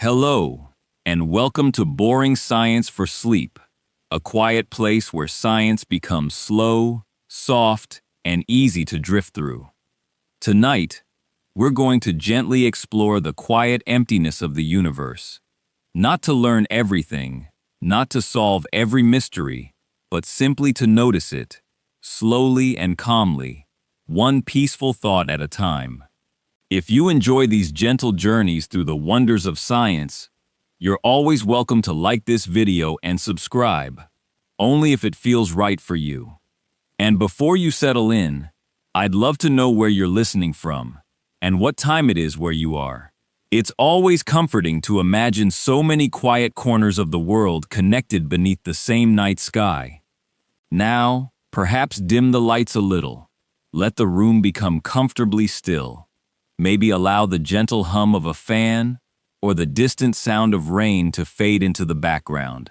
Hello, and welcome to Boring Science for Sleep, a quiet place where science becomes slow, soft, and easy to drift through. Tonight, we're going to gently explore the quiet emptiness of the universe. Not to learn everything, not to solve every mystery, but simply to notice it, slowly and calmly, one peaceful thought at a time. If you enjoy these gentle journeys through the wonders of science, you're always welcome to like this video and subscribe, only if it feels right for you. And before you settle in, I'd love to know where you're listening from and what time it is where you are. It's always comforting to imagine so many quiet corners of the world connected beneath the same night sky. Now, perhaps dim the lights a little. Let the room become comfortably still. Maybe allow the gentle hum of a fan or the distant sound of rain to fade into the background.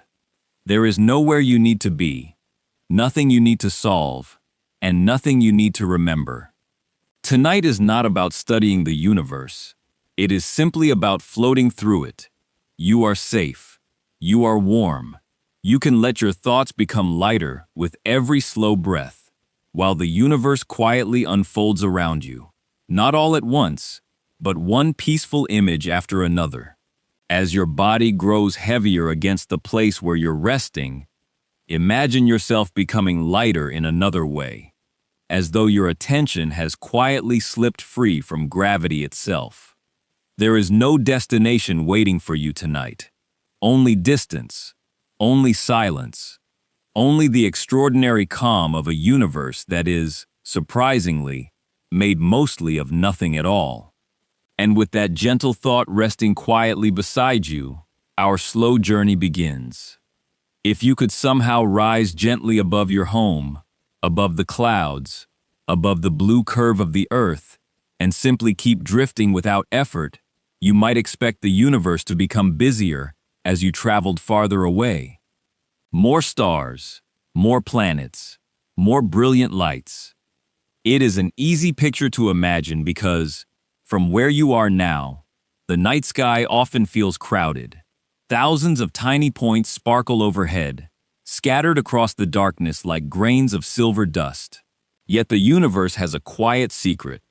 There is nowhere you need to be, nothing you need to solve, and nothing you need to remember. Tonight is not about studying the universe. It is simply about floating through it. You are safe. You are warm. You can let your thoughts become lighter with every slow breath, while the universe quietly unfolds around you. Not all at once, but one peaceful image after another. As your body grows heavier against the place where you're resting, imagine yourself becoming lighter in another way, as though your attention has quietly slipped free from gravity itself. There is no destination waiting for you tonight. Only distance, only silence, only the extraordinary calm of a universe that is, surprisingly, made mostly of nothing at all. And with that gentle thought resting quietly beside you, our slow journey begins. If you could somehow rise gently above your home, above the clouds, above the blue curve of the earth, and simply keep drifting without effort, you might expect the universe to become busier as you traveled farther away. More stars, more planets, more brilliant lights. It is an easy picture to imagine because, from where you are now, the night sky often feels crowded. Thousands of tiny points sparkle overhead, scattered across the darkness like grains of silver dust. Yet the universe has a quiet secret.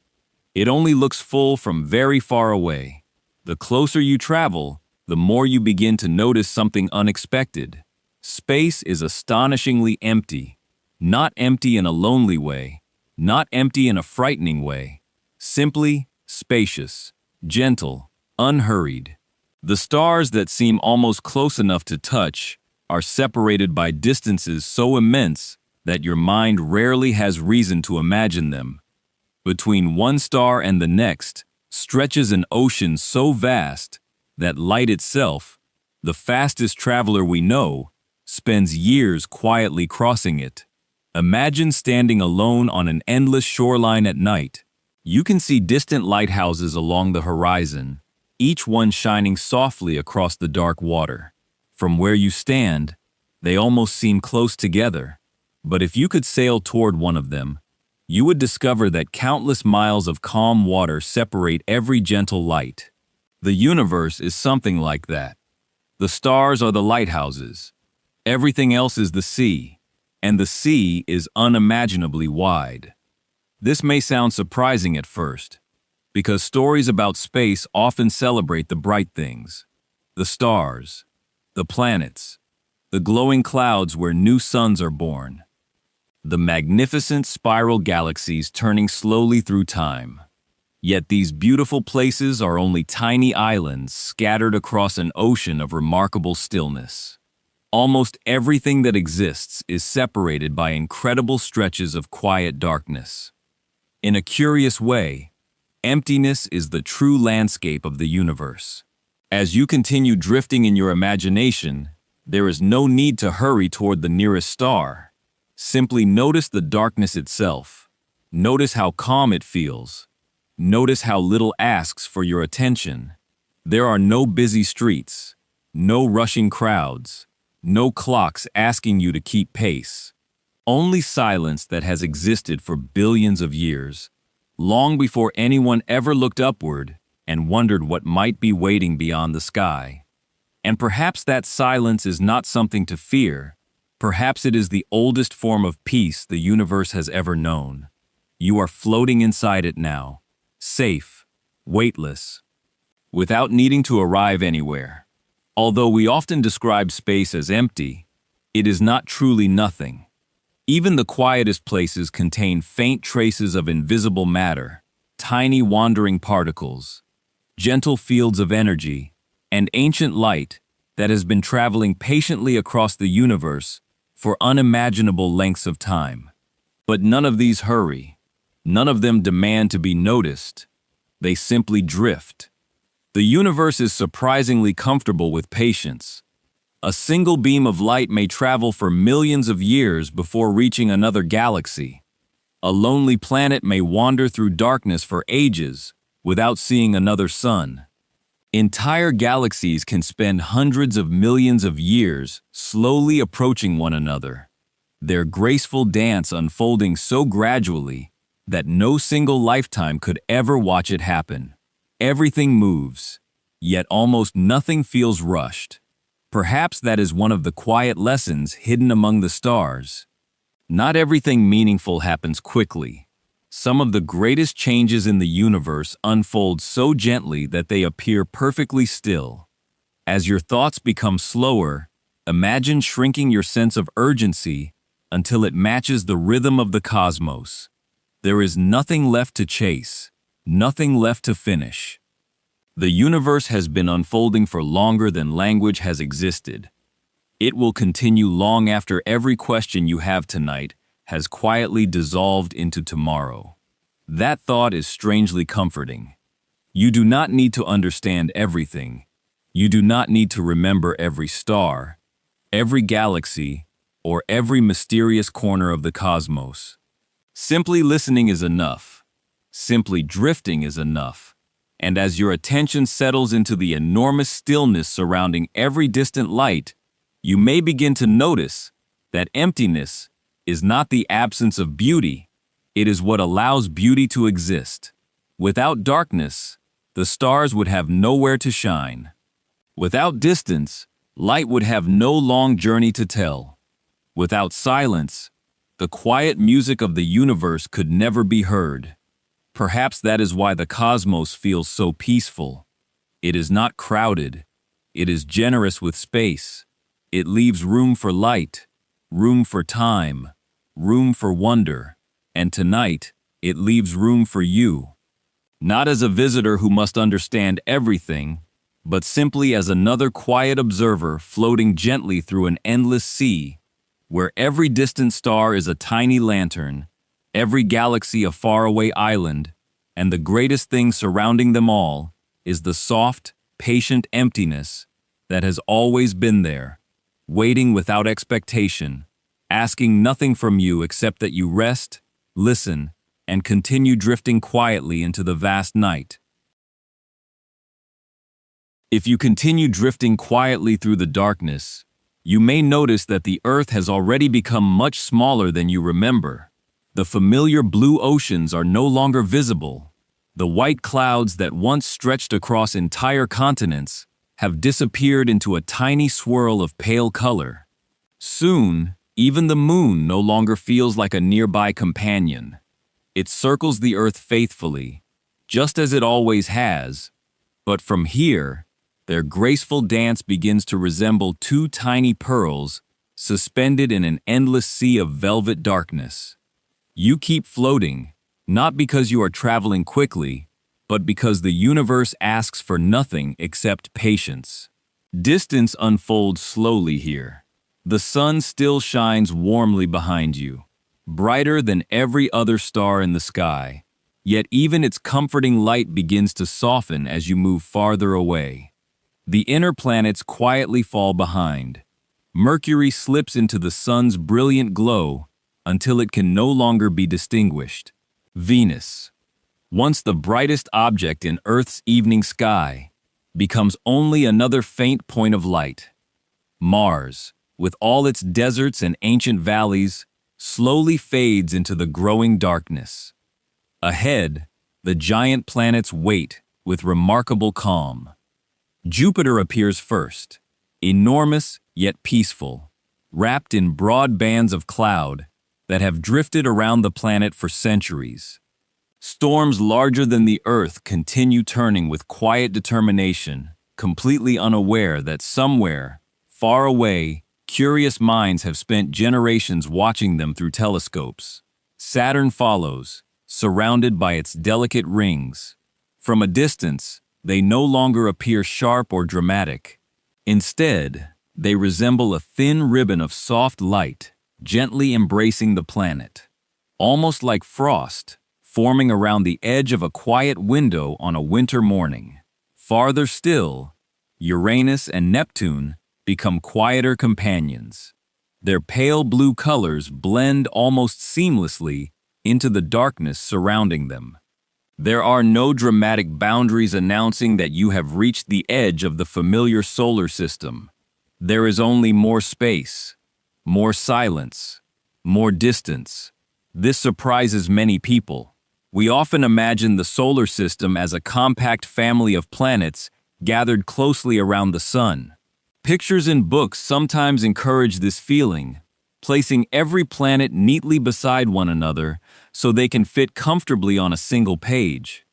It only looks full from very far away. The closer you travel, the more you begin to notice something unexpected. Space is astonishingly empty. Not empty in a lonely way. Not empty in a frightening way, simply spacious, gentle, unhurried. The stars that seem almost close enough to touch are separated by distances so immense that your mind rarely has reason to imagine them. Between one star and the next stretches an ocean so vast that light itself, the fastest traveler we know, spends years quietly crossing it. Imagine standing alone on an endless shoreline at night. You can see distant lighthouses along the horizon, each one shining softly across the dark water. From where you stand, they almost seem close together. But if you could sail toward one of them, you would discover that countless miles of calm water separate every gentle light. The universe is something like that. The stars are the lighthouses. Everything else is the sea. And the sea is unimaginably wide. This may sound surprising at first, because stories about space often celebrate the bright things, the stars, the planets, the glowing clouds where new suns are born, the magnificent spiral galaxies turning slowly through time. Yet these beautiful places are only tiny islands scattered across an ocean of remarkable stillness. Almost everything that exists is separated by incredible stretches of quiet darkness. In a curious way, emptiness is the true landscape of the universe. As you continue drifting in your imagination, there is no need to hurry toward the nearest star. Simply notice the darkness itself. Notice how calm it feels. Notice how little asks for your attention. There are no busy streets, no rushing crowds. No clocks asking you to keep pace. Only silence that has existed for billions of years, long before anyone ever looked upward and wondered what might be waiting beyond the sky. And perhaps that silence is not something to fear. Perhaps it is the oldest form of peace the universe has ever known. You are floating inside it now, safe, weightless, without needing to arrive anywhere. Although we often describe space as empty, it is not truly nothing. Even the quietest places contain faint traces of invisible matter, tiny wandering particles, gentle fields of energy, and ancient light that has been traveling patiently across the universe for unimaginable lengths of time. But none of these hurry. None of them demand to be noticed. They simply drift. The universe is surprisingly comfortable with patience. A single beam of light may travel for millions of years before reaching another galaxy. A lonely planet may wander through darkness for ages without seeing another sun. Entire galaxies can spend hundreds of millions of years slowly approaching one another, their graceful dance unfolding so gradually that no single lifetime could ever watch it happen. Everything moves, yet almost nothing feels rushed. Perhaps that is one of the quiet lessons hidden among the stars. Not everything meaningful happens quickly. Some of the greatest changes in the universe unfold so gently that they appear perfectly still. As your thoughts become slower, imagine shrinking your sense of urgency until it matches the rhythm of the cosmos. There is nothing left to chase, nothing left to finish. The universe has been unfolding for longer than language has existed. It will continue long after every question you have tonight has quietly dissolved into tomorrow. That thought is strangely comforting. You do not need to understand everything. You do not need to remember every star, every galaxy, or every mysterious corner of the cosmos. Simply listening is enough. Simply drifting is enough. And as your attention settles into the enormous stillness surrounding every distant light, you may begin to notice that emptiness is not the absence of beauty, it is what allows beauty to exist. Without darkness, the stars would have nowhere to shine. Without distance, light would have no long journey to tell. Without silence, the quiet music of the universe could never be heard. Perhaps that is why the cosmos feels so peaceful. It is not crowded. It is generous with space. It leaves room for light, room for time, room for wonder, and tonight, it leaves room for you. Not as a visitor who must understand everything, but simply as another quiet observer floating gently through an endless sea, where every distant star is a tiny lantern, every galaxy a faraway island, and the greatest thing surrounding them all is the soft, patient emptiness that has always been there, waiting without expectation, asking nothing from you except that you rest, listen, and continue drifting quietly into the vast night. If you continue drifting quietly through the darkness, you may notice that the Earth has already become much smaller than you remember. The familiar blue oceans are no longer visible. The white clouds that once stretched across entire continents have disappeared into a tiny swirl of pale color. Soon, even the moon no longer feels like a nearby companion. It circles the Earth faithfully, just as it always has, but from here, their graceful dance begins to resemble two tiny pearls suspended in an endless sea of velvet darkness. You keep floating, not because you are traveling quickly, but because the universe asks for nothing except patience. Distance unfolds slowly here. The sun still shines warmly behind you, brighter than every other star in the sky, yet even its comforting light begins to soften as you move farther away. The inner planets quietly fall behind. Mercury slips into the sun's brilliant glow until it can no longer be distinguished. Venus, once the brightest object in Earth's evening sky, becomes only another faint point of light. Mars, with all its deserts and ancient valleys, slowly fades into the growing darkness. Ahead, the giant planets wait, with remarkable calm. Jupiter appears first, enormous yet peaceful, wrapped in broad bands of cloud that have drifted around the planet for centuries. Storms larger than the Earth continue turning with quiet determination, completely unaware that somewhere, far away, curious minds have spent generations watching them through telescopes. Saturn follows, surrounded by its delicate rings. From a distance, they no longer appear sharp or dramatic. Instead, they resemble a thin ribbon of soft light, gently embracing the planet. Almost like frost, forming around the edge of a quiet window on a winter morning. Farther still, Uranus and Neptune become quieter companions. Their pale blue colors blend almost seamlessly into the darkness surrounding them. There are no dramatic boundaries announcing that you have reached the edge of the familiar solar system. There is only more space, more silence, more distance. This surprises many people. We often imagine the solar system as a compact family of planets gathered closely around the sun. Pictures in books sometimes encourage this feeling, placing every planet neatly beside one another so they can fit comfortably on a single page.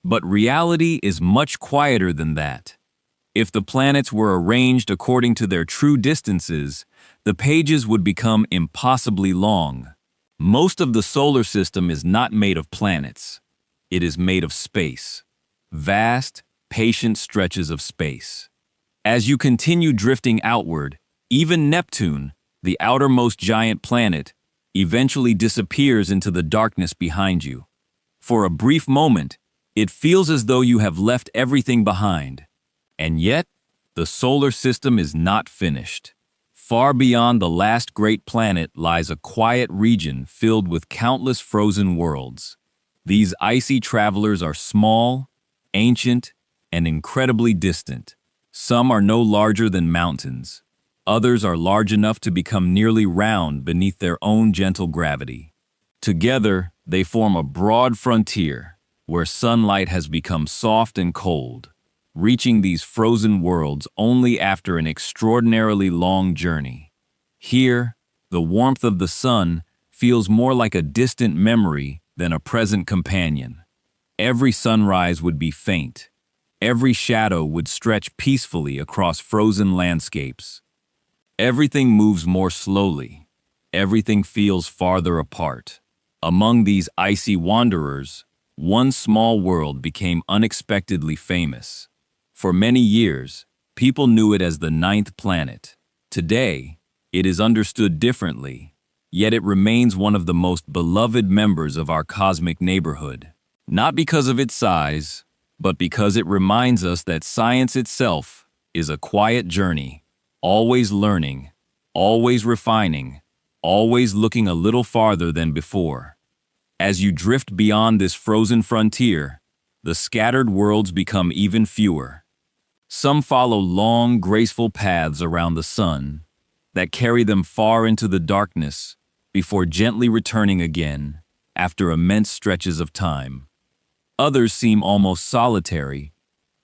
But reality is much quieter than that. If the planets were arranged according to their true distances, the pages would become impossibly long. Most of the solar system is not made of planets. It is made of space. Vast, patient stretches of space. As you continue drifting outward, even Neptune, the outermost giant planet, eventually disappears into the darkness behind you. For a brief moment, it feels as though you have left everything behind. And yet, the solar system is not finished. Far beyond the last great planet lies a quiet region filled with countless frozen worlds. These icy travelers are small, ancient, and incredibly distant. Some are no larger than mountains. Others are large enough to become nearly round beneath their own gentle gravity. Together, they form a broad frontier where sunlight has become soft and cold, reaching these frozen worlds only after an extraordinarily long journey. Here, the warmth of the sun feels more like a distant memory than a present companion. Every sunrise would be faint. Every shadow would stretch peacefully across frozen landscapes. Everything moves more slowly. Everything feels farther apart. Among these icy wanderers, one small world became unexpectedly famous. For many years, people knew it as the ninth planet. Today, it is understood differently, yet it remains one of the most beloved members of our cosmic neighborhood. Not because of its size, but because it reminds us that science itself is a quiet journey, always learning, always refining, always looking a little farther than before. As you drift beyond this frozen frontier, the scattered worlds become even fewer. Some follow long, graceful paths around the sun that carry them far into the darkness before gently returning again after immense stretches of time. Others seem almost solitary,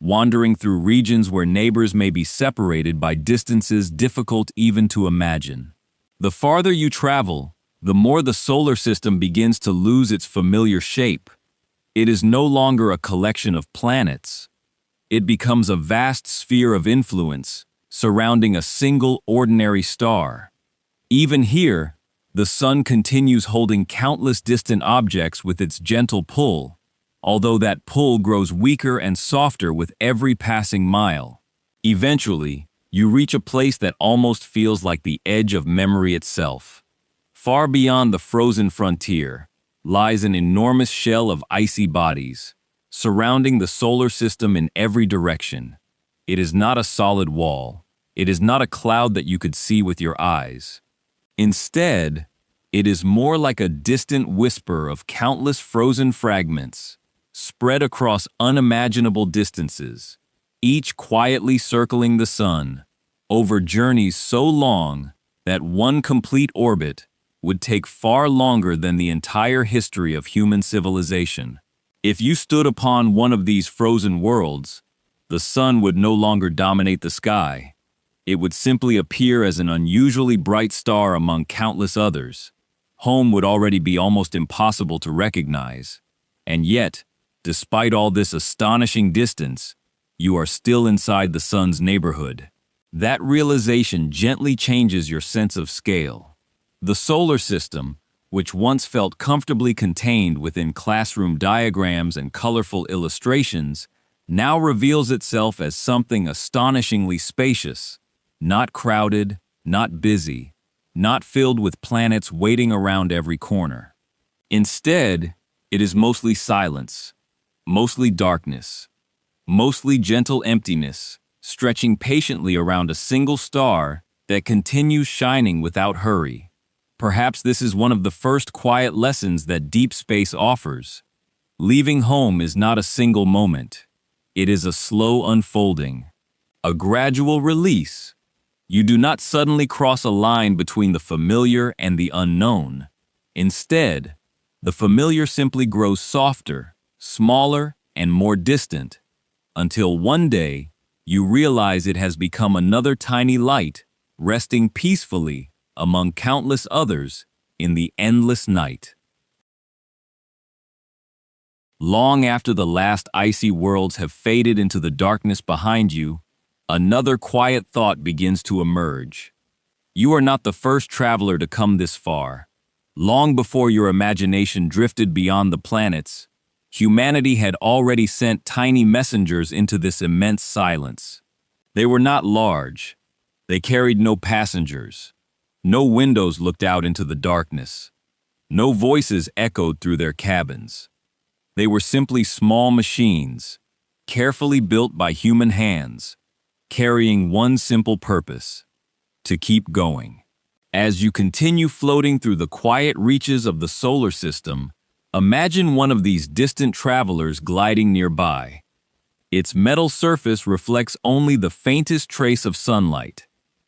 wandering through regions where neighbors may be separated by distances difficult even to imagine. The farther you travel, the more the solar system begins to lose its familiar shape. It is no longer a collection of planets. It becomes a vast sphere of influence surrounding a single ordinary star. Even here, the sun continues holding countless distant objects with its gentle pull, although that pull grows weaker and softer with every passing mile. Eventually, you reach a place that almost feels like the edge of memory itself. Far beyond the frozen frontier lies an enormous shell of icy bodies, surrounding the solar system in every direction. It is not a solid wall. It is not a cloud that you could see with your eyes. Instead, it is more like a distant whisper of countless frozen fragments, spread across unimaginable distances, each quietly circling the sun, over journeys so long that one complete orbit would take far longer than the entire history of human civilization. If you stood upon one of these frozen worlds, the sun would no longer dominate the sky. It would simply appear as an unusually bright star among countless others. Home would already be almost impossible to recognize. And yet, despite all this astonishing distance, you are still inside the sun's neighborhood. That realization gently changes your sense of scale. The solar system, which once felt comfortably contained within classroom diagrams and colorful illustrations, now reveals itself as something astonishingly spacious, not crowded, not busy, not filled with planets waiting around every corner. Instead, it is mostly silence, mostly darkness, mostly gentle emptiness, stretching patiently around a single star that continues shining without hurry. Perhaps this is one of the first quiet lessons that deep space offers. Leaving home is not a single moment. It is a slow unfolding, a gradual release. You do not suddenly cross a line between the familiar and the unknown. Instead, the familiar simply grows softer, smaller, and more distant, until one day you realize it has become another tiny light, resting peacefully among countless others in the endless night. Long after the last icy worlds have faded into the darkness behind you, another quiet thought begins to emerge. You are not the first traveler to come this far. Long before your imagination drifted beyond the planets, humanity had already sent tiny messengers into this immense silence. They were not large. They carried no passengers. No windows looked out into the darkness. No voices echoed through their cabins. They were simply small machines, carefully built by human hands, carrying one simple purpose: to keep going. As you continue floating through the quiet reaches of the solar system, imagine one of these distant travelers gliding nearby. Its metal surface reflects only the faintest trace of sunlight.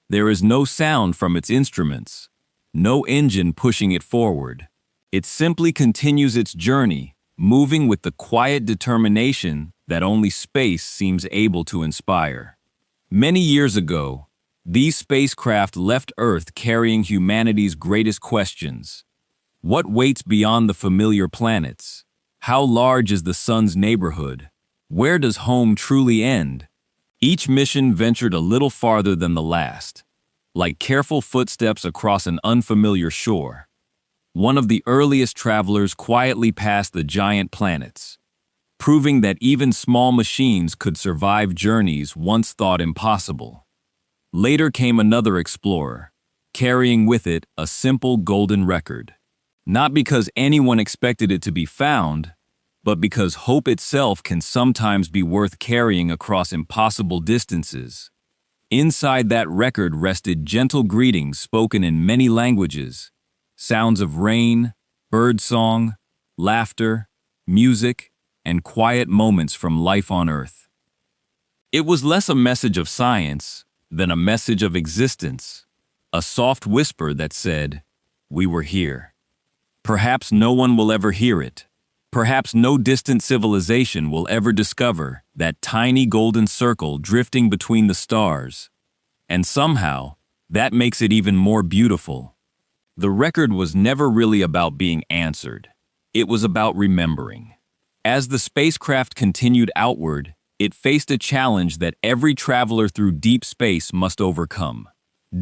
There is no sound from its instruments, no engine pushing it forward. It simply continues its journey, moving with the quiet determination that only space seems able to inspire. Many years ago, these spacecraft left Earth carrying humanity's greatest questions. What waits beyond the familiar planets? How large is the sun's neighborhood? Where does home truly end? Each mission ventured a little farther than the last, like careful footsteps across an unfamiliar shore. One of the earliest travelers quietly passed the giant planets, proving that even small machines could survive journeys once thought impossible. Later came another explorer, carrying with it a simple golden record. Not because anyone expected it to be found, but because hope itself can sometimes be worth carrying across impossible distances. Inside that record rested gentle greetings spoken in many languages, sounds of rain, birdsong, laughter, music, and quiet moments from life on Earth. It was less a message of science than a message of existence, a soft whisper that said, "We were here." Perhaps no one will ever hear it. Perhaps no distant civilization will ever discover that tiny golden circle drifting between the stars. And somehow, that makes it even more beautiful. The record was never really about being answered. It was about remembering. As the spacecraft continued outward, it faced a challenge that every traveler through deep space must overcome: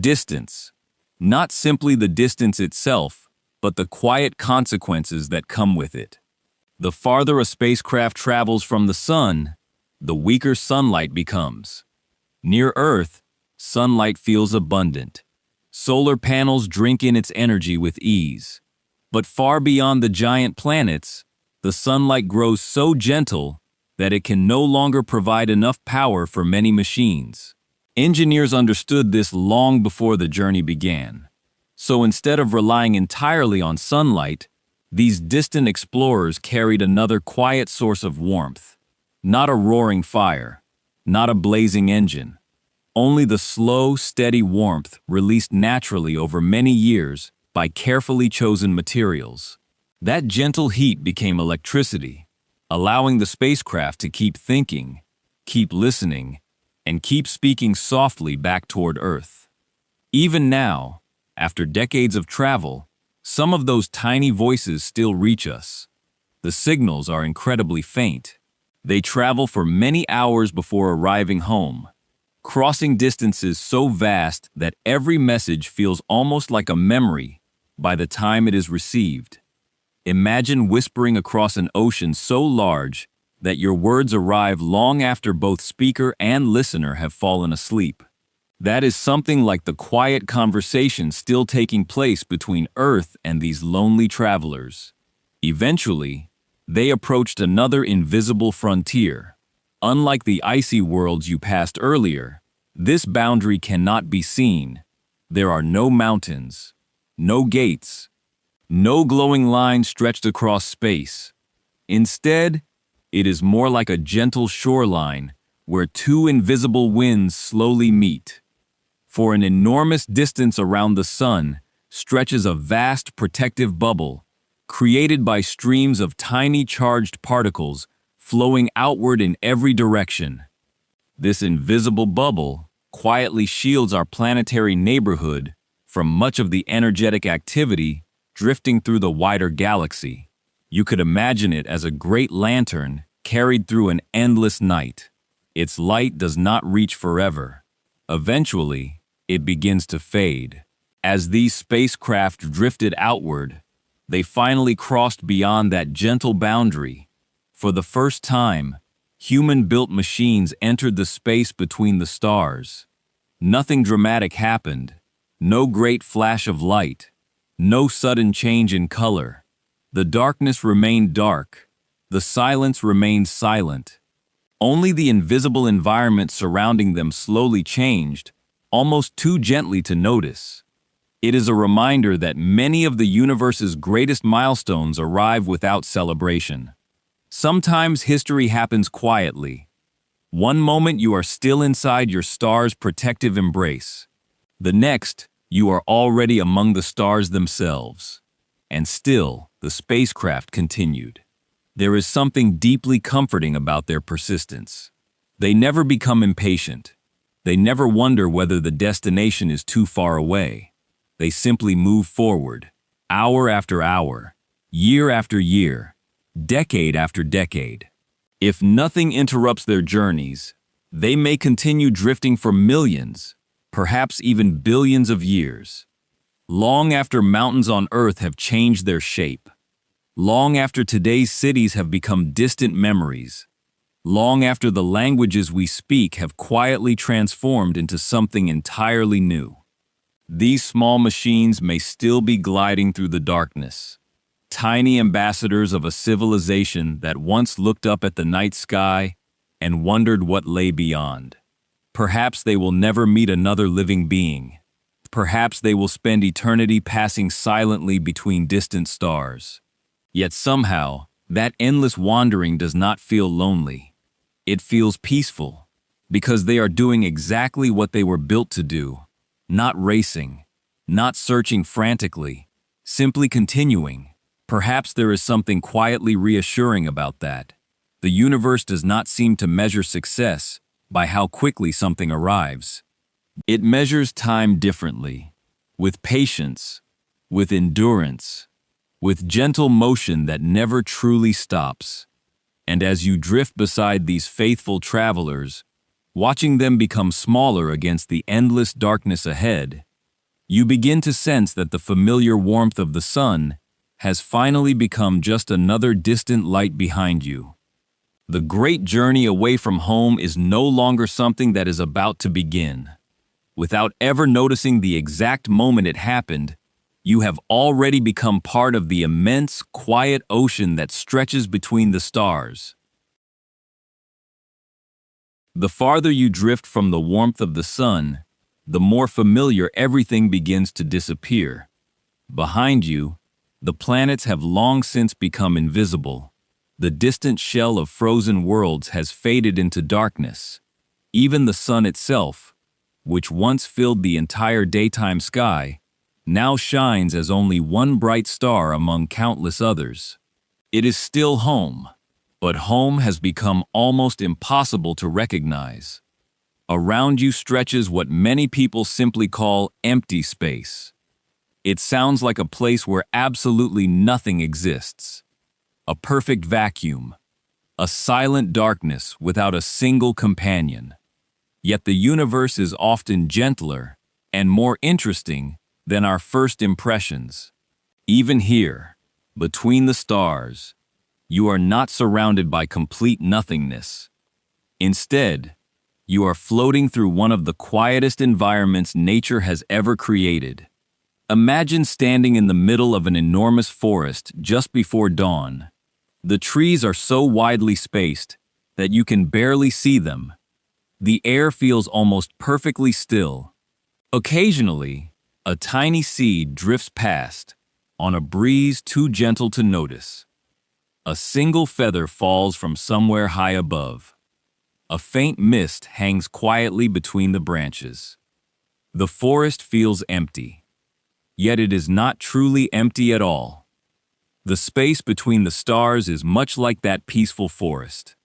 distance. Not simply the distance itself, but the quiet consequences that come with it. The farther a spacecraft travels from the sun, the weaker sunlight becomes. Near Earth, sunlight feels abundant. Solar panels drink in its energy with ease. But far beyond the giant planets, the sunlight grows so gentle that it can no longer provide enough power for many machines. Engineers understood this long before the journey began. So instead of relying entirely on sunlight, these distant explorers carried another quiet source of warmth. Not a roaring fire, not a blazing engine. Only the slow, steady warmth released naturally over many years by carefully chosen materials. That gentle heat became electricity, allowing the spacecraft to keep thinking, keep listening, and keep speaking softly back toward Earth. Even now, after decades of travel, some of those tiny voices still reach us. The signals are incredibly faint. They travel for many hours before arriving home, crossing distances so vast that every message feels almost like a memory by the time it is received. Imagine whispering across an ocean so large that your words arrive long after both speaker and listener have fallen asleep. That is something like the quiet conversation still taking place between Earth and these lonely travelers. Eventually, they approached another invisible frontier. Unlike the icy worlds you passed earlier, this boundary cannot be seen. There are no mountains, no gates, no glowing lines stretched across space. Instead, it is more like a gentle shoreline where two invisible winds slowly meet. For an enormous distance around the sun stretches a vast protective bubble, created by streams of tiny charged particles flowing outward in every direction. This invisible bubble quietly shields our planetary neighborhood from much of the energetic activity drifting through the wider galaxy. You could imagine it as a great lantern carried through an endless night. Its light does not reach forever. Eventually, it begins to fade. As these spacecraft drifted outward, they finally crossed beyond that gentle boundary. For the first time, human-built machines entered the space between the stars. Nothing dramatic happened. No great flash of light. No sudden change in color. The darkness remained dark. The silence remained silent. Only the invisible environment surrounding them slowly changed, almost too gently to notice. It is a reminder that many of the universe's greatest milestones arrive without celebration. Sometimes history happens quietly. One moment you are still inside your star's protective embrace. The next, you are already among the stars themselves. And still, the spacecraft continued. There is something deeply comforting about their persistence. They never become impatient. They never wonder whether the destination is too far away. They simply move forward, hour after hour, year after year, decade after decade. If nothing interrupts their journeys, they may continue drifting for millions, perhaps even billions of years. Long after mountains on Earth have changed their shape, long after today's cities have become distant memories, long after the languages we speak have quietly transformed into something entirely new. These small machines may still be gliding through the darkness, tiny ambassadors of a civilization that once looked up at the night sky and wondered what lay beyond. Perhaps they will never meet another living being. Perhaps they will spend eternity passing silently between distant stars. Yet somehow, that endless wandering does not feel lonely. It feels peaceful, because they are doing exactly what they were built to do. Not racing, not searching frantically, simply continuing. Perhaps there is something quietly reassuring about that. The universe does not seem to measure success by how quickly something arrives. It measures time differently, with patience, with endurance, with gentle motion that never truly stops. And as you drift beside these faithful travelers, watching them become smaller against the endless darkness ahead, you begin to sense that the familiar warmth of the sun has finally become just another distant light behind you. The great journey away from home is no longer something that is about to begin. Without ever noticing the exact moment it happened, you have already become part of the immense, quiet ocean that stretches between the stars. The farther you drift from the warmth of the sun, the more familiar everything begins to disappear. Behind you, the planets have long since become invisible. The distant shell of frozen worlds has faded into darkness. Even the sun itself, which once filled the entire daytime sky, now shines as only one bright star among countless others. It is still home, but home has become almost impossible to recognize. Around you stretches what many people simply call empty space. It sounds like a place where absolutely nothing exists. A perfect vacuum. A silent darkness without a single companion. Yet the universe is often gentler and more interesting than our first impressions. Even here, between the stars, you are not surrounded by complete nothingness. Instead, you are floating through one of the quietest environments nature has ever created. Imagine standing in the middle of an enormous forest just before dawn. The trees are so widely spaced that you can barely see them. The air feels almost perfectly still. Occasionally, a tiny seed drifts past, on a breeze too gentle to notice. A single feather falls from somewhere high above. A faint mist hangs quietly between the branches. The forest feels empty. Yet it is not truly empty at all. The space between the stars is much like that peaceful forest.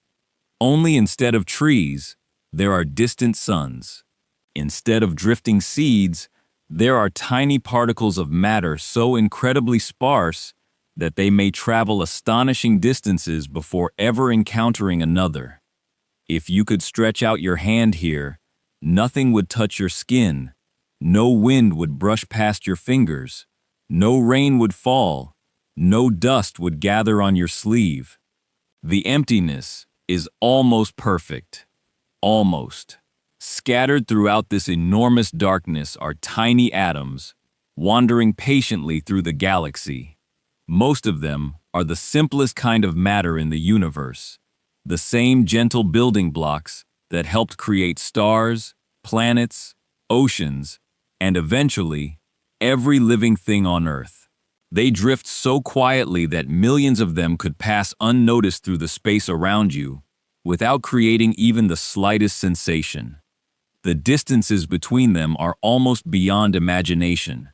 Only instead of trees, there are distant suns. Instead of drifting seeds, there are tiny particles of matter so incredibly sparse that they may travel astonishing distances before ever encountering another. If you could stretch out your hand here, nothing would touch your skin. No wind would brush past your fingers. No rain would fall. No dust would gather on your sleeve. The emptiness is almost perfect. Almost. Scattered throughout this enormous darkness are tiny atoms, wandering patiently through the galaxy. Most of them are the simplest kind of matter in the universe. The same gentle building blocks that helped create stars, planets, oceans, and eventually, every living thing on Earth. They drift so quietly that millions of them could pass unnoticed through the space around you, without creating even the slightest sensation. The distances between them are almost beyond imagination.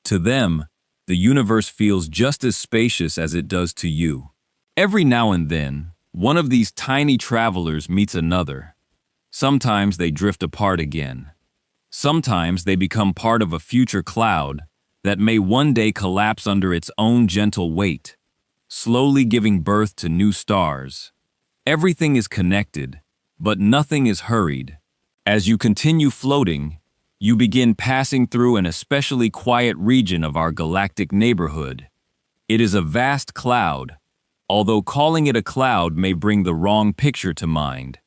To them, the universe feels just as spacious as it does to you. Every now and then, one of these tiny travelers meets another. Sometimes they drift apart again. Sometimes they become part of a future cloud that may one day collapse under its own gentle weight, slowly giving birth to new stars. Everything is connected, but nothing is hurried. As you continue floating, you begin passing through an especially quiet region of our galactic neighborhood. It is a vast cloud. Although calling it a cloud may bring the wrong picture to mind,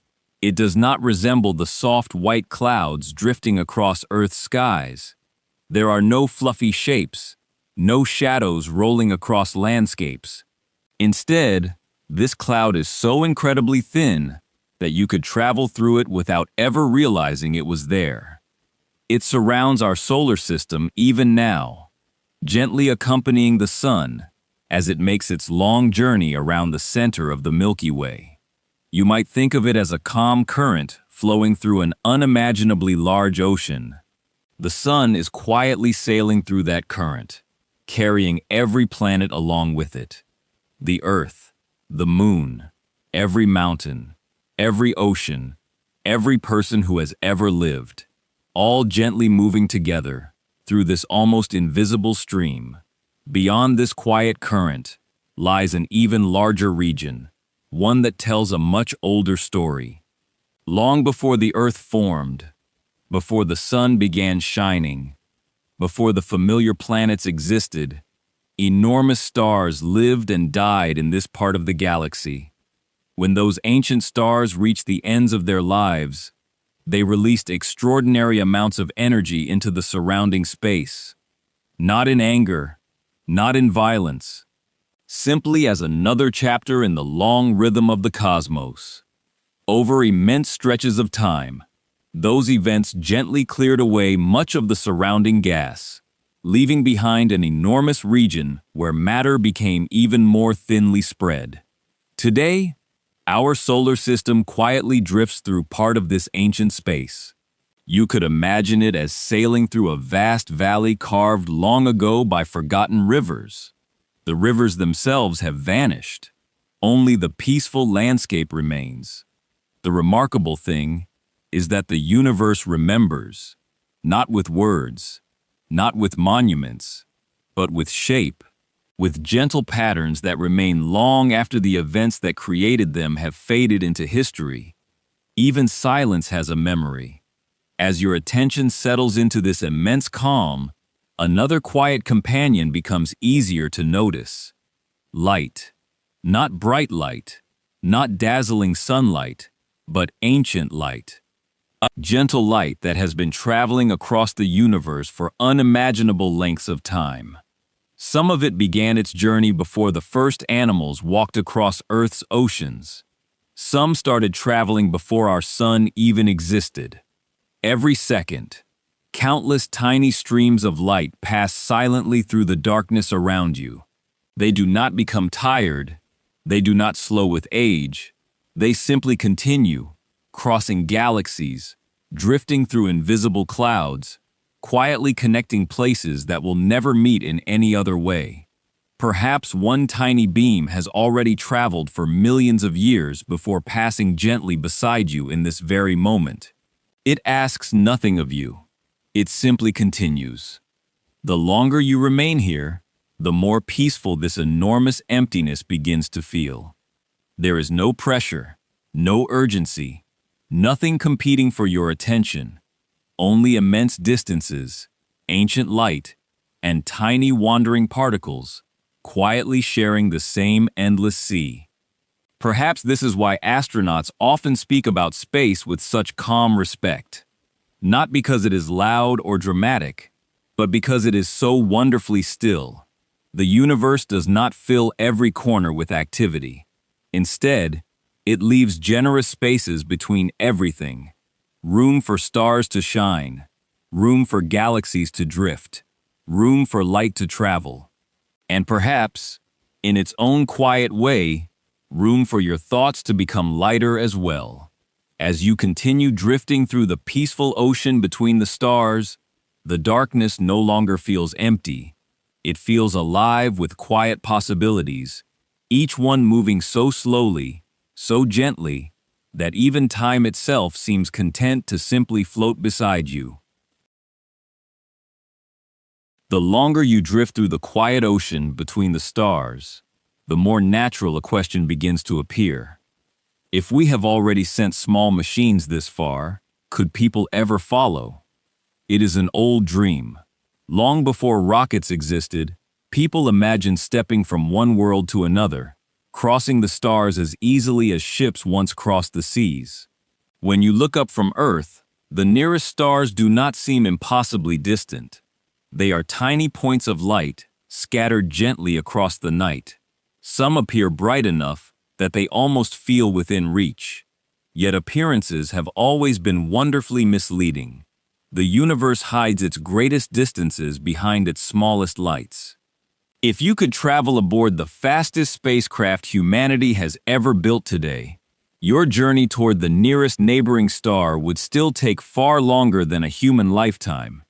it does not resemble the soft white clouds drifting across Earth's skies. There are no fluffy shapes, no shadows rolling across landscapes. Instead, this cloud is so incredibly thin that you could travel through it without ever realizing it was there. It surrounds our solar system even now, gently accompanying the sun as it makes its long journey around the center of the Milky Way. You might think of it as a calm current flowing through an unimaginably large ocean. The sun is quietly sailing through that current, carrying every planet along with it. The Earth, the moon, every mountain, every ocean, every person who has ever lived, all gently moving together through this almost invisible stream. Beyond this quiet current lies an even larger region, one that tells a much older story. Long before the Earth formed, before the sun began shining, before the familiar planets existed, enormous stars lived and died in this part of the galaxy. When those ancient stars reached the ends of their lives, they released extraordinary amounts of energy into the surrounding space. Not in anger, not in violence, simply as another chapter in the long rhythm of the cosmos. Over immense stretches of time, those events gently cleared away much of the surrounding gas, leaving behind an enormous region where matter became even more thinly spread. Today, our solar system quietly drifts through part of this ancient space. You could imagine it as sailing through a vast valley carved long ago by forgotten rivers. The rivers themselves have vanished. Only the peaceful landscape remains. The remarkable thing is that the universe remembers, not with words, not with monuments, but with shape, with gentle patterns that remain long after the events that created them have faded into history. Even silence has a memory. As your attention settles into this immense calm, another quiet companion becomes easier to notice. Light. Not bright light, not dazzling sunlight, but ancient light. A gentle light that has been traveling across the universe for unimaginable lengths of time. Some of it began its journey before the first animals walked across Earth's oceans. Some started traveling before our sun even existed. Every second, countless tiny streams of light pass silently through the darkness around you. They do not become tired. They do not slow with age. They simply continue, crossing galaxies, drifting through invisible clouds, quietly connecting places that will never meet in any other way. Perhaps one tiny beam has already traveled for millions of years before passing gently beside you in this very moment. It asks nothing of you. It simply continues. The longer you remain here, the more peaceful this enormous emptiness begins to feel. There is no pressure, no urgency, nothing competing for your attention, only immense distances, ancient light, and tiny wandering particles, quietly sharing the same endless sea. Perhaps this is why astronauts often speak about space with such calm respect. Not because it is loud or dramatic, but because it is so wonderfully still. The universe does not fill every corner with activity. Instead, it leaves generous spaces between everything. Room for stars to shine, room for galaxies to drift, room for light to travel. And perhaps, in its own quiet way, room for your thoughts to become lighter as well. As you continue drifting through the peaceful ocean between the stars, the darkness no longer feels empty. It feels alive with quiet possibilities, each one moving so slowly, so gently, that even time itself seems content to simply float beside you. The longer you drift through the quiet ocean between the stars, the more natural a question begins to appear. If we have already sent small machines this far, could people ever follow? It is an old dream. Long before rockets existed, people imagined stepping from one world to another, crossing the stars as easily as ships once crossed the seas. When you look up from Earth, the nearest stars do not seem impossibly distant. They are tiny points of light, scattered gently across the night. Some appear bright enough that they almost feel within reach. Yet appearances have always been wonderfully misleading. The universe hides its greatest distances behind its smallest lights. If you could travel aboard the fastest spacecraft humanity has ever built today, your journey toward the nearest neighboring star would still take far longer than a human lifetime.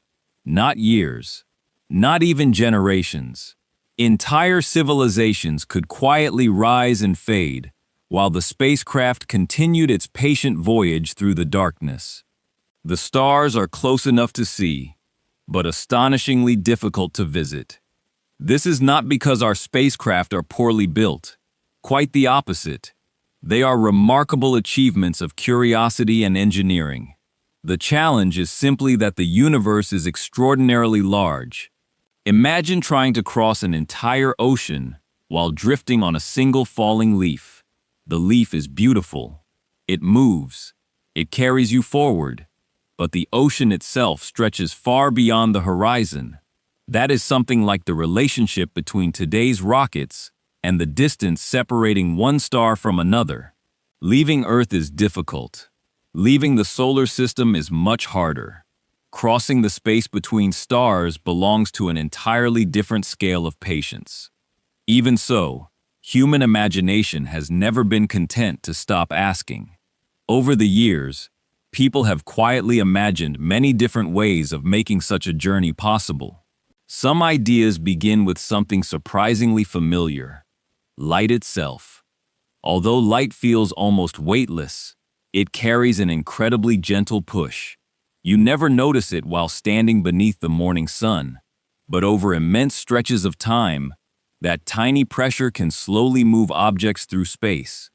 Not years, not even generations. Entire civilizations could quietly rise and fade, while the spacecraft continued its patient voyage through the darkness. The stars are close enough to see, but astonishingly difficult to visit. This is not because our spacecraft are poorly built. Quite the opposite. They are remarkable achievements of curiosity and engineering. The challenge is simply that the universe is extraordinarily large. Imagine trying to cross an entire ocean while drifting on a single falling leaf. The leaf is beautiful. It moves. It carries you forward. But the ocean itself stretches far beyond the horizon. That is something like the relationship between today's rockets and the distance separating one star from another. Leaving Earth is difficult. Leaving the solar system is much harder. Crossing the space between stars belongs to an entirely different scale of patience. Even so, human imagination has never been content to stop asking. Over the years, people have quietly imagined many different ways of making such a journey possible. Some ideas begin with something surprisingly familiar: light itself. Although light feels almost weightless, it carries an incredibly gentle push. You never notice it while standing beneath the morning sun, but over immense stretches of time, that tiny pressure can slowly move objects through space.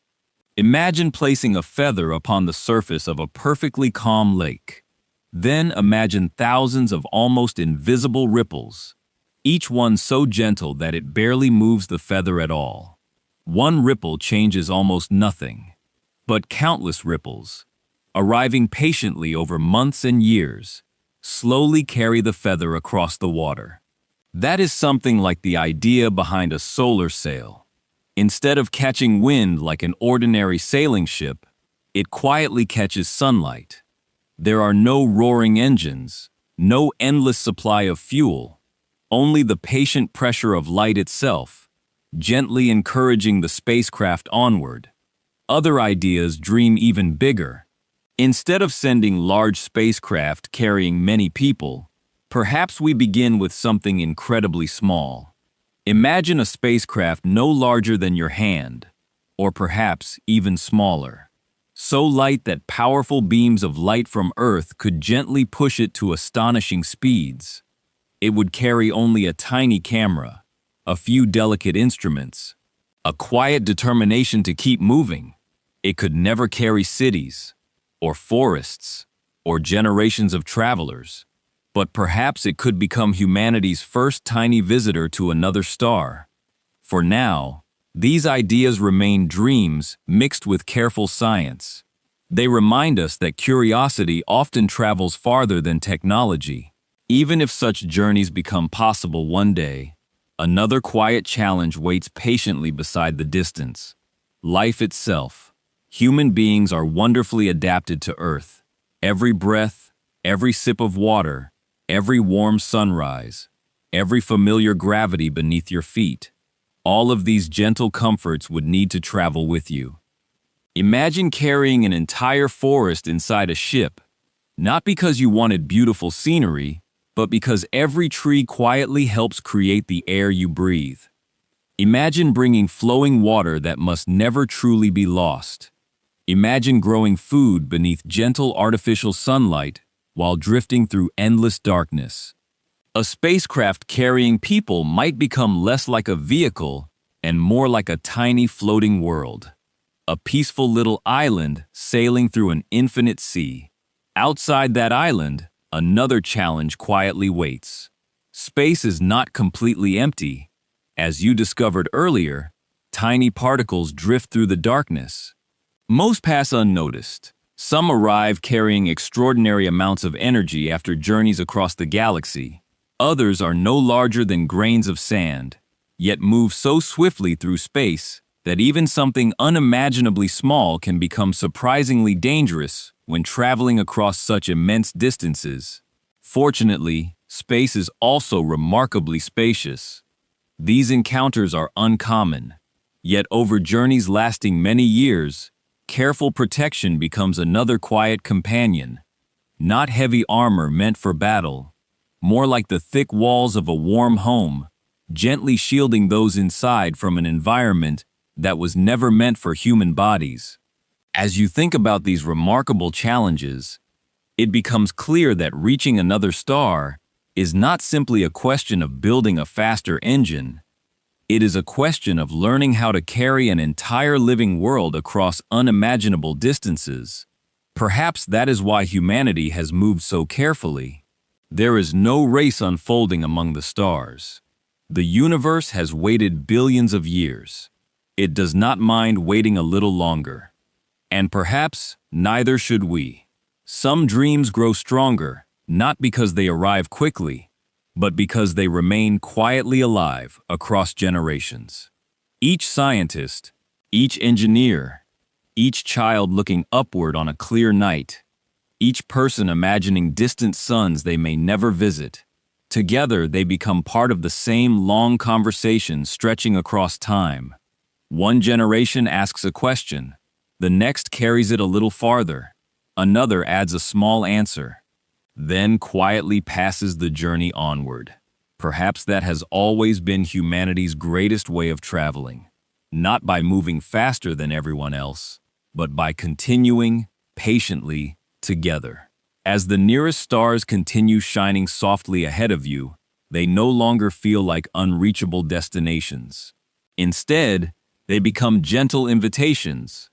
Imagine placing a feather upon the surface of a perfectly calm lake. Then imagine thousands of almost invisible ripples, each one so gentle that it barely moves the feather at all. One ripple changes almost nothing, but countless ripples, arriving patiently over months and years, slowly carry the feather across the water. That is something like the idea behind a solar sail. Instead of catching wind like an ordinary sailing ship, it quietly catches sunlight. There are no roaring engines, no endless supply of fuel, only the patient pressure of light itself, gently encouraging the spacecraft onward. Other ideas dream even bigger. Instead of sending large spacecraft carrying many people, perhaps we begin with something incredibly small. Imagine a spacecraft no larger than your hand, or perhaps even smaller. So light that powerful beams of light from Earth could gently push it to astonishing speeds. It would carry only a tiny camera, a few delicate instruments, a quiet determination to keep moving. It could never carry cities, or forests, or generations of travelers, but perhaps it could become humanity's first tiny visitor to another star. For now, these ideas remain dreams mixed with careful science. They remind us that curiosity often travels farther than technology. Even if such journeys become possible one day, another quiet challenge waits patiently beside the distance: life itself. Human beings are wonderfully adapted to Earth. Every breath, every sip of water, every warm sunrise, every familiar gravity beneath your feet. All of these gentle comforts would need to travel with you. Imagine carrying an entire forest inside a ship, not because you wanted beautiful scenery, but because every tree quietly helps create the air you breathe. Imagine bringing flowing water that must never truly be lost. Imagine growing food beneath gentle artificial sunlight while drifting through endless darkness. A spacecraft carrying people might become less like a vehicle and more like a tiny floating world. A peaceful little island sailing through an infinite sea. Outside that island, another challenge quietly waits. Space is not completely empty. As you discovered earlier, tiny particles drift through the darkness. Most pass unnoticed. Some arrive carrying extraordinary amounts of energy after journeys across the galaxy. Others are no larger than grains of sand, yet move so swiftly through space that even something unimaginably small can become surprisingly dangerous when traveling across such immense distances. Fortunately, space is also remarkably spacious. These encounters are uncommon, yet over journeys lasting many years, careful protection becomes another quiet companion. Not heavy armor meant for battle, more like the thick walls of a warm home, gently shielding those inside from an environment that was never meant for human bodies. As you think about these remarkable challenges, it becomes clear that reaching another star is not simply a question of building a faster engine. It is a question of learning how to carry an entire living world across unimaginable distances. Perhaps that is why humanity has moved so carefully. There is no race unfolding among the stars. The universe has waited billions of years. It does not mind waiting a little longer. And perhaps neither should we. Some dreams grow stronger, not because they arrive quickly, but because they remain quietly alive across generations. Each scientist, each engineer, each child looking upward on a clear night, each person imagining distant suns they may never visit. Together, they become part of the same long conversation stretching across time. One generation asks a question, the next carries it a little farther, another adds a small answer, then quietly passes the journey onward. Perhaps that has always been humanity's greatest way of traveling. not by moving faster than everyone else, but by continuing patiently together. As the nearest stars continue shining softly ahead of you, they no longer feel like unreachable destinations. Instead, they become gentle invitations,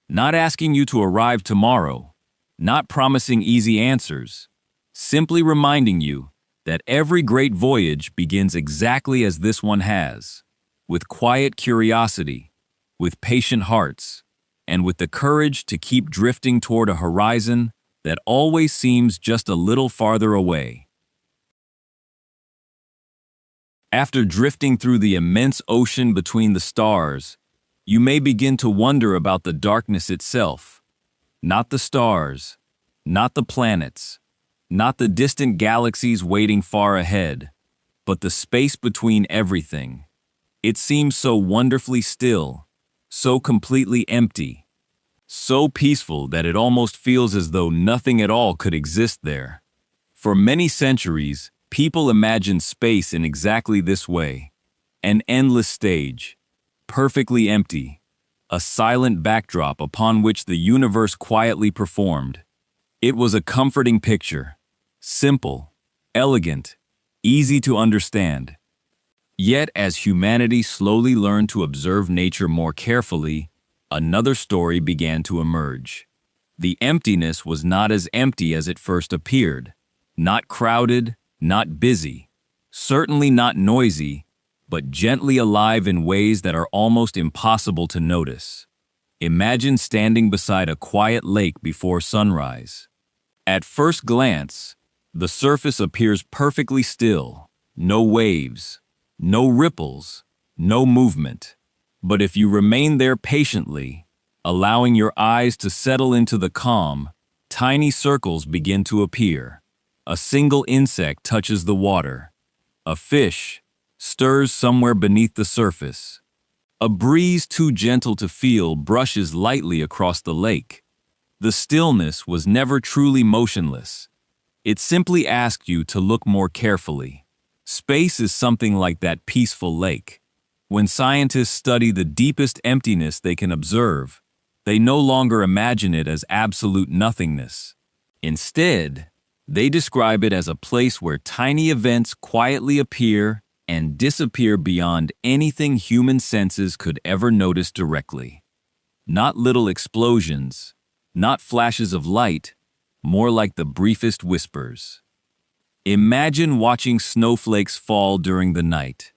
not asking you to arrive tomorrow, not promising easy answers, simply reminding you that every great voyage begins exactly as this one has, with quiet curiosity, with patient hearts, and with the courage to keep drifting toward a horizon that always seems just a little farther away. After drifting through the immense ocean between the stars, you may begin to wonder about the darkness itself. Not the stars, not the planets, not the distant galaxies waiting far ahead, but the space between everything. It seems so wonderfully still, so completely empty, so peaceful that it almost feels as though nothing at all could exist there. For many centuries, people imagined space in exactly this way: an endless stage, perfectly empty, a silent backdrop upon which the universe quietly performed. It was a comforting picture, simple, elegant, easy to understand. Yet, as humanity slowly learned to observe nature more carefully, another story began to emerge. The emptiness was not as empty as it first appeared, not crowded, not busy, certainly not noisy, but gently alive in ways that are almost impossible to notice. Imagine standing beside a quiet lake before sunrise. At first glance, the surface appears perfectly still, no waves, no ripples, no movement. But if you remain there patiently, allowing your eyes to settle into the calm, tiny circles begin to appear. A single insect touches the water. A fish stirs somewhere beneath the surface. A breeze too gentle to feel brushes lightly across the lake. The stillness was never truly motionless. It simply asked you to look more carefully. Space is something like that peaceful lake. When scientists study the deepest emptiness they can observe, they no longer imagine it as absolute nothingness. Instead, they describe it as a place where tiny events quietly appear and disappear beyond anything human senses could ever notice directly. Not little explosions, not flashes of light, more like the briefest whispers. Imagine watching snowflakes fall during the night.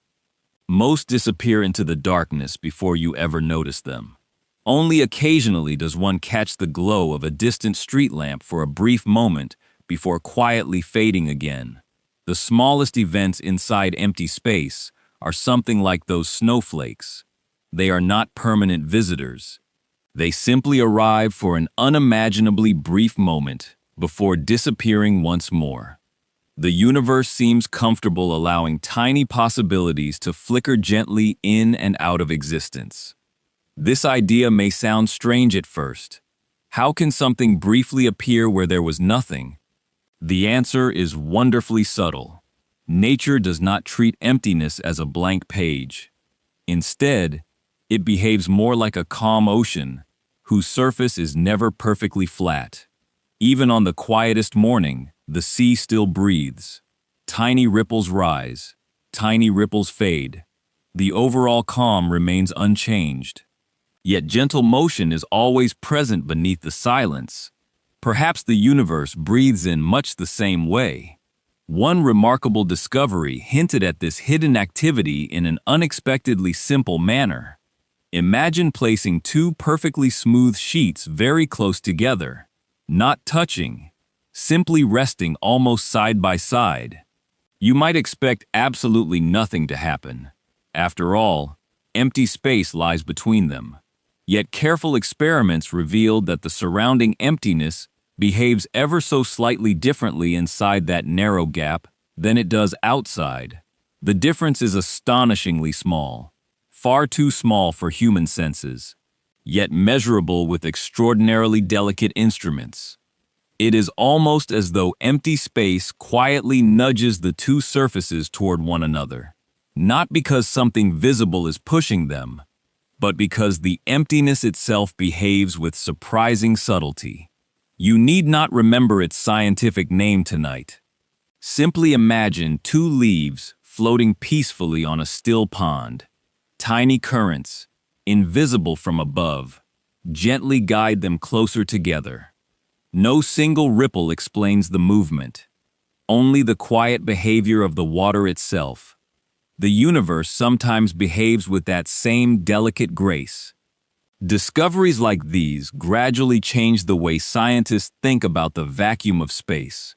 Most disappear into the darkness before you ever notice them. Only occasionally does one catch the glow of a distant street lamp for a brief moment before quietly fading again. The smallest events inside empty space are something like those snowflakes. They are not permanent visitors. They simply arrive for an unimaginably brief moment before disappearing once more. The universe seems comfortable allowing tiny possibilities to flicker gently in and out of existence. This idea may sound strange at first. How can something briefly appear where there was nothing? The answer is wonderfully subtle. Nature does not treat emptiness as a blank page. Instead, it behaves more like a calm ocean, whose surface is never perfectly flat. Even on the quietest morning, the sea still breathes. Tiny ripples rise, tiny ripples fade. The overall calm remains unchanged. Yet gentle motion is always present beneath the silence. Perhaps the universe breathes in much the same way. One remarkable discovery hinted at this hidden activity in an unexpectedly simple manner. Imagine placing two perfectly smooth sheets very close together, not touching, simply resting almost side by side. You might expect absolutely nothing to happen. After all, empty space lies between them. Yet careful experiments revealed that the surrounding emptiness behaves ever so slightly differently inside that narrow gap than it does outside. The difference is astonishingly small, far too small for human senses, yet measurable with extraordinarily delicate instruments. It is almost as though empty space quietly nudges the two surfaces toward one another, not because something visible is pushing them, but because the emptiness itself behaves with surprising subtlety. You need not remember its scientific name tonight. Simply imagine two leaves floating peacefully on a still pond. Tiny currents, invisible from above, gently guide them closer together. No single ripple explains the movement, only the quiet behavior of the water itself. The universe sometimes behaves with that same delicate grace. Discoveries like these gradually change the way scientists think about the vacuum of space.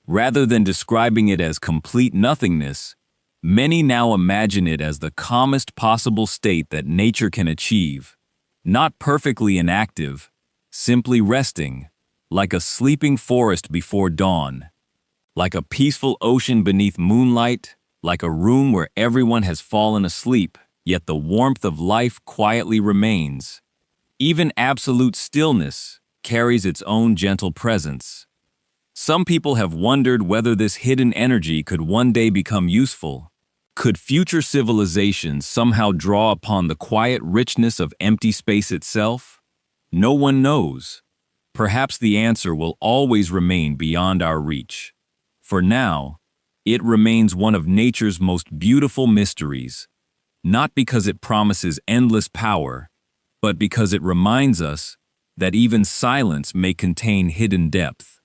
Rather than describing it as complete nothingness, many now imagine it as the calmest possible state that nature can achieve. Not perfectly inactive, simply resting, like a sleeping forest before dawn, like a peaceful ocean beneath moonlight, like a room where everyone has fallen asleep, yet the warmth of life quietly remains. Even absolute stillness carries its own gentle presence. Some people have wondered whether this hidden energy could one day become useful. Could future civilizations somehow draw upon the quiet richness of empty space itself? No one knows. Perhaps the answer will always remain beyond our reach. For now, it remains one of nature's most beautiful mysteries, not because it promises endless power, but because it reminds us that even silence may contain hidden depth.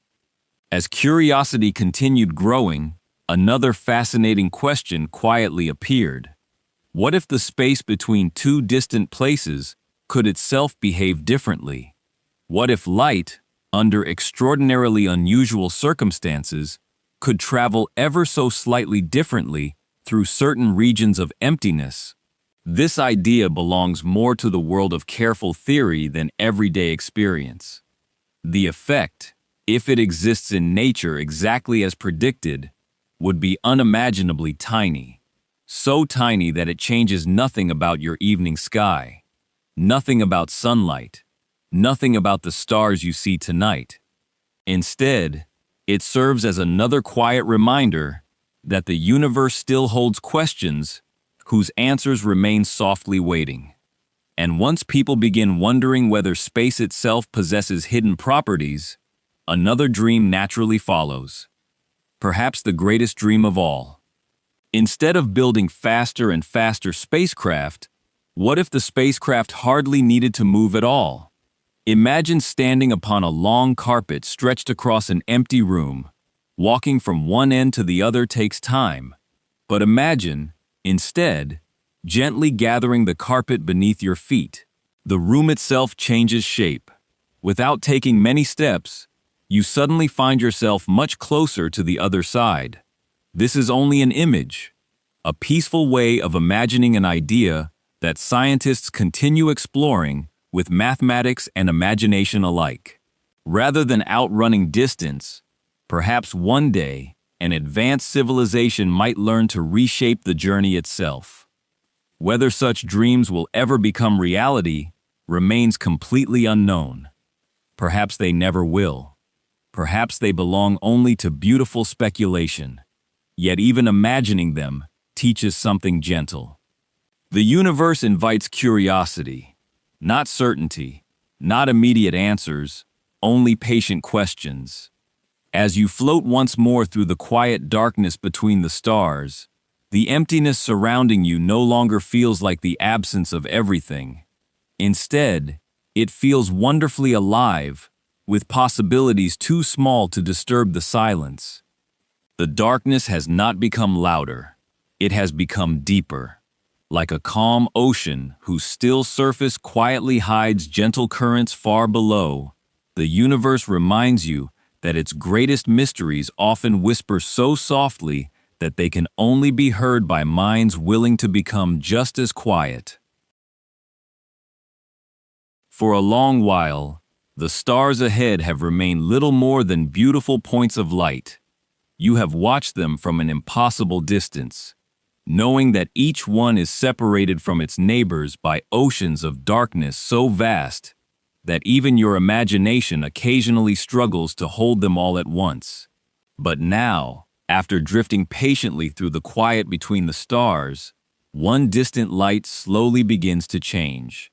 As curiosity continued growing, another fascinating question quietly appeared. What if the space between two distant places could itself behave differently? What if light, under extraordinarily unusual circumstances, could travel ever so slightly differently through certain regions of emptiness? This idea belongs more to the world of careful theory than everyday experience. The effect, if it exists in nature exactly as predicted, would be unimaginably tiny. So tiny that it changes nothing about your evening sky, nothing about sunlight, nothing about the stars you see tonight. Instead, it serves as another quiet reminder that the universe still holds questions whose answers remain softly waiting. And once people begin wondering whether space itself possesses hidden properties, another dream naturally follows. Perhaps the greatest dream of all. Instead of building faster and faster spacecraft, what if the spacecraft hardly needed to move at all? Imagine standing upon a long carpet stretched across an empty room. Walking from one end to the other takes time. But imagine, instead, gently gathering the carpet beneath your feet. The room itself changes shape. Without taking many steps, you suddenly find yourself much closer to the other side. This is only an image, a peaceful way of imagining an idea that scientists continue exploring with mathematics and imagination alike. Rather than outrunning distance, perhaps one day, an advanced civilization might learn to reshape the journey itself. Whether such dreams will ever become reality remains completely unknown. Perhaps they never will. Perhaps they belong only to beautiful speculation. Yet even imagining them teaches something gentle. The universe invites curiosity. Not certainty, not immediate answers, only patient questions. As you float once more through the quiet darkness between the stars, the emptiness surrounding you no longer feels like the absence of everything. Instead, it feels wonderfully alive, with possibilities too small to disturb the silence. The darkness has not become louder, it has become deeper. Like a calm ocean whose still surface quietly hides gentle currents far below, the universe reminds you that its greatest mysteries often whisper so softly that they can only be heard by minds willing to become just as quiet. For a long while, the stars ahead have remained little more than beautiful points of light. You have watched them from an impossible distance, knowing that each one is separated from its neighbors by oceans of darkness so vast that even your imagination occasionally struggles to hold them all at once. But now, after drifting patiently through the quiet between the stars, one distant light slowly begins to change.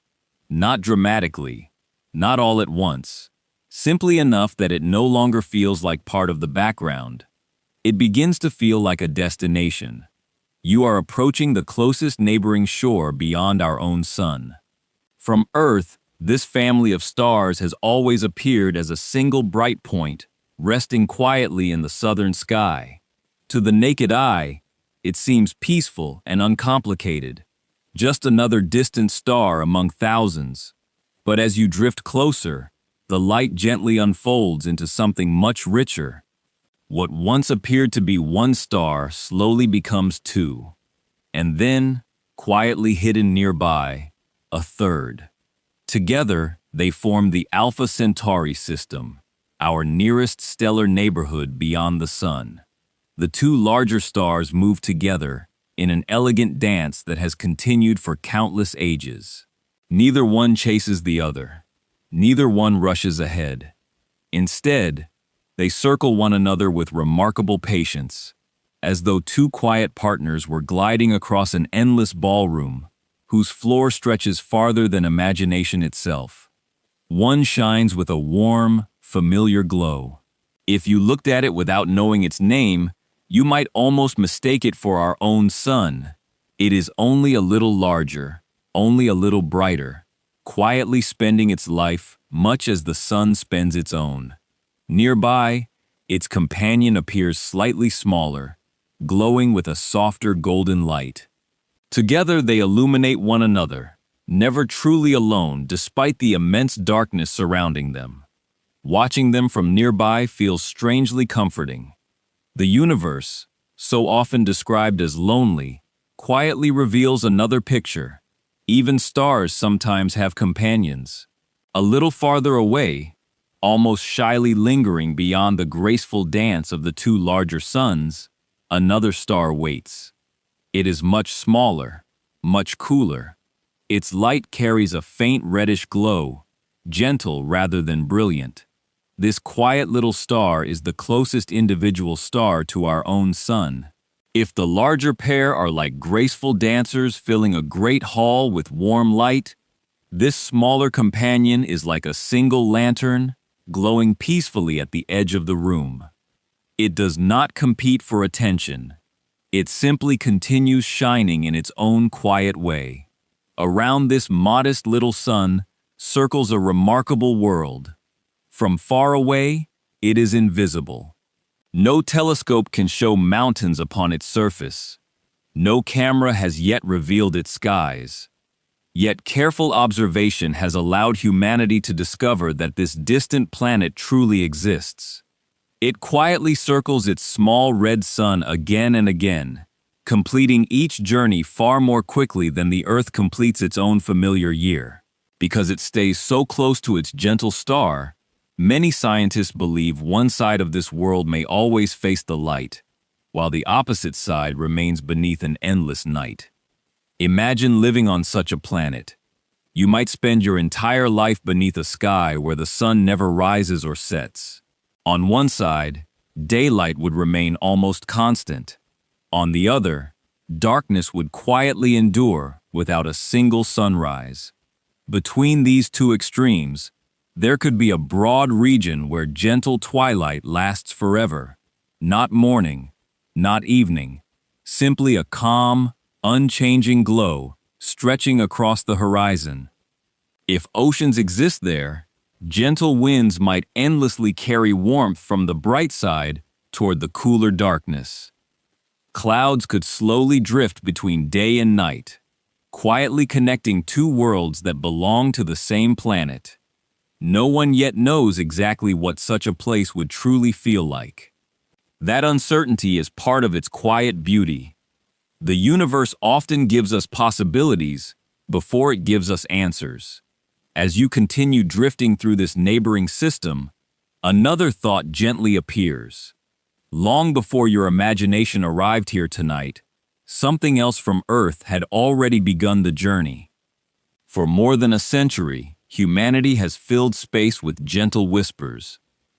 Not dramatically, not all at once, simply enough that it no longer feels like part of the background. It begins to feel like a destination. You are approaching the closest neighboring shore beyond our own sun. From Earth, this family of stars has always appeared as a single bright point, resting quietly in the southern sky. To the naked eye, it seems peaceful and uncomplicated, just another distant star among thousands. But as you drift closer, the light gently unfolds into something much richer. What once appeared to be one star slowly becomes two, and then, quietly hidden nearby, a third. Together, they form the Alpha Centauri system, our nearest stellar neighborhood beyond the sun. The two larger stars move together in an elegant dance that has continued for countless ages. Neither one chases the other. Neither one rushes ahead. Instead, they circle one another with remarkable patience, as though two quiet partners were gliding across an endless ballroom, whose floor stretches farther than imagination itself. One shines with a warm, familiar glow. If you looked at it without knowing its name, you might almost mistake it for our own sun. It is only a little larger, only a little brighter, quietly spending its life much as the sun spends its own. Nearby, its companion appears slightly smaller, glowing with a softer golden light. Together they illuminate one another, never truly alone despite the immense darkness surrounding them. Watching them from nearby feels strangely comforting. The universe, so often described as lonely, quietly reveals another picture. Even stars sometimes have companions. A little farther away, almost shyly lingering beyond the graceful dance of the two larger suns, another star waits. It is much smaller, much cooler. Its light carries a faint reddish glow, gentle rather than brilliant. This quiet little star is the closest individual star to our own sun. If the larger pair are like graceful dancers filling a great hall with warm light, this smaller companion is like a single lantern, glowing peacefully at the edge of the room. It does not compete for attention. It simply continues shining in its own quiet way. Around this modest little sun circles a remarkable world. From far away, it is invisible. No telescope can show mountains upon its surface. No camera has yet revealed its skies. Yet careful observation has allowed humanity to discover that this distant planet truly exists. It quietly circles its small red sun again and again, completing each journey far more quickly than the Earth completes its own familiar year. Because it stays so close to its gentle star, many scientists believe one side of this world may always face the light, while the opposite side remains beneath an endless night. Imagine living on such a planet. You might spend your entire life beneath a sky where the sun never rises or sets. On one side, daylight would remain almost constant. On the other, darkness would quietly endure without a single sunrise. Between these two extremes, there could be a broad region where gentle twilight lasts forever. Not morning, not evening, simply a calm, unchanging glow stretching across the horizon. If oceans exist there, gentle winds might endlessly carry warmth from the bright side toward the cooler darkness. Clouds could slowly drift between day and night, quietly connecting two worlds that belong to the same planet. No one yet knows exactly what such a place would truly feel like. That uncertainty is part of its quiet beauty. The universe often gives us possibilities before it gives us answers. As you continue drifting through this neighboring system, another thought gently appears. Long before your imagination arrived here tonight, something else from Earth had already begun the journey. For more than a century, humanity has filled space with gentle whispers.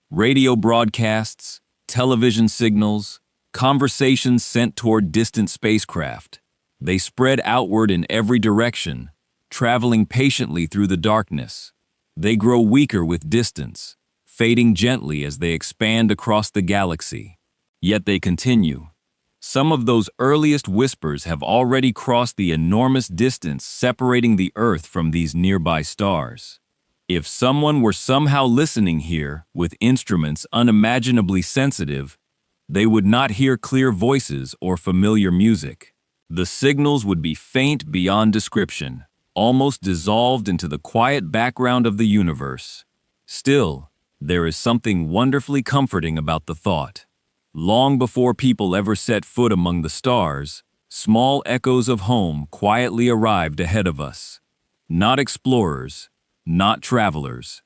Radio broadcasts, television signals, conversations sent toward distant spacecraft. They spread outward in every direction, traveling patiently through the darkness. They grow weaker with distance, fading gently as they expand across the galaxy. Yet they continue. Some of those earliest whispers have already crossed the enormous distance separating the Earth from these nearby stars. If someone were somehow listening here with instruments unimaginably sensitive, they would not hear clear voices or familiar music. The signals would be faint beyond description, almost dissolved into the quiet background of the universe. Still, there is something wonderfully comforting about the thought. Long before people ever set foot among the stars, small echoes of home quietly arrived ahead of us. Not explorers, not travelers.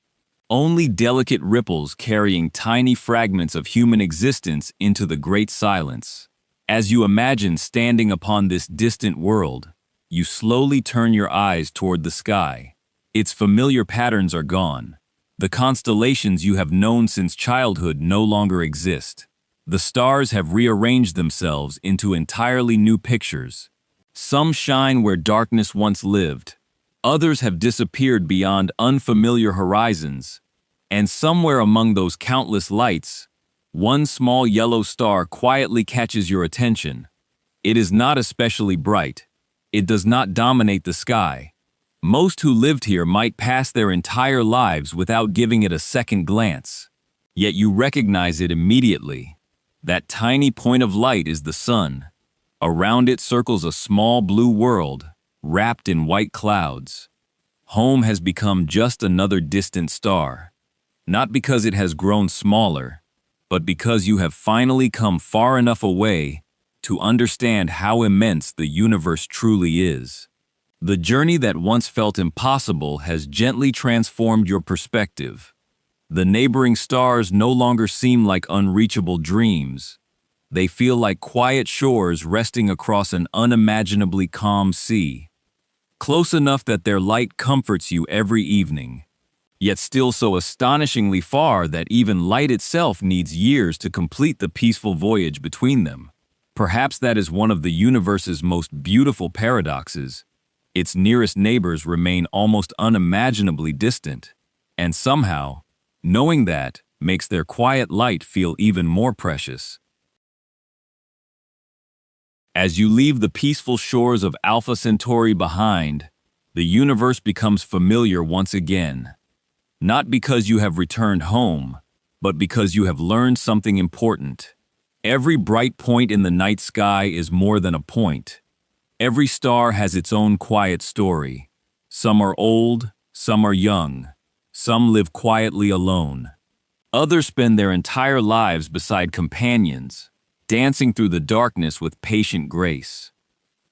Only delicate ripples carrying tiny fragments of human existence into the great silence. As you imagine standing upon this distant world, you slowly turn your eyes toward the sky. Its familiar patterns are gone. The constellations you have known since childhood no longer exist. The stars have rearranged themselves into entirely new pictures. Some shine where darkness once lived. Others have disappeared beyond unfamiliar horizons. And somewhere among those countless lights, one small yellow star quietly catches your attention. It is not especially bright. It does not dominate the sky. Most who lived here might pass their entire lives without giving it a second glance. Yet you recognize it immediately. That tiny point of light is the sun. Around it circles a small blue world, wrapped in white clouds. Home has become just another distant star. Not because it has grown smaller, but because you have finally come far enough away to understand how immense the universe truly is. The journey that once felt impossible has gently transformed your perspective. The neighboring stars no longer seem like unreachable dreams. They feel like quiet shores resting across an unimaginably calm sea. Close enough that their light comforts you every evening, yet still so astonishingly far that even light itself needs years to complete the peaceful voyage between them. Perhaps that is one of the universe's most beautiful paradoxes. Its nearest neighbors remain almost unimaginably distant, and somehow, knowing that makes their quiet light feel even more precious. As you leave the peaceful shores of Alpha Centauri behind, the universe becomes familiar once again. Not because you have returned home, but because you have learned something important. Every bright point in the night sky is more than a point. Every star has its own quiet story. Some are old, some are young. Some live quietly alone. Others spend their entire lives beside companions, dancing through the darkness with patient grace.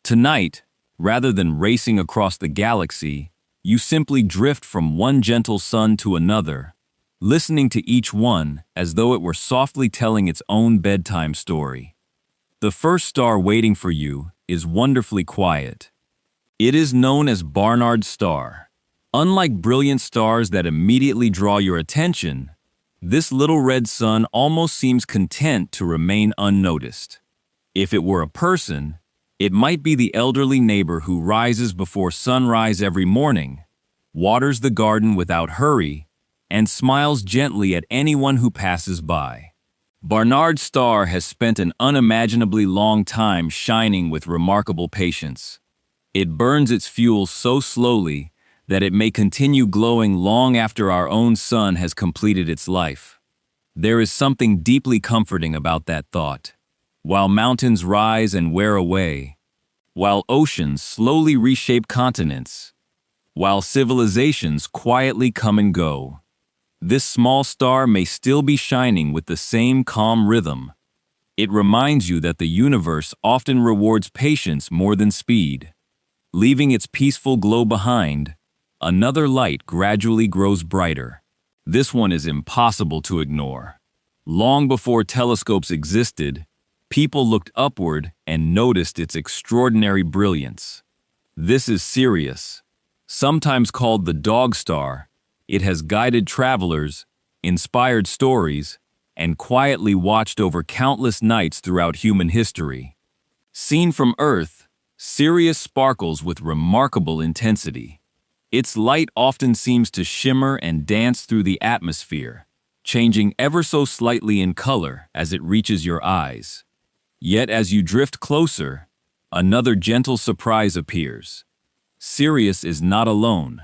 Tonight, rather than racing across the galaxy, you simply drift from one gentle sun to another, listening to each one as though it were softly telling its own bedtime story. The first star waiting for you is wonderfully quiet. It is known as Barnard's star. Unlike brilliant stars that immediately draw your attention, this little red sun almost seems content to remain unnoticed. If it were a person, it might be the elderly neighbor who rises before sunrise every morning, waters the garden without hurry, and smiles gently at anyone who passes by. Barnard's star has spent an unimaginably long time shining with remarkable patience. It burns its fuel so slowly that it may continue glowing long after our own sun has completed its life. There is something deeply comforting about that thought. While mountains rise and wear away, while oceans slowly reshape continents, while civilizations quietly come and go, this small star may still be shining with the same calm rhythm. It reminds you that the universe often rewards patience more than speed. Leaving its peaceful glow behind, another light gradually grows brighter. This one is impossible to ignore. Long before telescopes existed, people looked upward and noticed its extraordinary brilliance. This is Sirius. Sometimes called the dog star, it has guided travelers, inspired stories, and quietly watched over countless nights throughout human history. Seen from Earth, Sirius sparkles with remarkable intensity. Its light often seems to shimmer and dance through the atmosphere, changing ever so slightly in color as it reaches your eyes. Yet as you drift closer, another gentle surprise appears. Sirius is not alone.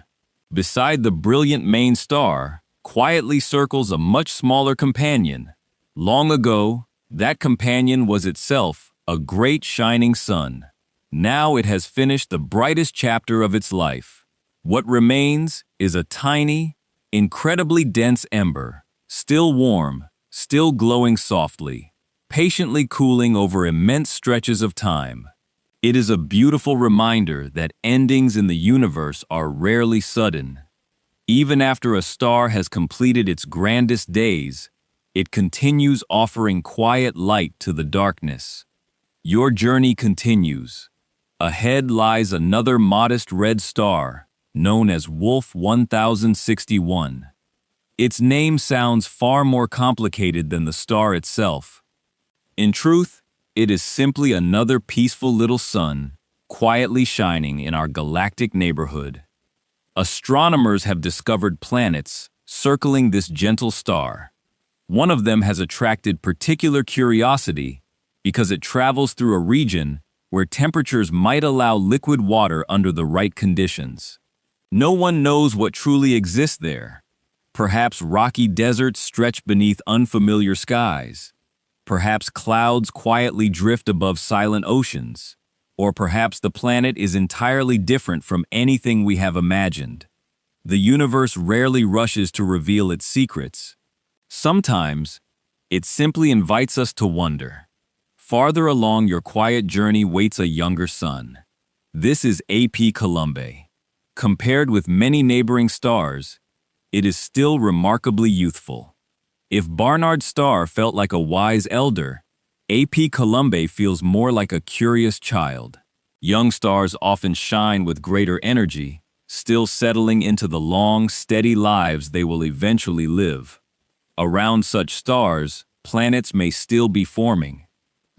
Beside the brilliant main star, quietly circles a much smaller companion. Long ago, that companion was itself a great shining sun. Now it has finished the brightest chapter of its life. What remains is a tiny, incredibly dense ember, still warm, still glowing softly, patiently cooling over immense stretches of time. It is a beautiful reminder that endings in the universe are rarely sudden. Even after a star has completed its grandest days, it continues offering quiet light to the darkness. Your journey continues. Ahead lies another modest red star, known as Wolf 1061. Its name sounds far more complicated than the star itself. In truth, it is simply another peaceful little sun, quietly shining in our galactic neighborhood. Astronomers have discovered planets circling this gentle star. One of them has attracted particular curiosity because it travels through a region where temperatures might allow liquid water under the right conditions. No one knows what truly exists there. Perhaps rocky deserts stretch beneath unfamiliar skies. Perhaps clouds quietly drift above silent oceans. Or perhaps the planet is entirely different from anything we have imagined. The universe rarely rushes to reveal its secrets. Sometimes, it simply invites us to wonder. Farther along your quiet journey waits a younger sun. This is AP Columbae. Compared with many neighboring stars, it is still remarkably youthful. If Barnard's star felt like a wise elder, AP Columbae feels more like a curious child. Young stars often shine with greater energy, still settling into the long, steady lives they will eventually live. Around such stars, planets may still be forming.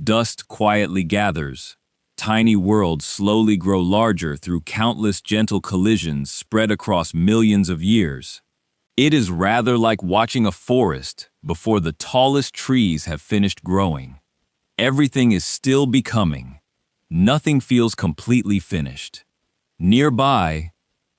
Dust quietly gathers. Tiny worlds slowly grow larger through countless gentle collisions spread across millions of years. It is rather like watching a forest before the tallest trees have finished growing. Everything is still becoming. Nothing feels completely finished. Nearby,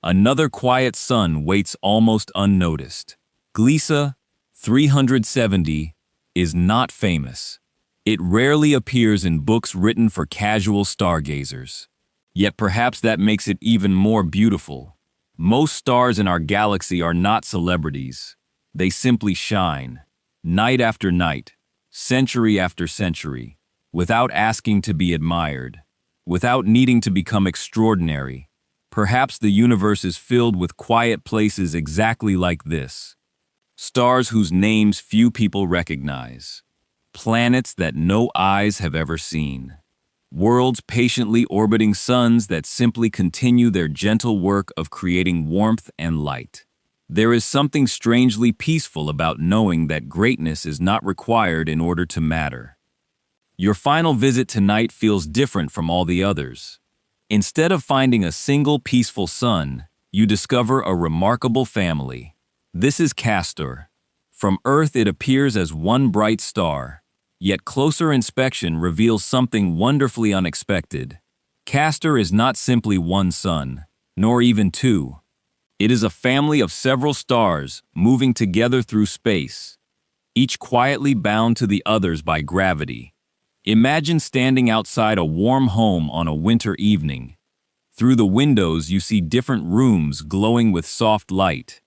another quiet sun waits almost unnoticed. Gliese 370 is not famous. It rarely appears in books written for casual stargazers. Yet perhaps that makes it even more beautiful. Most stars in our galaxy are not celebrities. They simply shine, night after night, century after century, without asking to be admired, without needing to become extraordinary. Perhaps the universe is filled with quiet places exactly like this. Stars whose names few people recognize. Planets that no eyes have ever seen. Worlds patiently orbiting suns that simply continue their gentle work of creating warmth and light. There is something strangely peaceful about knowing that greatness is not required in order to matter. Your final visit tonight feels different from all the others. Instead of finding a single peaceful sun, you discover a remarkable family. This is Castor. From Earth it appears as one bright star. Yet closer inspection reveals something wonderfully unexpected. Castor is not simply one sun, nor even two. It is a family of several stars moving together through space, each quietly bound to the others by gravity. Imagine standing outside a warm home on a winter evening. Through the windows you see different rooms glowing with soft light.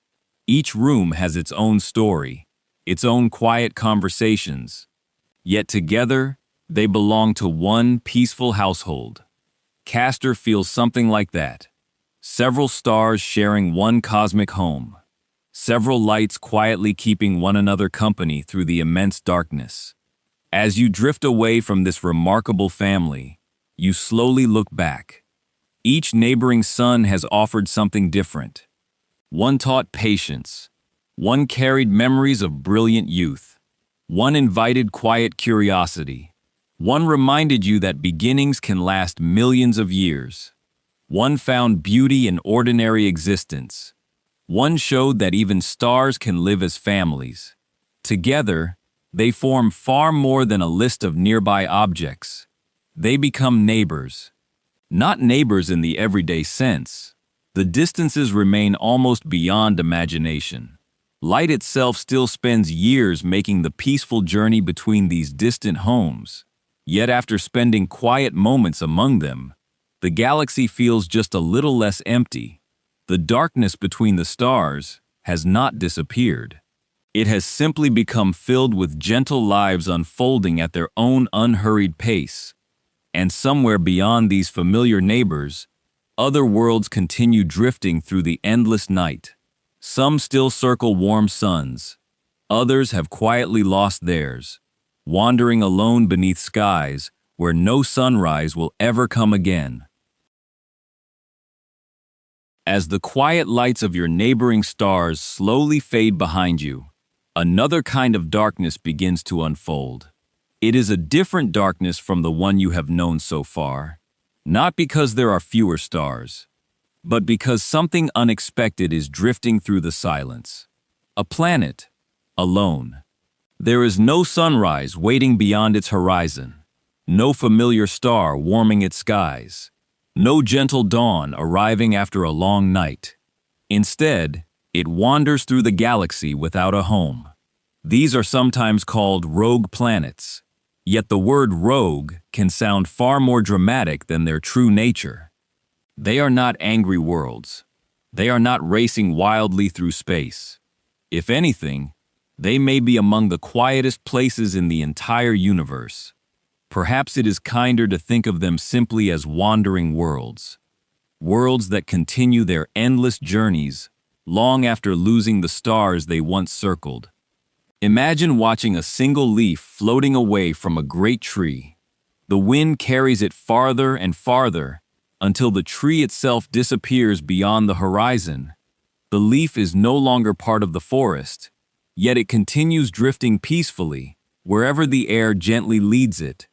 Each room has its own story, its own quiet conversations. Yet together, they belong to one peaceful household. Castor feels something like that. Several stars sharing one cosmic home. Several lights quietly keeping one another company through the immense darkness. As you drift away from this remarkable family, you slowly look back. Each neighboring sun has offered something different. One taught patience. One carried memories of brilliant youth. One invited quiet curiosity. One reminded you that beginnings can last millions of years. One found beauty in ordinary existence. One showed that even stars can live as families. Together, they form far more than a list of nearby objects. They become neighbors. Not neighbors in the everyday sense. The distances remain almost beyond imagination. Light itself still spends years making the peaceful journey between these distant homes. Yet after spending quiet moments among them, the galaxy feels just a little less empty. The darkness between the stars has not disappeared. It has simply become filled with gentle lives unfolding at their own unhurried pace. And somewhere beyond these familiar neighbors, other worlds continue drifting through the endless night. Some still circle warm suns. Others have quietly lost theirs, wandering alone beneath skies where no sunrise will ever come again. As the quiet lights of your neighboring stars slowly fade behind you, another kind of darkness begins to unfold. It is a different darkness from the one you have known so far, not because there are fewer stars, but because something unexpected is drifting through the silence. A planet, alone. There is no sunrise waiting beyond its horizon, no familiar star warming its skies, no gentle dawn arriving after a long night. Instead, it wanders through the galaxy without a home. These are sometimes called rogue planets, yet the word rogue can sound far more dramatic than their true nature. They are not angry worlds. They are not racing wildly through space. If anything, they may be among the quietest places in the entire universe. Perhaps it is kinder to think of them simply as wandering worlds. Worlds that continue their endless journeys long after losing the stars they once circled. Imagine watching a single leaf floating away from a great tree. The wind carries it farther and farther until the tree itself disappears beyond the horizon. The leaf is no longer part of the forest, yet it continues drifting peacefully wherever the air gently leads it.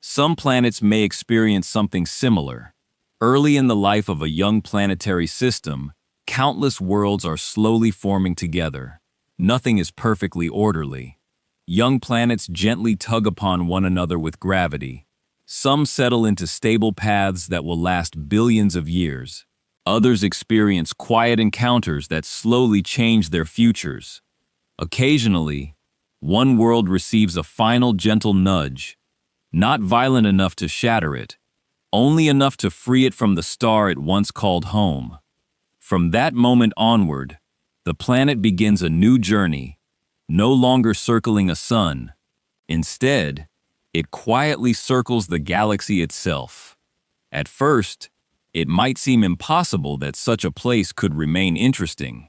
Some planets may experience something similar. Early in the life of a young planetary system, countless worlds are slowly forming together. Nothing is perfectly orderly. Young planets gently tug upon one another with gravity. Some settle into stable paths that will last billions of years. Others experience quiet encounters that slowly change their futures. Occasionally, one world receives a final gentle nudge, not violent enough to shatter it, only enough to free it from the star it once called home. From that moment onward, the planet begins a new journey, no longer circling a sun. Instead, it quietly circles the galaxy itself. At first, it might seem impossible that such a place could remain interesting.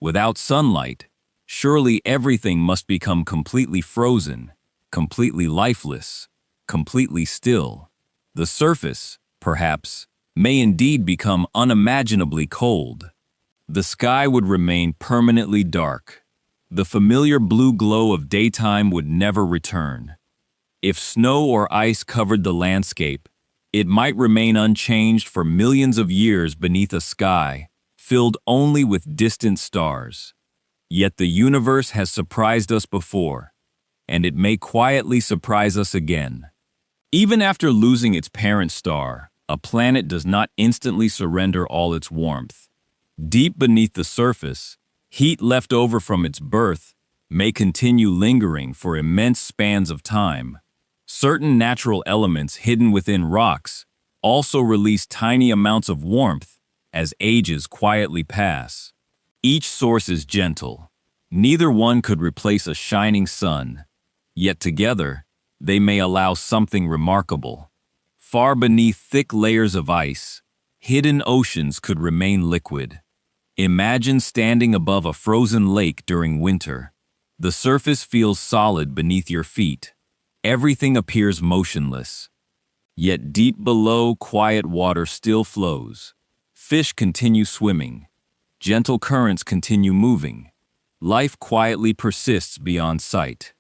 Without sunlight, surely everything must become completely frozen, completely lifeless, completely still. The surface, perhaps, may indeed become unimaginably cold. The sky would remain permanently dark. The familiar blue glow of daytime would never return. If snow or ice covered the landscape, it might remain unchanged for millions of years beneath a sky filled only with distant stars. Yet the universe has surprised us before, and it may quietly surprise us again. Even after losing its parent star, a planet does not instantly surrender all its warmth. Deep beneath the surface, heat left over from its birth may continue lingering for immense spans of time. Certain natural elements hidden within rocks also release tiny amounts of warmth as ages quietly pass. Each source is gentle. Neither one could replace a shining sun, yet together, they may allow something remarkable. Far beneath thick layers of ice, hidden oceans could remain liquid. Imagine standing above a frozen lake during winter. The surface feels solid beneath your feet. Everything appears motionless. Yet deep below, quiet water still flows. Fish continue swimming. Gentle currents continue moving. Life quietly persists beyond sight.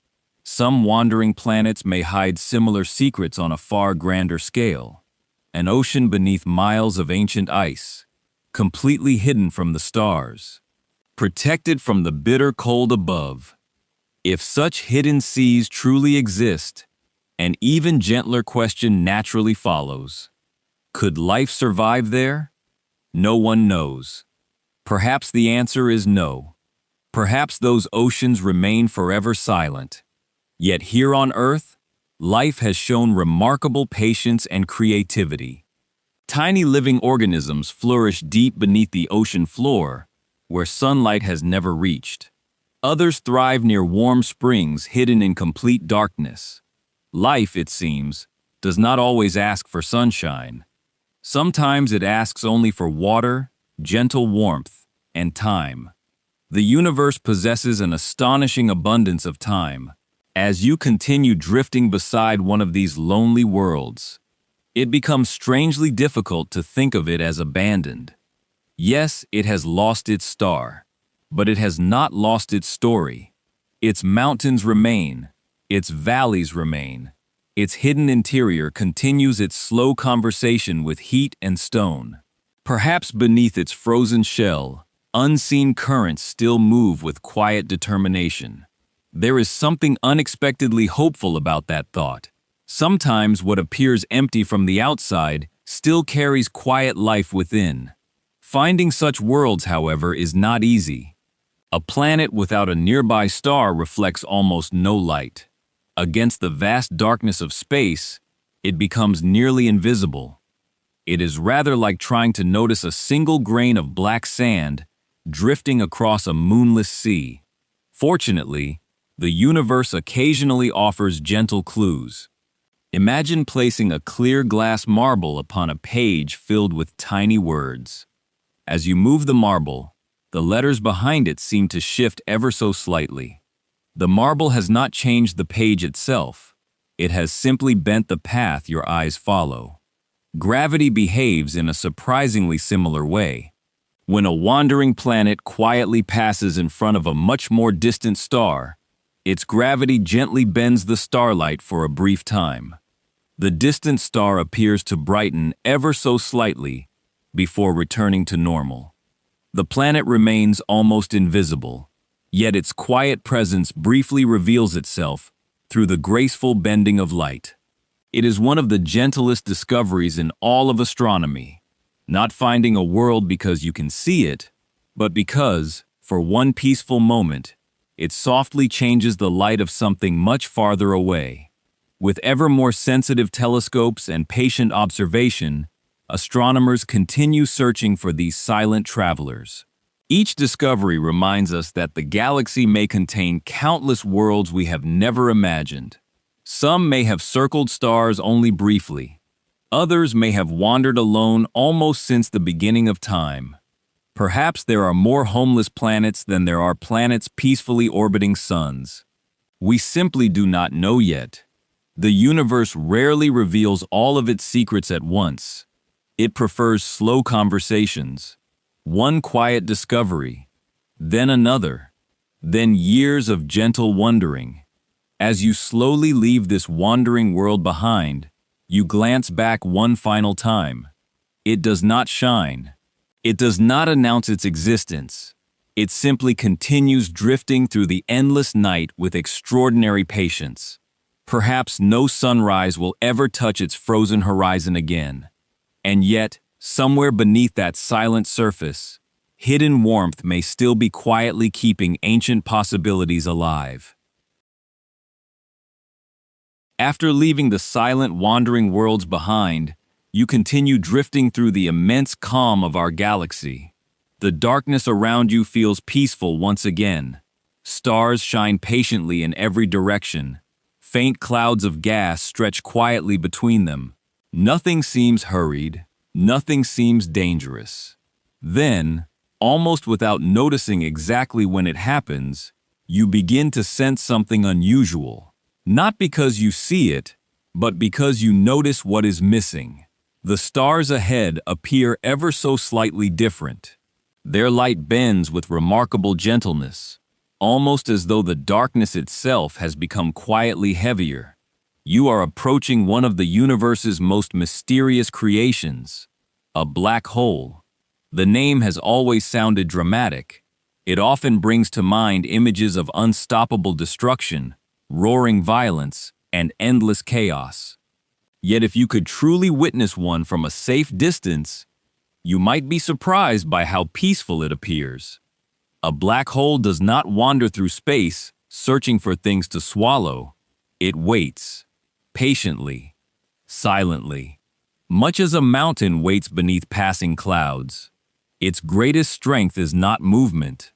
Some wandering planets may hide similar secrets on a far grander scale. An ocean beneath miles of ancient ice, completely hidden from the stars, protected from the bitter cold above. If such hidden seas truly exist, an even gentler question naturally follows. Could life survive there? No one knows. Perhaps the answer is no. Perhaps those oceans remain forever silent. Yet here on Earth, life has shown remarkable patience and creativity. Tiny living organisms flourish deep beneath the ocean floor, where sunlight has never reached. Others thrive near warm springs hidden in complete darkness. Life, it seems, does not always ask for sunshine. Sometimes it asks only for water, gentle warmth, and time. The universe possesses an astonishing abundance of time. As you continue drifting beside one of these lonely worlds, it becomes strangely difficult to think of it as abandoned. Yes, it has lost its star, but it has not lost its story. Its mountains remain, its valleys remain, its hidden interior continues its slow conversation with heat and stone. Perhaps beneath its frozen shell, unseen currents still move with quiet determination. There is something unexpectedly hopeful about that thought. Sometimes what appears empty from the outside still carries quiet life within. Finding such worlds, however, is not easy. A planet without a nearby star reflects almost no light. Against the vast darkness of space, it becomes nearly invisible. It is rather like trying to notice a single grain of black sand drifting across a moonless sea. Fortunately, the universe occasionally offers gentle clues. Imagine placing a clear glass marble upon a page filled with tiny words. As you move the marble, the letters behind it seem to shift ever so slightly. The marble has not changed the page itself. It has simply bent the path your eyes follow. Gravity behaves in a surprisingly similar way. When a wandering planet quietly passes in front of a much more distant star, its gravity gently bends the starlight for a brief time. The distant star appears to brighten ever so slightly before returning to normal. The planet remains almost invisible, yet its quiet presence briefly reveals itself through the graceful bending of light. It is one of the gentlest discoveries in all of astronomy, not finding a world because you can see it, but because, for one peaceful moment, it softly changes the light of something much farther away. With ever more sensitive telescopes and patient observation, astronomers continue searching for these silent travelers. Each discovery reminds us that the galaxy may contain countless worlds we have never imagined. Some may have circled stars only briefly. Others may have wandered alone almost since the beginning of time. Perhaps there are more homeless planets than there are planets peacefully orbiting suns. We simply do not know yet. The universe rarely reveals all of its secrets at once. It prefers slow conversations, one quiet discovery, then another, then years of gentle wondering. As you slowly leave this wandering world behind, you glance back one final time. It does not shine. It does not announce its existence. It simply continues drifting through the endless night with extraordinary patience. Perhaps no sunrise will ever touch its frozen horizon again. And yet, somewhere beneath that silent surface, hidden warmth may still be quietly keeping ancient possibilities alive. After leaving the silent, wandering worlds behind, you continue drifting through the immense calm of our galaxy. The darkness around you feels peaceful once again. Stars shine patiently in every direction. Faint clouds of gas stretch quietly between them. Nothing seems hurried. Nothing seems dangerous. Then, almost without noticing exactly when it happens, you begin to sense something unusual. Not because you see it, but because you notice what is missing. The stars ahead appear ever so slightly different. Their light bends with remarkable gentleness. almost as though the darkness itself has become quietly heavier. You are approaching one of the universe's most mysterious creations, a black hole. The name has always sounded dramatic. It often brings to mind images of unstoppable destruction, roaring violence, and endless chaos. Yet if you could truly witness one from a safe distance, you might be surprised by how peaceful it appears. A black hole does not wander through space, searching for things to swallow. It waits, patiently, silently, much as a mountain waits beneath passing clouds. Its greatest strength is not movement.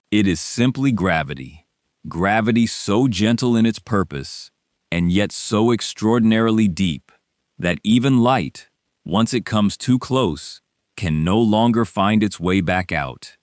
It is simply gravity. Gravity so gentle in its purpose, and yet so extraordinarily deep, that even light, once it comes too close, can no longer find its way back out.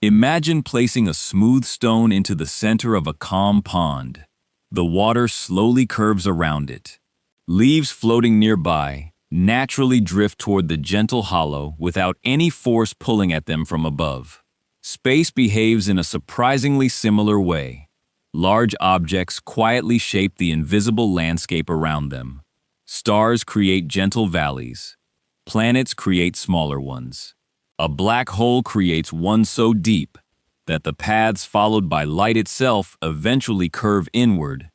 Imagine placing a smooth stone into the center of a calm pond. The water slowly curves around it. Leaves floating nearby naturally drift toward the gentle hollow without any force pulling at them from above. Space behaves in a surprisingly similar way. Large objects quietly shape the invisible landscape around them. Stars create gentle valleys. Planets create smaller ones. A black hole creates one so deep that the paths followed by light itself eventually curve inward.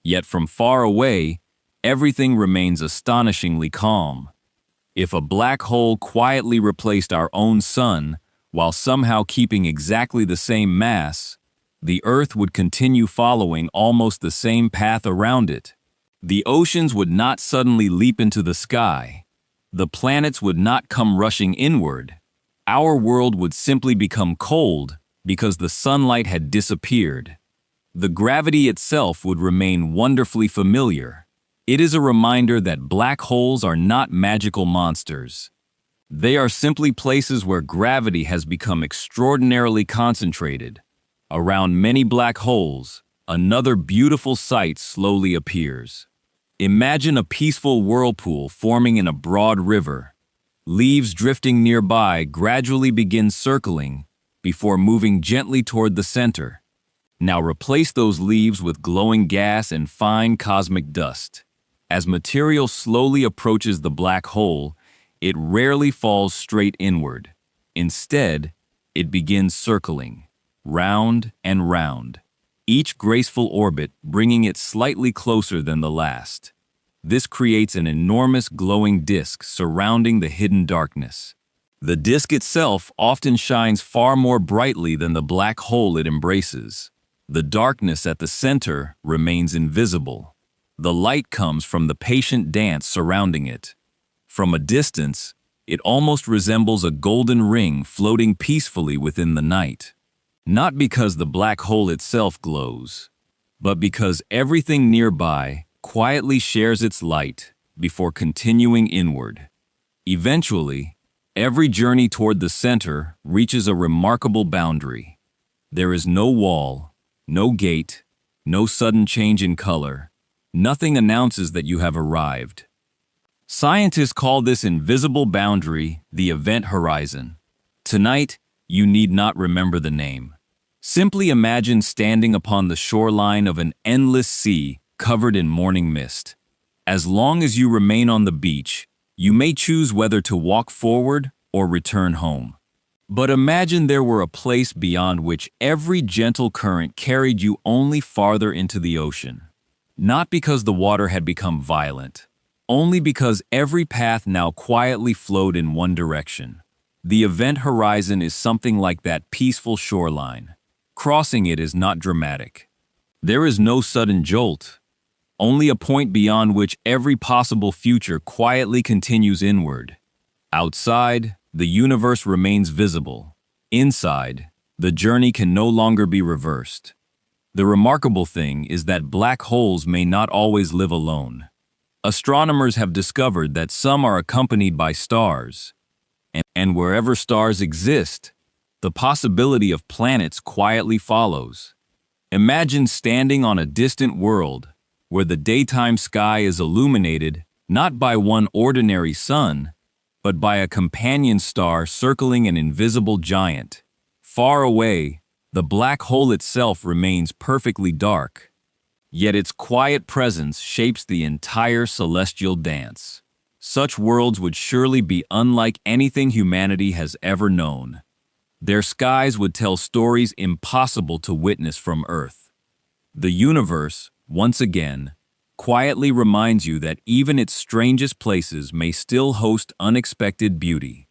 Yet from far away, everything remains astonishingly calm. If a black hole quietly replaced our own sun while somehow keeping exactly the same mass, the Earth would continue following almost the same path around it. The oceans would not suddenly leap into the sky. The planets would not come rushing inward. Our world would simply become cold because the sunlight had disappeared. The gravity itself would remain wonderfully familiar. It is a reminder that black holes are not magical monsters. They are simply places where gravity has become extraordinarily concentrated. Around many black holes, another beautiful sight slowly appears. Imagine a peaceful whirlpool forming in a broad river. Leaves drifting nearby gradually begin circling before moving gently toward the center. Now replace those leaves with glowing gas and fine cosmic dust. As material slowly approaches the black hole, it rarely falls straight inward. Instead, it begins circling, round and round, each graceful orbit bringing it slightly closer than the last. This creates an enormous glowing disk surrounding the hidden darkness. The disk itself often shines far more brightly than the black hole it embraces. The darkness at the center remains invisible. The light comes from the patient dance surrounding it. From a distance, it almost resembles a golden ring floating peacefully within the night. Not because the black hole itself glows, but because everything nearby quietly shares its light before continuing inward. Eventually, every journey toward the center reaches a remarkable boundary. There is no wall, no gate, no sudden change in color. Nothing announces that you have arrived. Scientists call this invisible boundary the event horizon. Tonight, you need not remember the name. Simply imagine standing upon the shoreline of an endless sea covered in morning mist. As long as you remain on the beach, you may choose whether to walk forward or return home. But imagine there were a place beyond which every gentle current carried you only farther into the ocean. Not because the water had become violent, only because every path now quietly flowed in one direction. The event horizon is something like that peaceful shoreline. Crossing it is not dramatic. There is no sudden jolt, only a point beyond which every possible future quietly continues inward. Outside, the universe remains visible. Inside, the journey can no longer be reversed. The remarkable thing is that black holes may not always live alone. Astronomers have discovered that some are accompanied by stars, and wherever stars exist, the possibility of planets quietly follows. Imagine standing on a distant world where the daytime sky is illuminated not by one ordinary sun, but by a companion star circling an invisible giant. Far away, The black hole itself remains perfectly dark, yet its quiet presence shapes the entire celestial dance. Such worlds would surely be unlike anything humanity has ever known. Their skies would tell stories impossible to witness from Earth. The universe, once again, quietly reminds you that even its strangest places may still host unexpected beauty.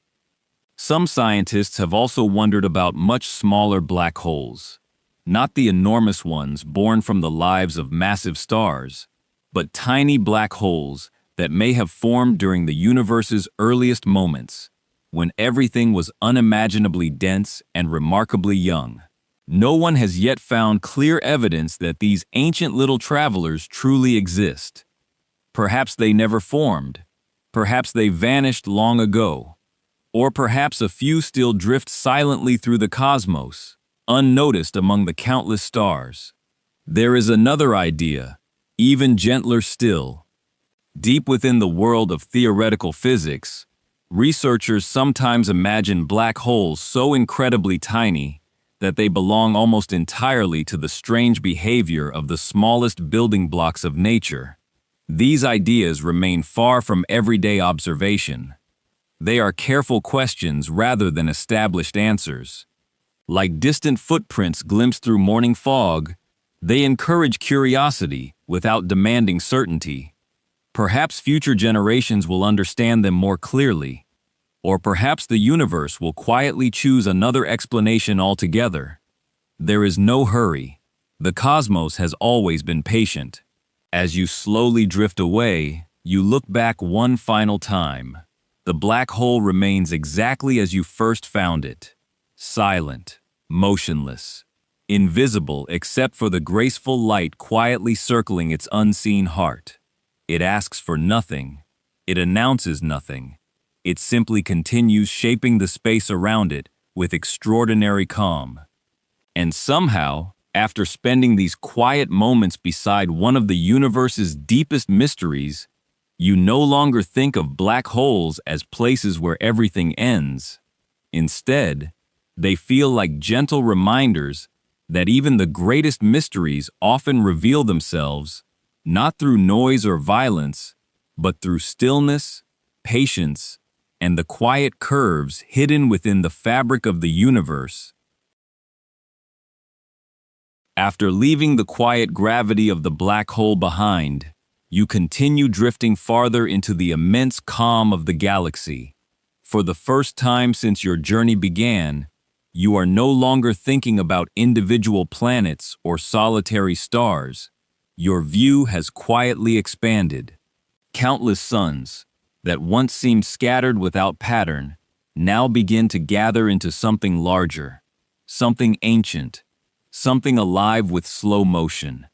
Some scientists have also wondered about much smaller black holes. Not the enormous ones born from the lives of massive stars, but tiny black holes that may have formed during the universe's earliest moments, when everything was unimaginably dense and remarkably young. No one has yet found clear evidence that these ancient little travelers truly exist. Perhaps they never formed. Perhaps they vanished long ago. Or perhaps a few still drift silently through the cosmos, unnoticed among the countless stars. There is another idea, even gentler still. Deep within the world of theoretical physics, researchers sometimes imagine black holes so incredibly tiny that they belong almost entirely to the strange behavior of the smallest building blocks of nature. These ideas remain far from everyday observation. They are careful questions rather than established answers. Like distant footprints glimpsed through morning fog, they encourage curiosity without demanding certainty. Perhaps future generations will understand them more clearly, or perhaps the universe will quietly choose another explanation altogether. There is no hurry. The cosmos has always been patient. As you slowly drift away, you look back one final time. The black hole remains exactly as you first found it. Silent, motionless, invisible except for the graceful light quietly circling its unseen heart. It asks for nothing. It announces nothing. It simply continues shaping the space around it with extraordinary calm. And somehow, after spending these quiet moments beside one of the universe's deepest mysteries, you no longer think of black holes as places where everything ends. Instead, they feel like gentle reminders that even the greatest mysteries often reveal themselves not through noise or violence, but through stillness, patience, and the quiet curves hidden within the fabric of the universe. After leaving the quiet gravity of the black hole behind, you continue drifting farther into the immense calm of the galaxy. For the first time since your journey began, you are no longer thinking about individual planets or solitary stars. Your view has quietly expanded. Countless suns, that once seemed scattered without pattern, now begin to gather into something larger, something ancient, something alive with slow motion.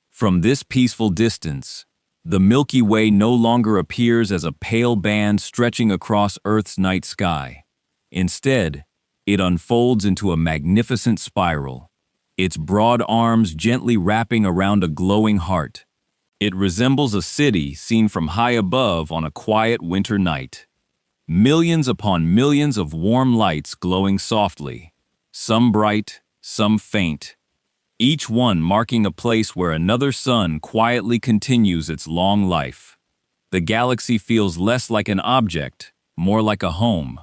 From this peaceful distance, the Milky Way no longer appears as a pale band stretching across Earth's night sky. Instead, it unfolds into a magnificent spiral, its broad arms gently wrapping around a glowing heart. It resembles a city seen from high above on a quiet winter night. Millions upon millions of warm lights glowing softly, some bright, some faint, each one marking a place where another sun quietly continues its long life. The galaxy feels less like an object, more like a home.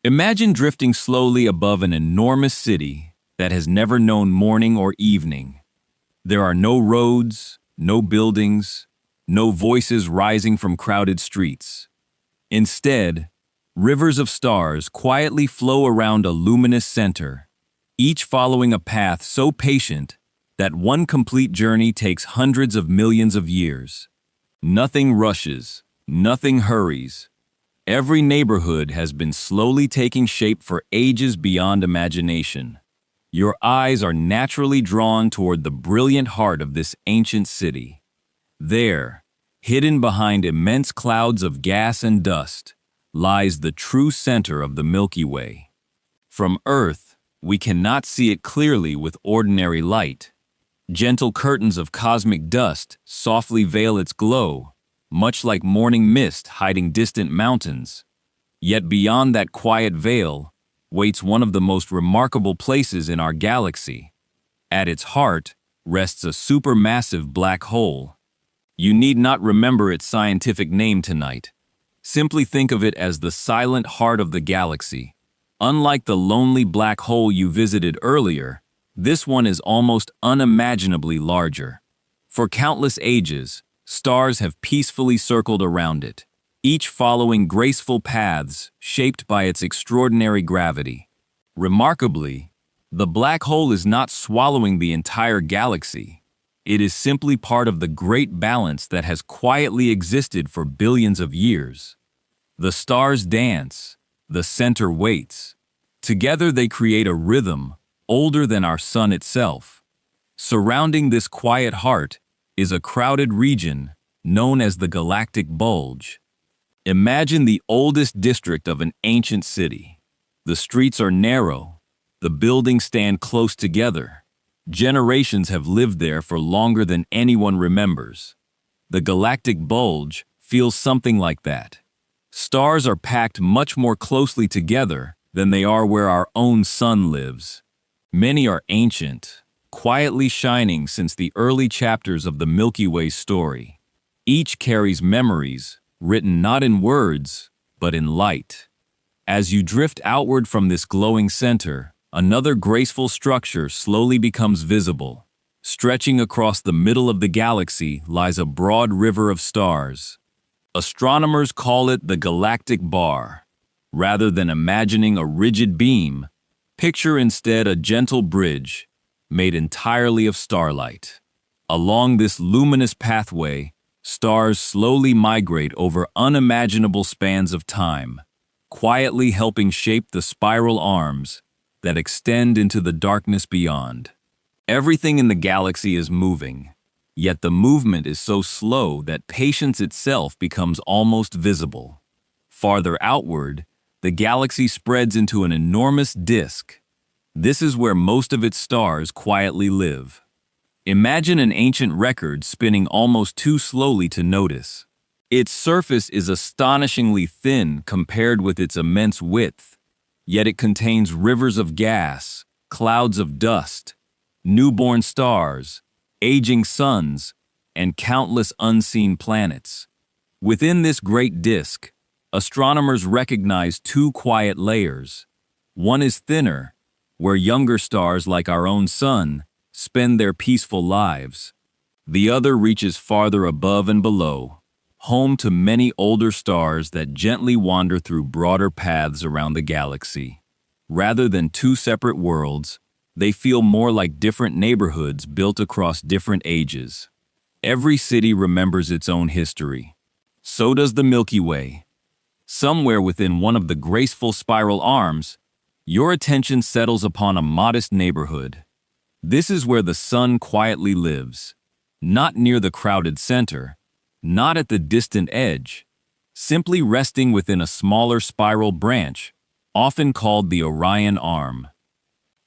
Imagine drifting slowly above an enormous city that has never known morning or evening. There are no roads, no buildings, no voices rising from crowded streets. Instead, rivers of stars quietly flow around a luminous center, each following a path so patient that one complete journey takes hundreds of millions of years. Nothing rushes, nothing hurries. Every neighborhood has been slowly taking shape for ages beyond imagination. Your eyes are naturally drawn toward the brilliant heart of this ancient city. There, hidden behind immense clouds of gas and dust, lies the true center of the Milky Way. From Earth, we cannot see it clearly with ordinary light. Gentle curtains of cosmic dust softly veil its glow, much like morning mist hiding distant mountains. Yet beyond that quiet veil, waits one of the most remarkable places in our galaxy. At its heart rests a supermassive black hole. You need not remember its scientific name tonight. Simply think of it as the silent heart of the galaxy. Unlike the lonely black hole you visited earlier, this one is almost unimaginably larger. For countless ages, stars have peacefully circled around it, each following graceful paths shaped by its extraordinary gravity. Remarkably, the black hole is not swallowing the entire galaxy. It is simply part of the great balance that has quietly existed for billions of years. The stars dance, the center waits. Together they create a rhythm older than our sun itself. Surrounding this quiet heart is a crowded region known as the galactic bulge. Imagine the oldest district of an ancient city. The streets are narrow, the buildings stand close together. Generations have lived there for longer than anyone remembers. The galactic bulge feels something like that. Stars are packed much more closely together than they are where our own sun lives. Many are ancient, quietly shining since the early chapters of the Milky Way story. Each carries memories, written not in words, but in light. As you drift outward from this glowing center, another graceful structure slowly becomes visible. Stretching across the middle of the galaxy lies a broad river of stars. Astronomers call it the galactic bar. Rather than imagining a rigid beam, picture instead a gentle bridge made entirely of starlight. Along this luminous pathway, stars slowly migrate over unimaginable spans of time, quietly helping shape the spiral arms that extend into the darkness beyond. Everything in the galaxy is moving, yet the movement is so slow that patience itself becomes almost visible. Farther outward, the galaxy spreads into an enormous disk. This is where most of its stars quietly live. Imagine an ancient record spinning almost too slowly to notice. Its surface is astonishingly thin compared with its immense width, yet it contains rivers of gas, clouds of dust, newborn stars, aging suns, and countless unseen planets. Within this great disk, astronomers recognize two quiet layers. One is thinner, where younger stars like our own sun spend their peaceful lives. The other reaches farther above and below, home to many older stars that gently wander through broader paths around the galaxy. Rather than two separate worlds, they feel more like different neighborhoods built across different ages. Every city remembers its own history. So does the Milky Way. Somewhere within one of the graceful spiral arms, your attention settles upon a modest neighborhood. This is where the sun quietly lives, not near the crowded center, not at the distant edge, simply resting within a smaller spiral branch, often called the Orion Arm.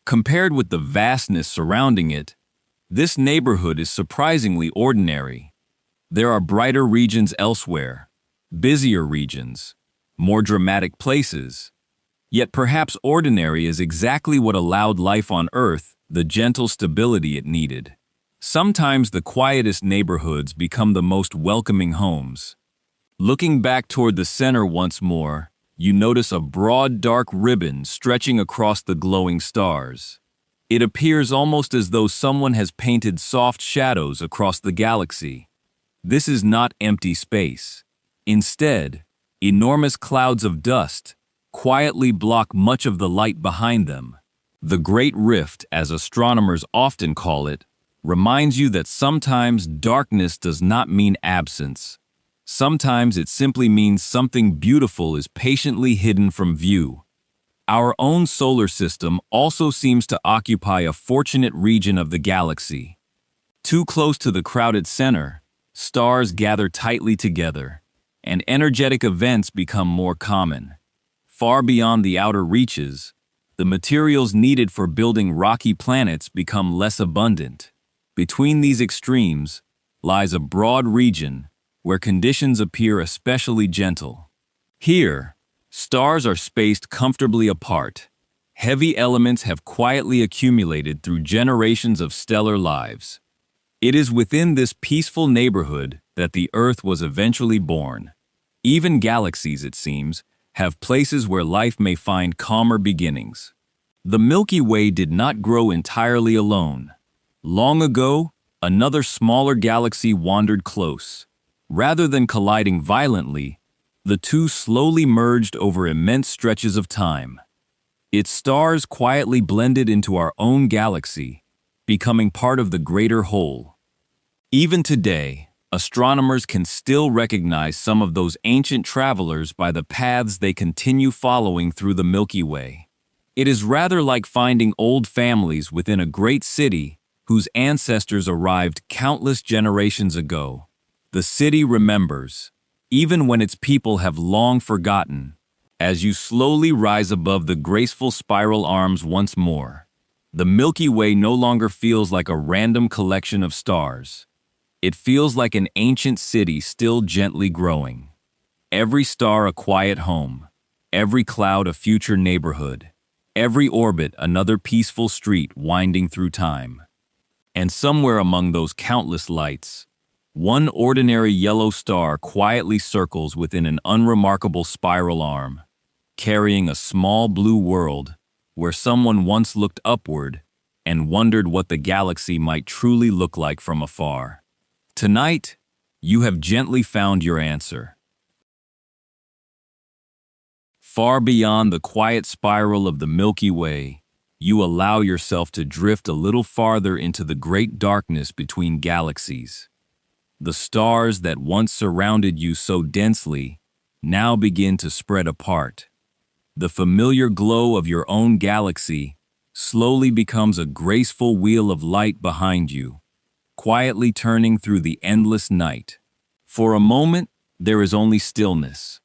Compared with the vastness surrounding it, this neighborhood is surprisingly ordinary. There are brighter regions elsewhere, busier regions, more dramatic places. Yet perhaps ordinary is exactly what allowed life on Earth the gentle stability it needed. Sometimes the quietest neighborhoods become the most welcoming homes. Looking back toward the center once more, you notice a broad dark ribbon stretching across the glowing stars. It appears almost as though someone has painted soft shadows across the galaxy. This is not empty space. Instead, enormous clouds of dust quietly block much of the light behind them. The Great Rift, as astronomers often call it, reminds you that sometimes darkness does not mean absence. Sometimes it simply means something beautiful is patiently hidden from view. Our own solar system also seems to occupy a fortunate region of the galaxy. Too close to the crowded center, stars gather tightly together, and energetic events become more common. Far beyond the outer reaches, the materials needed for building rocky planets become less abundant. Between these extremes lies a broad region where conditions appear especially gentle. Here, stars are spaced comfortably apart, Heavy elements have quietly accumulated through generations of stellar lives. It is within this peaceful neighborhood that the Earth was eventually born. Even galaxies, it seems, have places where life may find calmer beginnings. The Milky Way did not grow entirely alone. Long ago, another smaller galaxy wandered close. Rather than colliding violently, the two slowly merged over immense stretches of time. Its stars quietly blended into our own galaxy, becoming part of the greater whole. Even today, astronomers can still recognize some of those ancient travelers by the paths they continue following through the Milky Way. It is rather like finding old families within a great city whose ancestors arrived countless generations ago. The city remembers, even when its people have long forgotten. As you slowly rise above the graceful spiral arms once more, the Milky Way no longer feels like a random collection of stars. It feels like an ancient city still gently growing. Every star a quiet home, every cloud a future neighborhood, every orbit another peaceful street winding through time. And somewhere among those countless lights, one ordinary yellow star quietly circles within an unremarkable spiral arm, carrying a small blue world where someone once looked upward and wondered what the galaxy might truly look like from afar. Tonight, you have gently found your answer. Far beyond the quiet spiral of the Milky Way, you allow yourself to drift a little farther into the great darkness between galaxies. The stars that once surrounded you so densely now begin to spread apart. The familiar glow of your own galaxy slowly becomes a graceful wheel of light behind you, quietly turning through the endless night. For a moment, there is only stillness.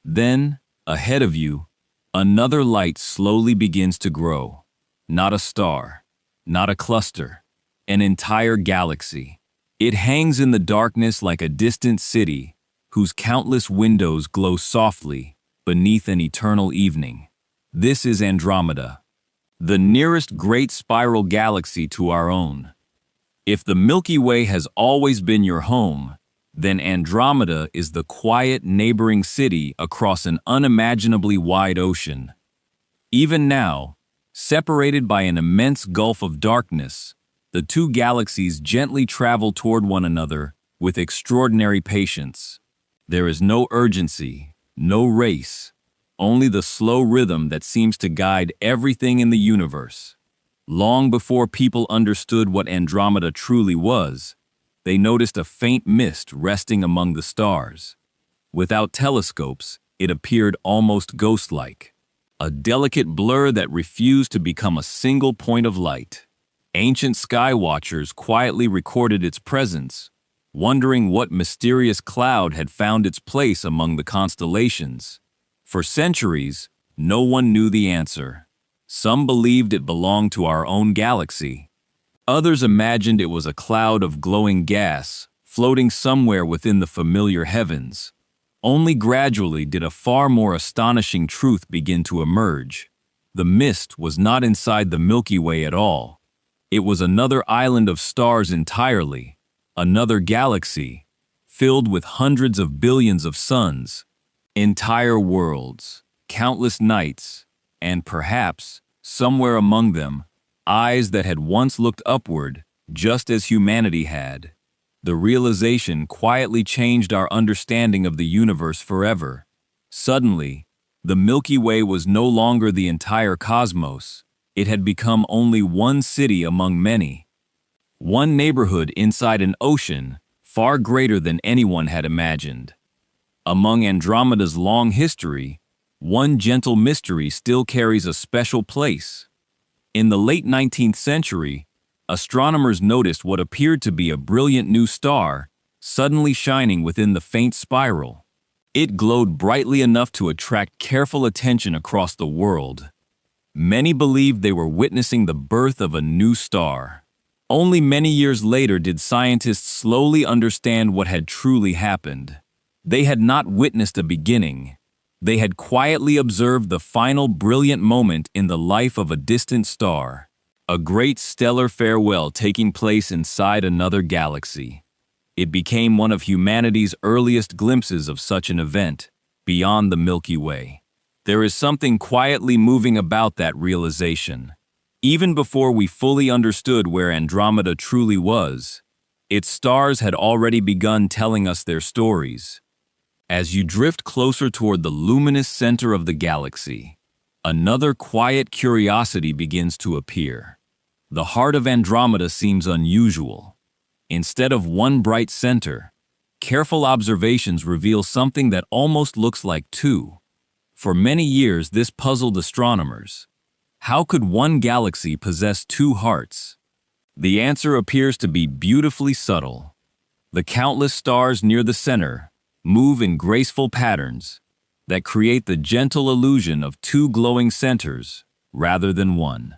Then, ahead of you, another light slowly begins to grow. Not a star, not a cluster, an entire galaxy. It hangs in the darkness like a distant city whose countless windows glow softly beneath an eternal evening. This is Andromeda, the nearest great spiral galaxy to our own. If the Milky Way has always been your home, then Andromeda is the quiet neighboring city across an unimaginably wide ocean. Even now, separated by an immense gulf of darkness, the two galaxies gently travel toward one another with extraordinary patience. There is no urgency, no race, only the slow rhythm that seems to guide everything in the universe. Long before people understood what Andromeda truly was, they noticed a faint mist resting among the stars. Without telescopes, it appeared almost ghost-like, a delicate blur that refused to become a single point of light. Ancient sky watchers quietly recorded its presence, wondering what mysterious cloud had found its place among the constellations. For centuries, no one knew the answer. Some believed it belonged to our own galaxy. Others imagined it was a cloud of glowing gas, floating somewhere within the familiar heavens. Only gradually did a far more astonishing truth begin to emerge. The mist was not inside the Milky Way at all. It was another island of stars entirely, another galaxy, filled with hundreds of billions of suns, entire worlds, countless nights, and perhaps, somewhere among them, eyes that had once looked upward, just as humanity had. The realization quietly changed our understanding of the universe forever. Suddenly, the Milky Way was no longer the entire cosmos. It had become only one city among many. One neighborhood inside an ocean far greater than anyone had imagined. Among Andromeda's long history, one gentle mystery still carries a special place. In the late 19th century, astronomers noticed what appeared to be a brilliant new star suddenly shining within the faint spiral. It glowed brightly enough to attract careful attention across the world. Many believed they were witnessing the birth of a new star. Only many years later did scientists slowly understand what had truly happened. They had not witnessed a beginning. They had quietly observed the final brilliant moment in the life of a distant star, a great stellar farewell taking place inside another galaxy. It became one of humanity's earliest glimpses of such an event, beyond the Milky Way. There is something quietly moving about that realization. Even before we fully understood where Andromeda truly was, its stars had already begun telling us their stories. As you drift closer toward the luminous center of the galaxy, another quiet curiosity begins to appear. The heart of Andromeda seems unusual. Instead of one bright center, careful observations reveal something that almost looks like two. For many years, this puzzled astronomers. How could one galaxy possess two hearts? The answer appears to be beautifully subtle. The countless stars near the center move in graceful patterns that create the gentle illusion of two glowing centers rather than one.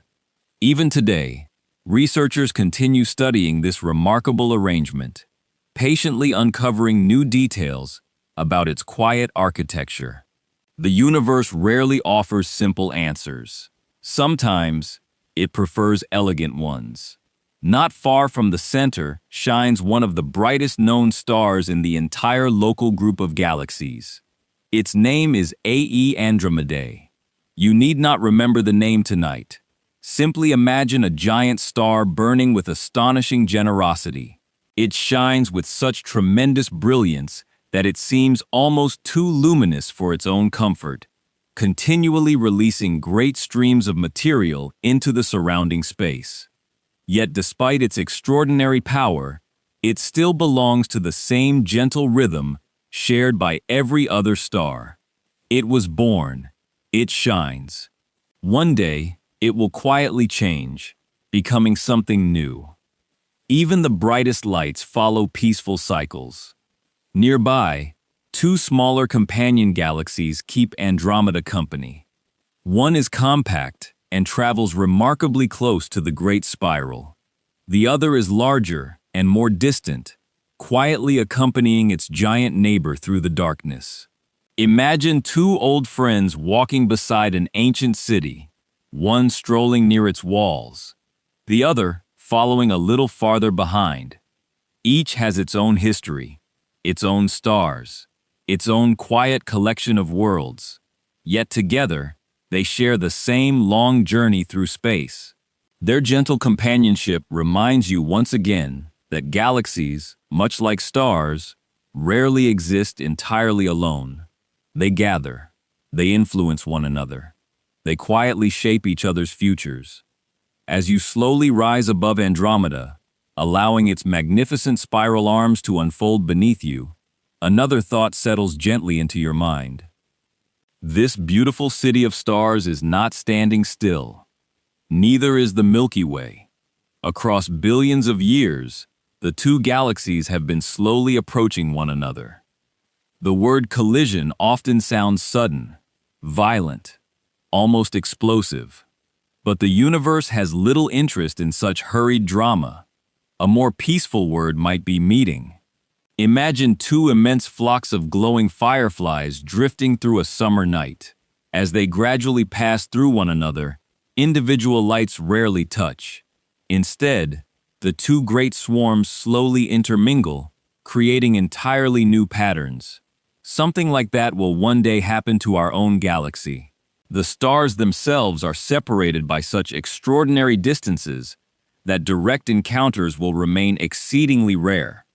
Even today, researchers continue studying this remarkable arrangement, patiently uncovering new details about its quiet architecture. The universe rarely offers simple answers. Sometimes, it prefers elegant ones. Not far from the center shines one of the brightest known stars in the entire local group of galaxies. Its name is AE Andromedae. You need not remember the name tonight. Simply imagine a giant star burning with astonishing generosity. It shines with such tremendous brilliance that it seems almost too luminous for its own comfort, continually releasing great streams of material into the surrounding space. Yet despite its extraordinary power, it still belongs to the same gentle rhythm shared by every other star. It was born. It shines. One day, it will quietly change, becoming something new. Even the brightest lights follow peaceful cycles. Nearby, two smaller companion galaxies keep Andromeda company. One is compact and travels remarkably close to the Great Spiral. The other is larger and more distant, quietly accompanying its giant neighbor through the darkness. Imagine two old friends walking beside an ancient city, one strolling near its walls, the other following a little farther behind. Each has its own history, its own stars, its own quiet collection of worlds, yet together, they share the same long journey through space. Their gentle companionship reminds you once again that galaxies, much like stars, rarely exist entirely alone. They gather, they influence one another, they quietly shape each other's futures. As you slowly rise above Andromeda, allowing its magnificent spiral arms to unfold beneath you, another thought settles gently into your mind. This beautiful city of stars is not standing still. Neither is the Milky Way. Across billions of years, the two galaxies have been slowly approaching one another. The word collision often sounds sudden, violent, almost explosive. But the universe has little interest in such hurried drama. A more peaceful word might be meeting. Imagine two immense flocks of glowing fireflies drifting through a summer night. As they gradually pass through one another, individual lights rarely touch. Instead, the two great swarms slowly intermingle, creating entirely new patterns. Something like that will one day happen to our own galaxy. The stars themselves are separated by such extraordinary distances that direct encounters will remain exceedingly rare.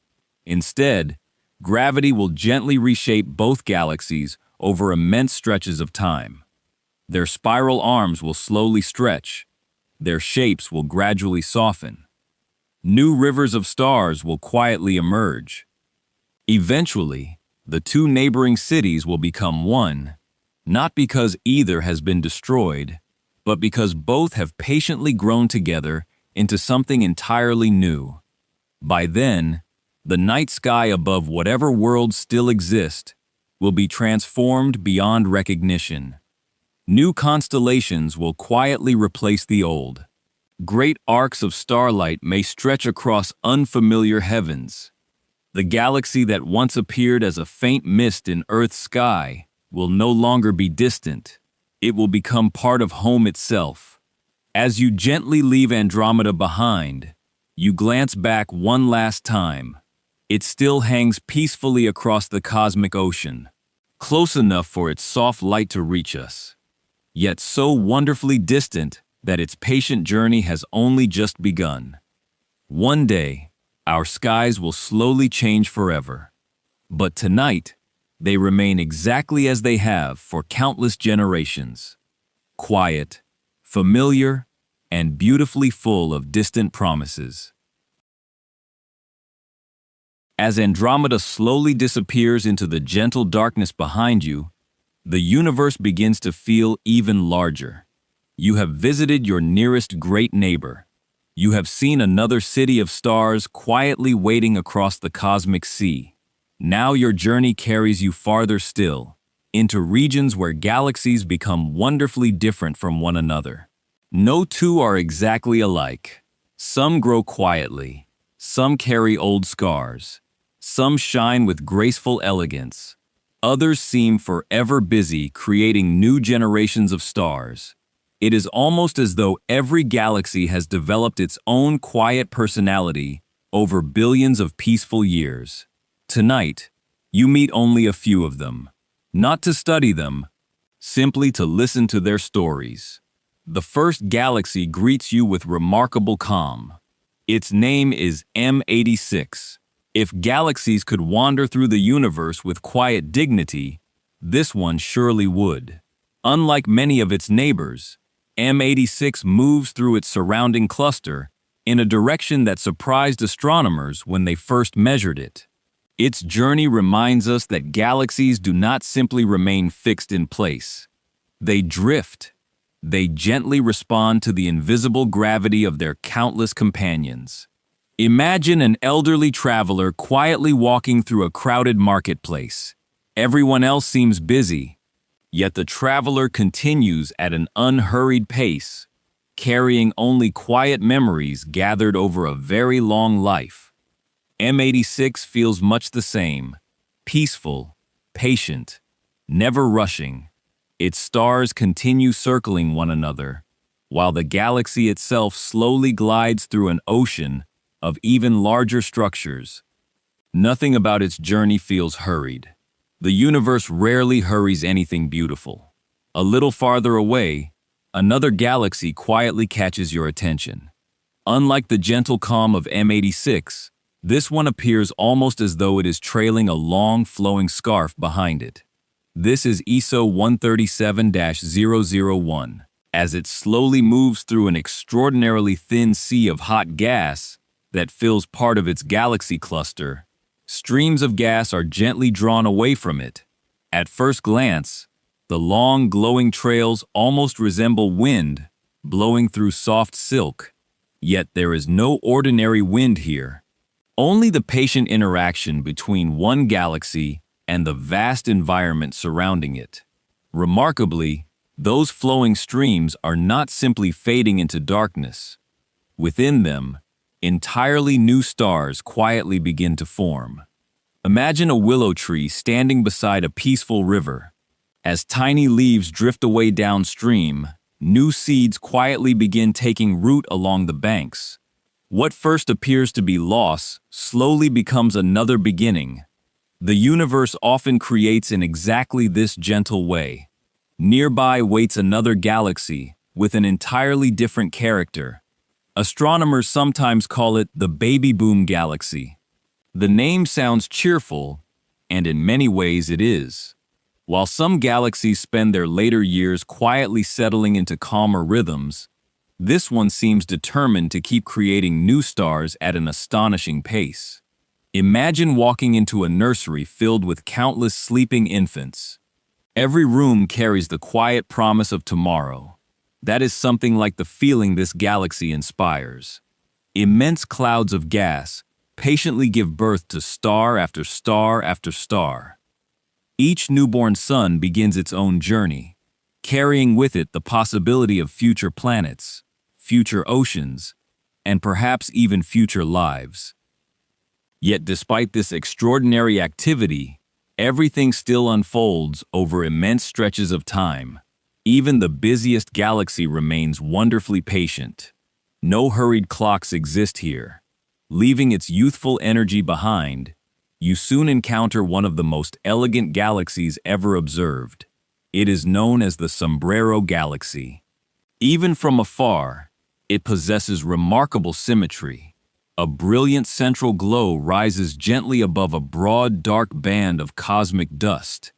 Instead, gravity will gently reshape both galaxies over immense stretches of time. Their spiral arms will slowly stretch. Their shapes will gradually soften. New rivers of stars will quietly emerge. Eventually, the two neighboring cities will become one, not because either has been destroyed, but because both have patiently grown together into something entirely new. By then, the night sky above whatever worlds still exist will be transformed beyond recognition. New constellations will quietly replace the old. Great arcs of starlight may stretch across unfamiliar heavens. The galaxy that once appeared as a faint mist in Earth's sky will no longer be distant. It will become part of home itself. As you gently leave Andromeda behind, you glance back one last time. It still hangs peacefully across the cosmic ocean, close enough for its soft light to reach us, yet so wonderfully distant that its patient journey has only just begun. One day, our skies will slowly change forever. But tonight, they remain exactly as they have for countless generations. Quiet, familiar, and beautifully full of distant promises. As Andromeda slowly disappears into the gentle darkness behind you, the universe begins to feel even larger. You have visited your nearest great neighbor. You have seen another city of stars quietly waiting across the cosmic sea. Now your journey carries you farther still, into regions where galaxies become wonderfully different from one another. No two are exactly alike. Some grow quietly, some carry old scars, some shine with graceful elegance. Others seem forever busy creating new generations of stars. It is almost as though every galaxy has developed its own quiet personality over billions of peaceful years. Tonight, you meet only a few of them, not to study them, simply to listen to their stories. The first galaxy greets you with remarkable calm. Its name is M86. If galaxies could wander through the universe with quiet dignity, this one surely would. Unlike many of its neighbors, M86 moves through its surrounding cluster in a direction that surprised astronomers when they first measured it. Its journey reminds us that galaxies do not simply remain fixed in place. They drift. They gently respond to the invisible gravity of their countless companions. Imagine an elderly traveler quietly walking through a crowded marketplace. Everyone else seems busy, yet the traveler continues at an unhurried pace, carrying only quiet memories gathered over a very long life. M86 feels much the same, peaceful, patient, never rushing. Its stars continue circling one another, while the galaxy itself slowly glides through an ocean of even larger structures. Nothing about its journey feels hurried. The universe rarely hurries anything beautiful. A little farther away, another galaxy quietly catches your attention. Unlike the gentle calm of M86, this one appears almost as though it is trailing a long, flowing scarf behind it. This is ISO 137-001. As it slowly moves through an extraordinarily thin sea of hot gas that fills part of its galaxy cluster, streams of gas are gently drawn away from it. At first glance, the long, glowing trails almost resemble wind blowing through soft silk. Yet there is no ordinary wind here. Only the patient interaction between one galaxy and the vast environment surrounding it. Remarkably, those flowing streams are not simply fading into darkness. Within them, entirely new stars quietly begin to form. Imagine a willow tree standing beside a peaceful river. As tiny leaves drift away downstream, new seeds quietly begin taking root along the banks. What first appears to be loss slowly becomes another beginning. The universe often creates in exactly this gentle way. Nearby waits another galaxy with an entirely different character. Astronomers sometimes call it the baby boom galaxy. The name sounds cheerful, and in many ways it is. While some galaxies spend their later years quietly settling into calmer rhythms, this one seems determined to keep creating new stars at an astonishing pace. Imagine walking into a nursery filled with countless sleeping infants. Every room carries the quiet promise of tomorrow. That is something like the feeling this galaxy inspires. Immense clouds of gas patiently give birth to star after star after star. Each newborn sun begins its own journey, carrying with it the possibility of future planets, future oceans, and perhaps even future lives. Yet despite this extraordinary activity, Everything still unfolds over immense stretches of time. Even the busiest galaxy remains wonderfully patient. No hurried clocks exist here. Leaving its youthful energy behind, you soon encounter one of the most elegant galaxies ever observed. It is known as the Sombrero Galaxy. Even from afar, it possesses remarkable symmetry. A brilliant central glow rises gently above a broad, dark band of cosmic dust,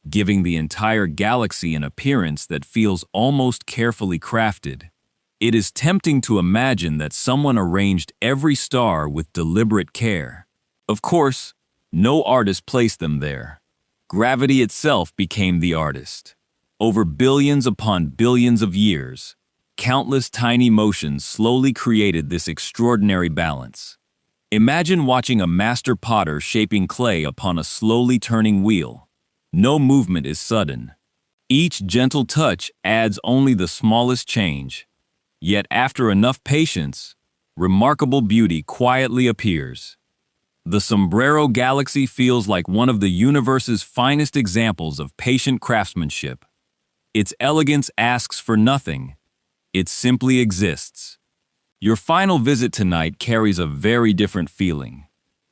giving the entire galaxy an appearance that feels almost carefully crafted. It is tempting to imagine that someone arranged every star with deliberate care. Of course, no artist placed them there. Gravity itself became the artist. Over billions upon billions of years, countless tiny motions slowly created this extraordinary balance. Imagine watching a master potter shaping clay upon a slowly turning wheel. No movement is sudden. Each gentle touch adds only the smallest change. Yet after enough patience, remarkable beauty quietly appears. The Sombrero Galaxy feels like one of the universe's finest examples of patient craftsmanship. Its elegance asks for nothing. It simply exists. Your final visit tonight carries a very different feeling.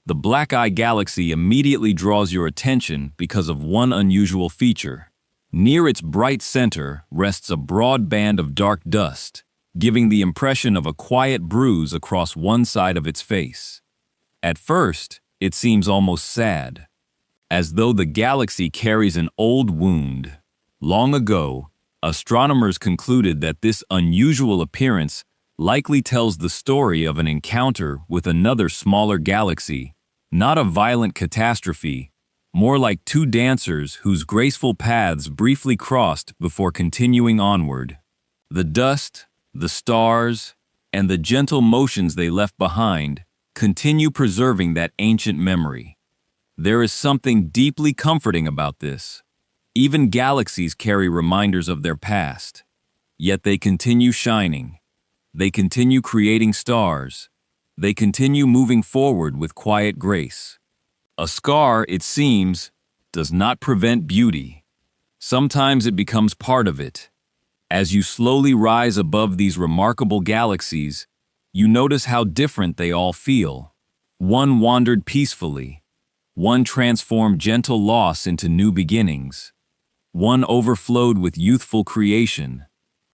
The Black Eye Galaxy immediately draws your attention because of one unusual feature. Near its bright center rests a broad band of dark dust, giving the impression of a quiet bruise across one side of its face. At first, it seems almost sad, as though the galaxy carries an old wound. Long ago, astronomers concluded that this unusual appearance likely tells the story of an encounter with another smaller galaxy, not a violent catastrophe, more like two dancers whose graceful paths briefly crossed before continuing onward. The dust, the stars, and the gentle motions they left behind continue preserving that ancient memory. There is something deeply comforting about this. Even galaxies carry reminders of their past, yet they continue shining. They continue creating stars. They continue moving forward with quiet grace. A scar, it seems, does not prevent beauty. Sometimes it becomes part of it. As you slowly rise above these remarkable galaxies, you notice how different they all feel. One wandered peacefully. One transformed gentle loss into new beginnings. One overflowed with youthful creation.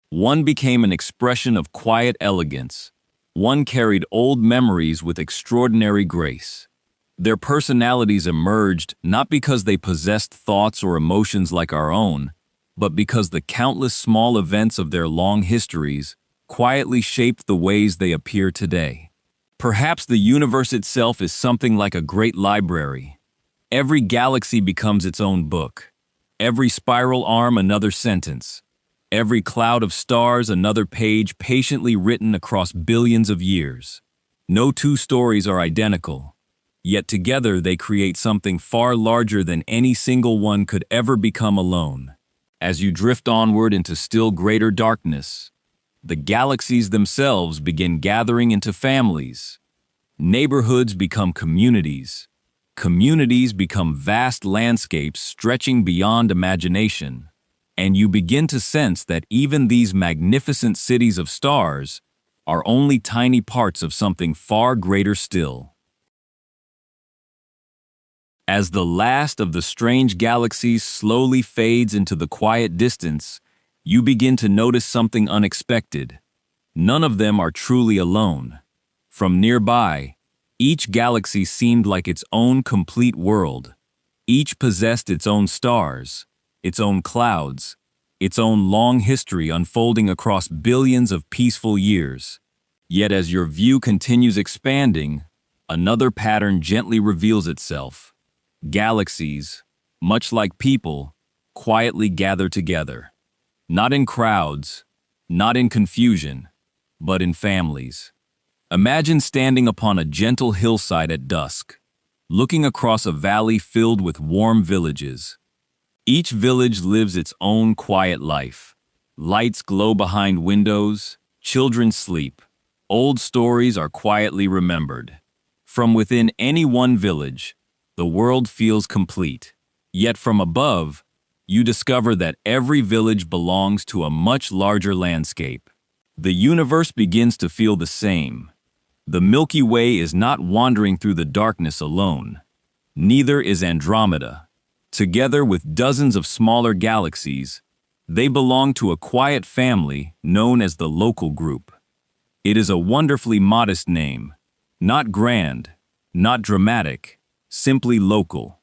One became an expression of quiet elegance. One carried old memories with extraordinary grace. Their personalities emerged not because they possessed thoughts or emotions like our own, but because the countless small events of their long histories quietly shaped the ways they appear today. Perhaps the universe itself is something like a great library. Every galaxy becomes its own book. Every spiral arm another sentence. Every cloud of stars another page patiently written across billions of years. No two stories are identical, yet together they create something far larger than any single one could ever become alone. As you drift onward into still greater darkness, the galaxies themselves begin gathering into families. Neighborhoods become communities. Communities become vast landscapes stretching beyond imagination. And you begin to sense that even these magnificent cities of stars are only tiny parts of something far greater still. As the last of the strange galaxies slowly fades into the quiet distance, you begin to notice something unexpected. None of them are truly alone. From nearby, each galaxy seemed like its own complete world. Each possessed its own stars, its own clouds, its own long history unfolding across billions of peaceful years. Yet as your view continues expanding, another pattern gently reveals itself. Galaxies, much like people, quietly gather together. Not in crowds, not in confusion, but in families. Imagine standing upon a gentle hillside at dusk, looking across a valley filled with warm villages. Each village lives its own quiet life. Lights glow behind windows, children sleep. Old stories are quietly remembered. From within any one village, the world feels complete. Yet from above, you discover that every village belongs to a much larger landscape. The universe begins to feel the same. The Milky Way is not wandering through the darkness alone. Neither is Andromeda. Together with dozens of smaller galaxies, they belong to a quiet family known as the local group. It is a wonderfully modest name, not grand, not dramatic, simply local.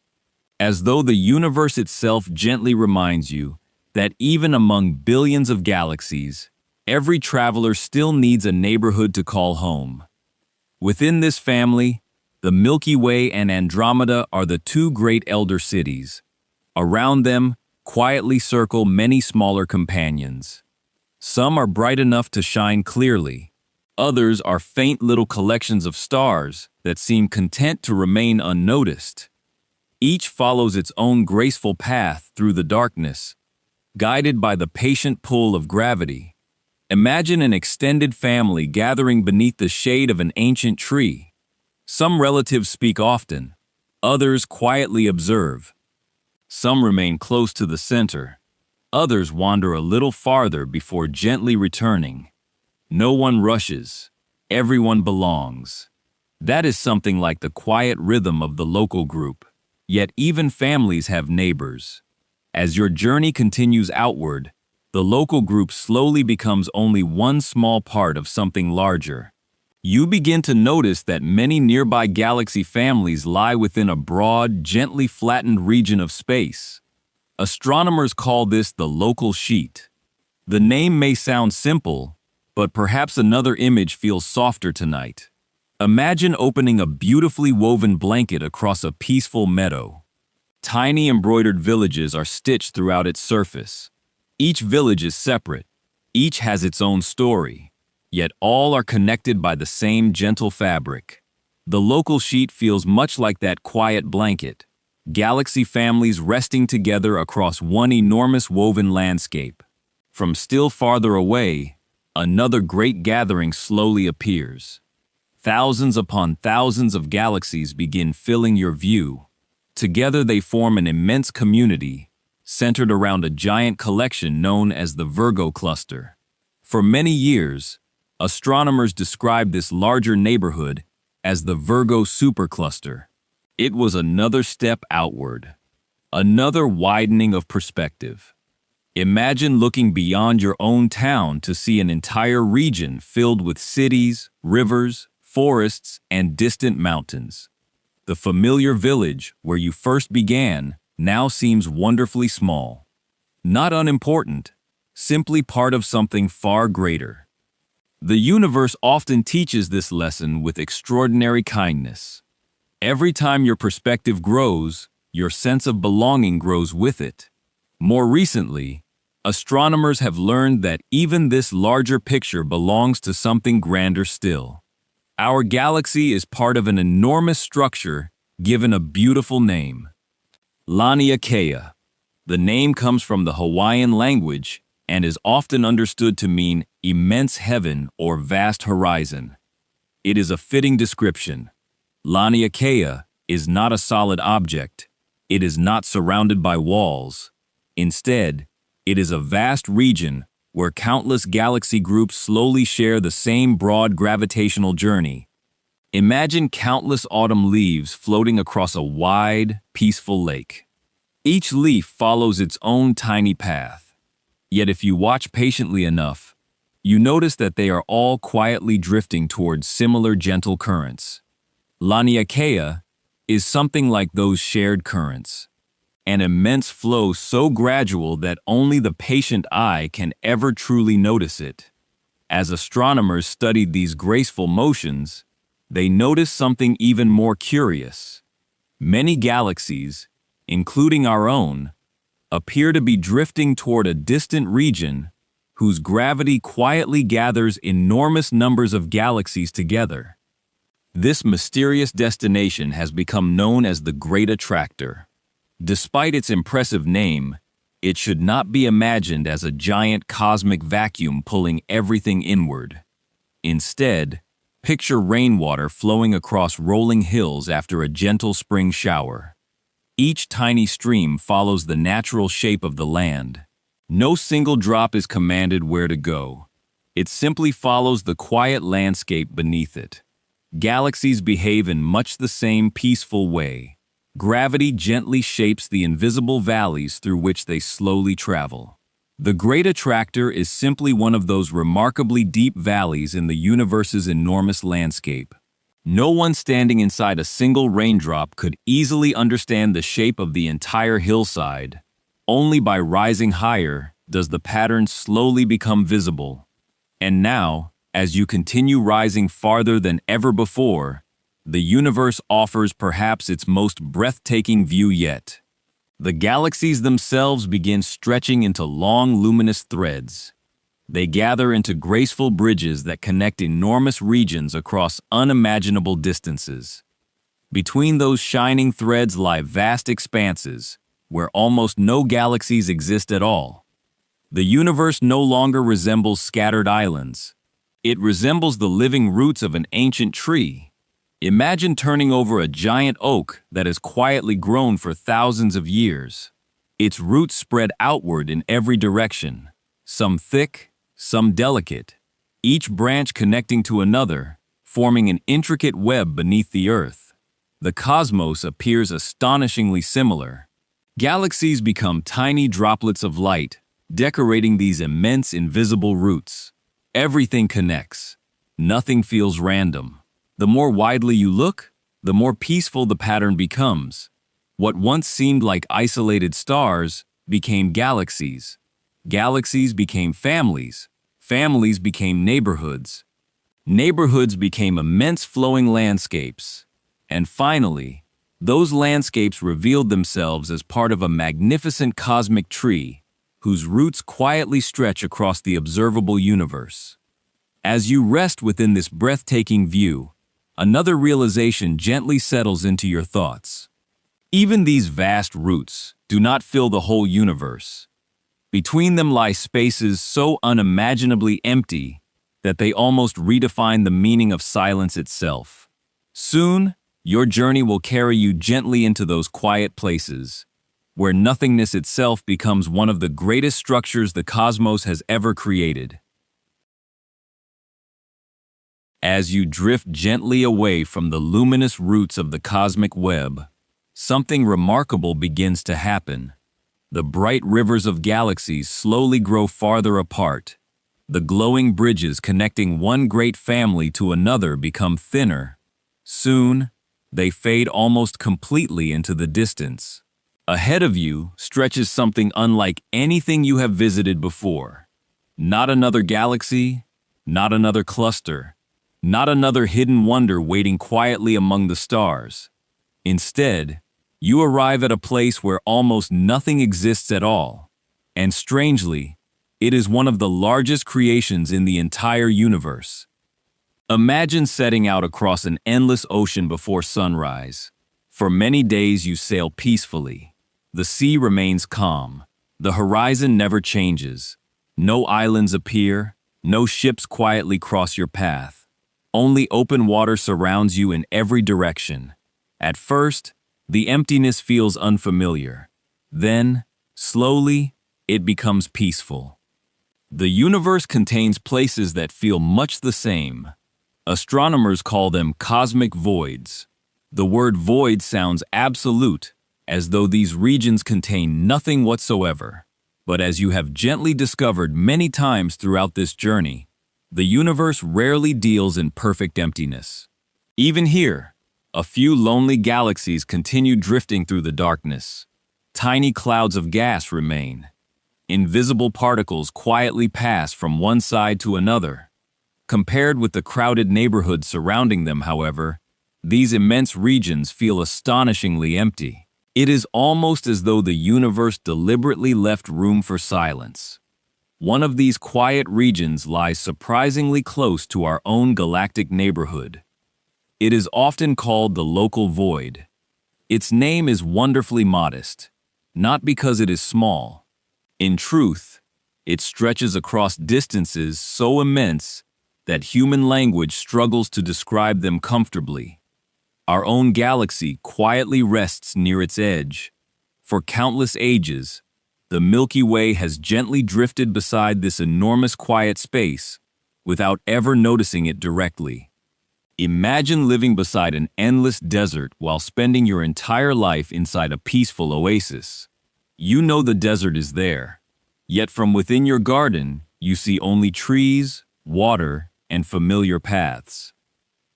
As though the universe itself gently reminds you that even among billions of galaxies, every traveler still needs a neighborhood to call home. Within this family, the Milky Way and Andromeda are the two great elder cities. Around them, quietly circle many smaller companions. Some are bright enough to shine clearly. Others are faint little collections of stars that seem content to remain unnoticed. Each follows its own graceful path through the darkness, guided by the patient pull of gravity. Imagine an extended family gathering beneath the shade of an ancient tree. Some relatives speak often, others quietly observe. Some remain close to the center, others wander a little farther before gently returning. No one rushes, everyone belongs. That is something like the quiet rhythm of the local group. Yet even families have neighbors. As your journey continues outward, the local group slowly becomes only one small part of something larger. You begin to notice that many nearby galaxy families lie within a broad, gently flattened region of space. Astronomers call this the local sheet. The name may sound simple, but perhaps another image feels softer tonight. Imagine opening a beautifully woven blanket across a peaceful meadow. Tiny embroidered villages are stitched throughout its surface. Each village is separate. Each has its own story. Yet all are connected by the same gentle fabric. The local sheet feels much like that quiet blanket. Galaxy families resting together across one enormous woven landscape. From still farther away, another great gathering slowly appears. Thousands upon thousands of galaxies begin filling your view. Together they form an immense community, centered around a giant collection known as the Virgo cluster. For many years, astronomers described this larger neighborhood as the Virgo supercluster. It was another step outward, another widening of perspective. Imagine looking beyond your own town to see an entire region filled with cities, rivers, forests, and distant mountains. The familiar village where you first began now seems wonderfully small. Not unimportant, simply part of something far greater. The universe often teaches this lesson with extraordinary kindness. Every time your perspective grows, your sense of belonging grows with it. More recently, astronomers have learned that even this larger picture belongs to something grander still. Our galaxy is part of an enormous structure given a beautiful name, Laniakea. The name comes from the Hawaiian language and is often understood to mean immense heaven or vast horizon. It is a fitting description. Laniakea is not a solid object. It is not surrounded by walls. Instead, it is a vast region where countless galaxy groups slowly share the same broad gravitational journey. Imagine countless autumn leaves floating across a wide, peaceful lake. Each leaf follows its own tiny path. Yet if you watch patiently enough, you notice that they are all quietly drifting towards similar gentle currents. Laniakea is something like those shared currents. An immense flow so gradual that only the patient eye can ever truly notice it. As astronomers studied these graceful motions, they noticed something even more curious. Many galaxies, including our own, appear to be drifting toward a distant region whose gravity quietly gathers enormous numbers of galaxies together. This mysterious destination has become known as the Great Attractor. Despite its impressive name, it should not be imagined as a giant cosmic vacuum pulling everything inward. Instead, picture rainwater flowing across rolling hills after a gentle spring shower. Each tiny stream follows the natural shape of the land. No single drop is commanded where to go. It simply follows the quiet landscape beneath it. Galaxies behave in much the same peaceful way. Gravity gently shapes the invisible valleys through which they slowly travel. The Great Attractor is simply one of those remarkably deep valleys in the universe's enormous landscape. No one standing inside a single raindrop could easily understand the shape of the entire hillside. Only by rising higher does the pattern slowly become visible. And now, as you continue rising farther than ever before, the universe offers perhaps its most breathtaking view yet. The galaxies themselves begin stretching into long luminous threads. They gather into graceful bridges that connect enormous regions across unimaginable distances. Between those shining threads lie vast expanses, where almost no galaxies exist at all. The universe no longer resembles scattered islands. It resembles the living roots of an ancient tree. Imagine turning over a giant oak that has quietly grown for thousands of years. Its roots spread outward in every direction, some thick, some delicate, each branch connecting to another, forming an intricate web beneath the earth. The cosmos appears astonishingly similar. Galaxies become tiny droplets of light, decorating these immense invisible roots. Everything connects. Nothing feels random. The more widely you look, the more peaceful the pattern becomes. What once seemed like isolated stars became galaxies. Galaxies became families. Families became neighborhoods. Neighborhoods became immense flowing landscapes. And finally, those landscapes revealed themselves as part of a magnificent cosmic tree, whose roots quietly stretch across the observable universe. As you rest within this breathtaking view, another realization gently settles into your thoughts. Even these vast roots do not fill the whole universe. Between them lie spaces so unimaginably empty that they almost redefine the meaning of silence itself. Soon, your journey will carry you gently into those quiet places, where nothingness itself becomes one of the greatest structures the cosmos has ever created. As you drift gently away from the luminous roots of the cosmic web, something remarkable begins to happen. The bright rivers of galaxies slowly grow farther apart. The glowing bridges connecting one great family to another become thinner. Soon, they fade almost completely into the distance. Ahead of you stretches something unlike anything you have visited before. Not another galaxy, not another cluster, not another hidden wonder waiting quietly among the stars. Instead, you arrive at a place where almost nothing exists at all. And strangely, it is one of the largest creations in the entire universe. Imagine setting out across an endless ocean before sunrise. For many days you sail peacefully. The sea remains calm. The horizon never changes. No islands appear. No ships quietly cross your path. Only open water surrounds you in every direction. At first, the emptiness feels unfamiliar. Then, slowly, it becomes peaceful. The universe contains places that feel much the same. Astronomers call them cosmic voids. The word void sounds absolute, as though these regions contain nothing whatsoever. But as you have gently discovered many times throughout this journey, the universe rarely deals in perfect emptiness. Even here, a few lonely galaxies continue drifting through the darkness. Tiny clouds of gas remain. Invisible particles quietly pass from one side to another. Compared with the crowded neighborhood surrounding them, however, these immense regions feel astonishingly empty. It is almost as though the universe deliberately left room for silence. One of these quiet regions lies surprisingly close to our own galactic neighborhood. It is often called the local void. Its name is wonderfully modest, not because it is small. In truth, it stretches across distances so immense that human language struggles to describe them comfortably. Our own galaxy quietly rests near its edge. For countless ages, the Milky Way has gently drifted beside this enormous quiet space without ever noticing it directly. Imagine living beside an endless desert while spending your entire life inside a peaceful oasis. You know the desert is there, yet from within your garden, you see only trees, water, and familiar paths.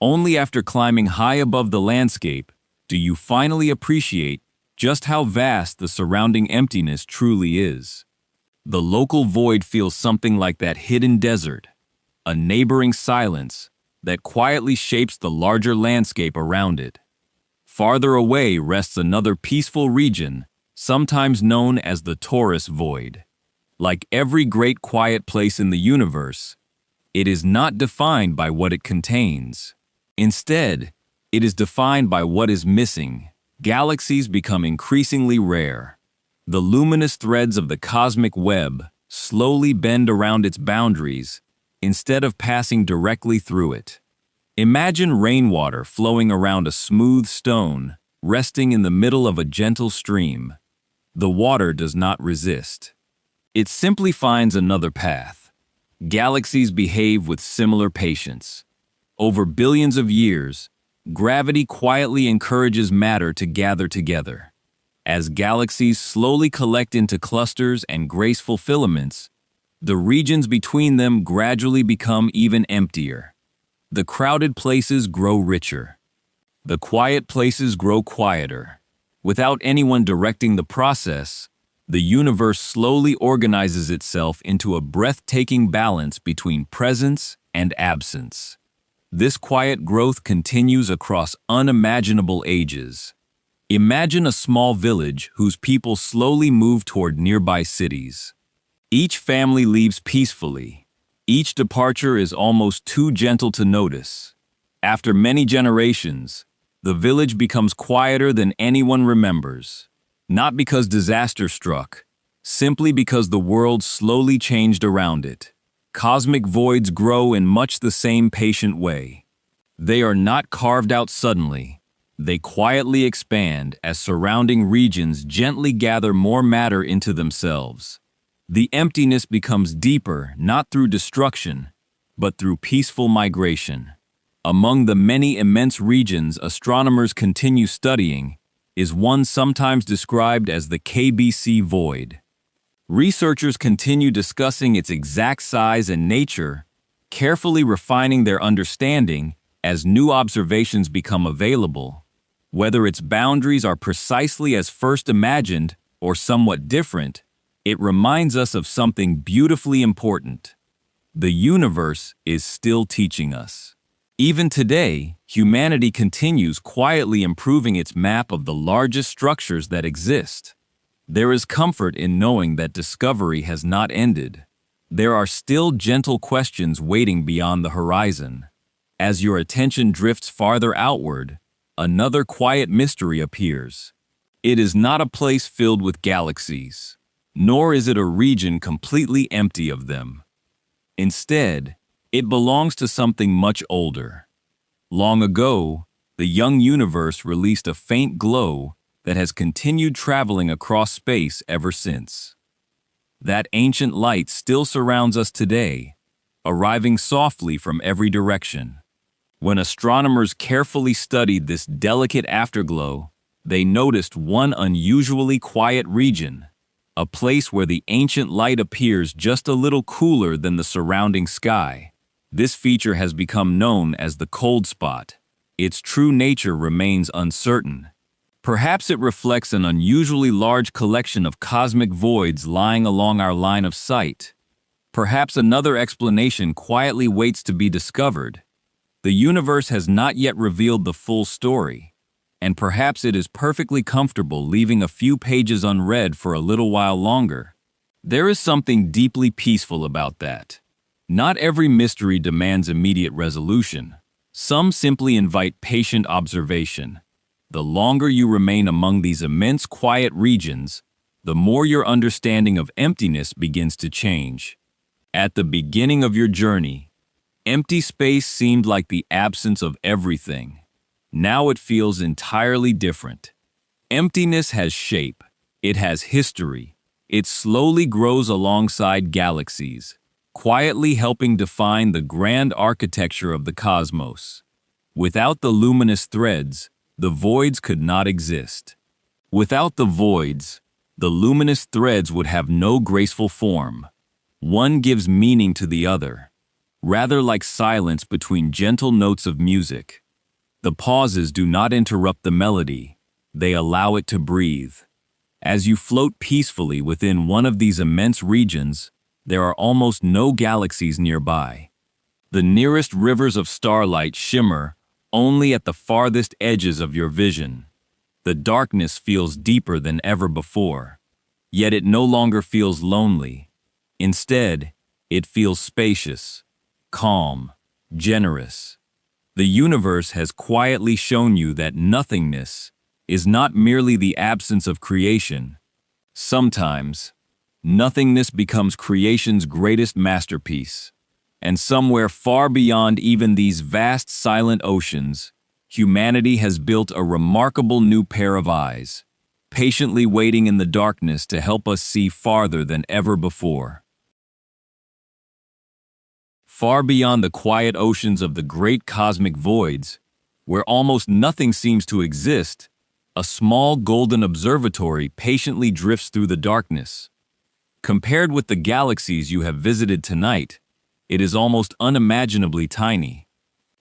Only after climbing high above the landscape do you finally appreciate just how vast the surrounding emptiness truly is. The local void feels something like that hidden desert, a neighboring silence that quietly shapes the larger landscape around it. Farther away rests another peaceful region, sometimes known as the Taurus void. Like every great quiet place in the universe, it is not defined by what it contains. Instead, it is defined by what is missing. Galaxies become increasingly rare. The luminous threads of the cosmic web slowly bend around its boundaries instead of passing directly through it. Imagine rainwater flowing around a smooth stone, resting in the middle of a gentle stream. The water does not resist. It simply finds another path. Galaxies behave with similar patience. Over billions of years, gravity quietly encourages matter to gather together. As galaxies slowly collect into clusters and graceful filaments, the regions between them gradually become even emptier. The crowded places grow richer. The quiet places grow quieter. Without anyone directing the process, the universe slowly organizes itself into a breathtaking balance between presence and absence. This quiet growth continues across unimaginable ages. Imagine a small village whose people slowly move toward nearby cities. Each family leaves peacefully. Each departure is almost too gentle to notice. After many generations, the village becomes quieter than anyone remembers. Not because disaster struck, simply because the world slowly changed around it. Cosmic voids grow in much the same patient way. They are not carved out suddenly. They quietly expand as surrounding regions gently gather more matter into themselves. The emptiness becomes deeper not through destruction, but through peaceful migration. Among the many immense regions astronomers continue studying is one sometimes described as the KBC void. Researchers continue discussing its exact size and nature, carefully refining their understanding as new observations become available. Whether its boundaries are precisely as first imagined or somewhat different, it reminds us of something beautifully important. The universe is still teaching us. Even today, humanity continues quietly improving its map of the largest structures that exist. There is comfort in knowing that discovery has not ended. There are still gentle questions waiting beyond the horizon. As your attention drifts farther outward, another quiet mystery appears. It is not a place filled with galaxies, nor is it a region completely empty of them. Instead, it belongs to something much older. Long ago, the young universe released a faint glow that has continued traveling across space ever since. That ancient light still surrounds us today, arriving softly from every direction. When astronomers carefully studied this delicate afterglow, they noticed one unusually quiet region, a place where the ancient light appears just a little cooler than the surrounding sky. This feature has become known as the cold spot. Its true nature remains uncertain. Perhaps it reflects an unusually large collection of cosmic voids lying along our line of sight. Perhaps another explanation quietly waits to be discovered. The universe has not yet revealed the full story, and perhaps it is perfectly comfortable leaving a few pages unread for a little while longer. There is something deeply peaceful about that. Not every mystery demands immediate resolution. Some simply invite patient observation. The longer you remain among these immense quiet regions, the more your understanding of emptiness begins to change. At the beginning of your journey, empty space seemed like the absence of everything. Now it feels entirely different. Emptiness has shape. It has history. It slowly grows alongside galaxies, quietly helping define the grand architecture of the cosmos. Without the luminous threads, the voids could not exist. Without the voids, the luminous threads would have no graceful form. One gives meaning to the other, rather like silence between gentle notes of music. The pauses do not interrupt the melody, they allow it to breathe. As you float peacefully within one of these immense regions, there are almost no galaxies nearby. The nearest rivers of starlight shimmer only at the farthest edges of your vision. The darkness feels deeper than ever before, yet it no longer feels lonely. Instead, it feels spacious, calm, generous. The universe has quietly shown you that nothingness is not merely the absence of creation. Sometimes, nothingness becomes creation's greatest masterpiece. And somewhere far beyond even these vast silent oceans, humanity has built a remarkable new pair of eyes, patiently waiting in the darkness to help us see farther than ever before. Far beyond the quiet oceans of the great cosmic voids, where almost nothing seems to exist, a small golden observatory patiently drifts through the darkness. Compared with the galaxies you have visited tonight, it is almost unimaginably tiny.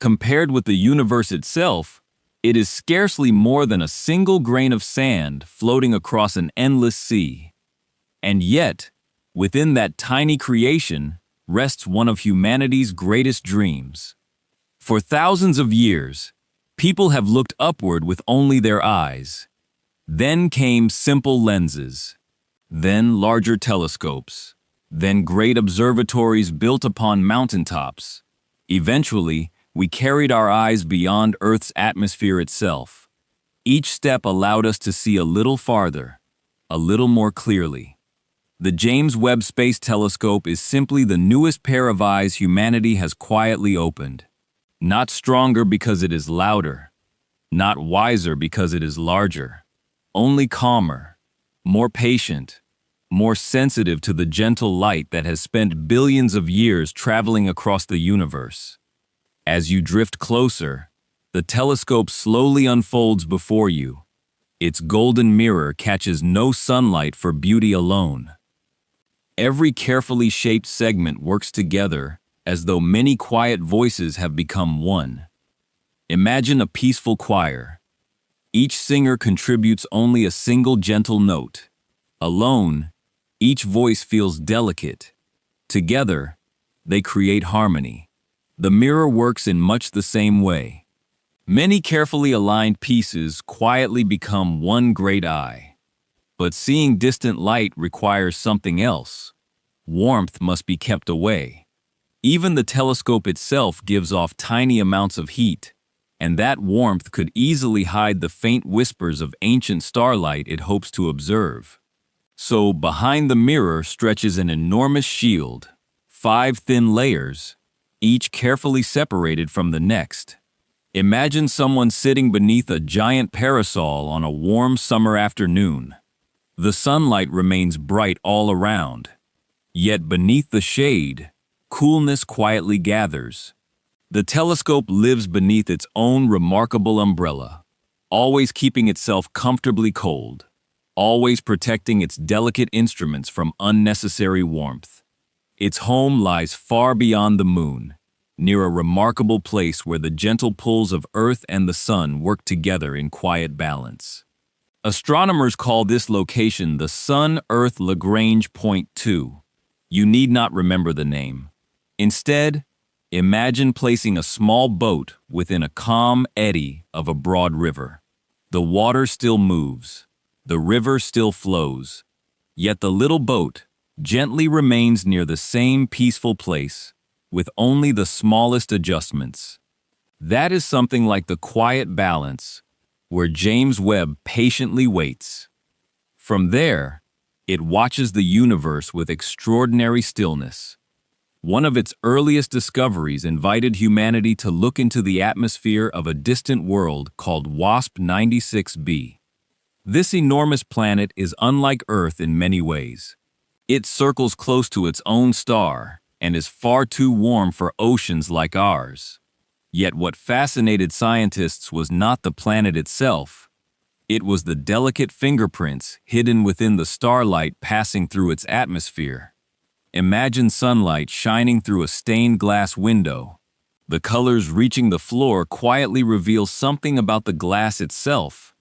Compared with the universe itself, it is scarcely more than a single grain of sand floating across an endless sea. And yet, within that tiny creation rests one of humanity's greatest dreams. For thousands of years, people have looked upward with only their eyes. Then came simple lenses, then larger telescopes, then great observatories built upon mountaintops. Eventually, we carried our eyes beyond Earth's atmosphere itself. Each step allowed us to see a little farther, a little more clearly. The James Webb Space Telescope is simply the newest pair of eyes humanity has quietly opened. Not stronger because it is louder, not wiser because it is larger, only calmer, more patient, more sensitive to the gentle light that has spent billions of years traveling across the universe. As you drift closer, the telescope slowly unfolds before you. Its golden mirror catches no sunlight for beauty alone. Every carefully shaped segment works together as though many quiet voices have become one. Imagine a peaceful choir. Each singer contributes only a single gentle note. Alone, each voice feels delicate. Together, they create harmony. The mirror works in much the same way. Many carefully aligned pieces quietly become one great eye. But seeing distant light requires something else. Warmth must be kept away. Even the telescope itself gives off tiny amounts of heat, and that warmth could easily hide the faint whispers of ancient starlight it hopes to observe. So behind the mirror stretches an enormous shield, 5 thin layers, each carefully separated from the next. Imagine someone sitting beneath a giant parasol on a warm summer afternoon. The sunlight remains bright all around. Yet beneath the shade, coolness quietly gathers. The telescope lives beneath its own remarkable umbrella, always keeping itself comfortably cold, always protecting its delicate instruments from unnecessary warmth. Its home lies far beyond the moon, near a remarkable place where the gentle pulls of Earth and the Sun work together in quiet balance. Astronomers call this location the Sun-Earth Lagrange Point 2. You need not remember the name. Instead, imagine placing a small boat within a calm eddy of a broad river. The water still moves, the river still flows, yet the little boat gently remains near the same peaceful place, with only the smallest adjustments. That is something like the quiet balance where James Webb patiently waits. From there, it watches the universe with extraordinary stillness. One of its earliest discoveries invited humanity to look into the atmosphere of a distant world called WASP 96b. This enormous planet is unlike Earth in many ways. It circles close to its own star and is far too warm for oceans like ours. Yet what fascinated scientists was not the planet itself. It was the delicate fingerprints hidden within the starlight passing through its atmosphere. Imagine sunlight shining through a stained glass window. The colors reaching the floor quietly reveal something about the glass itself.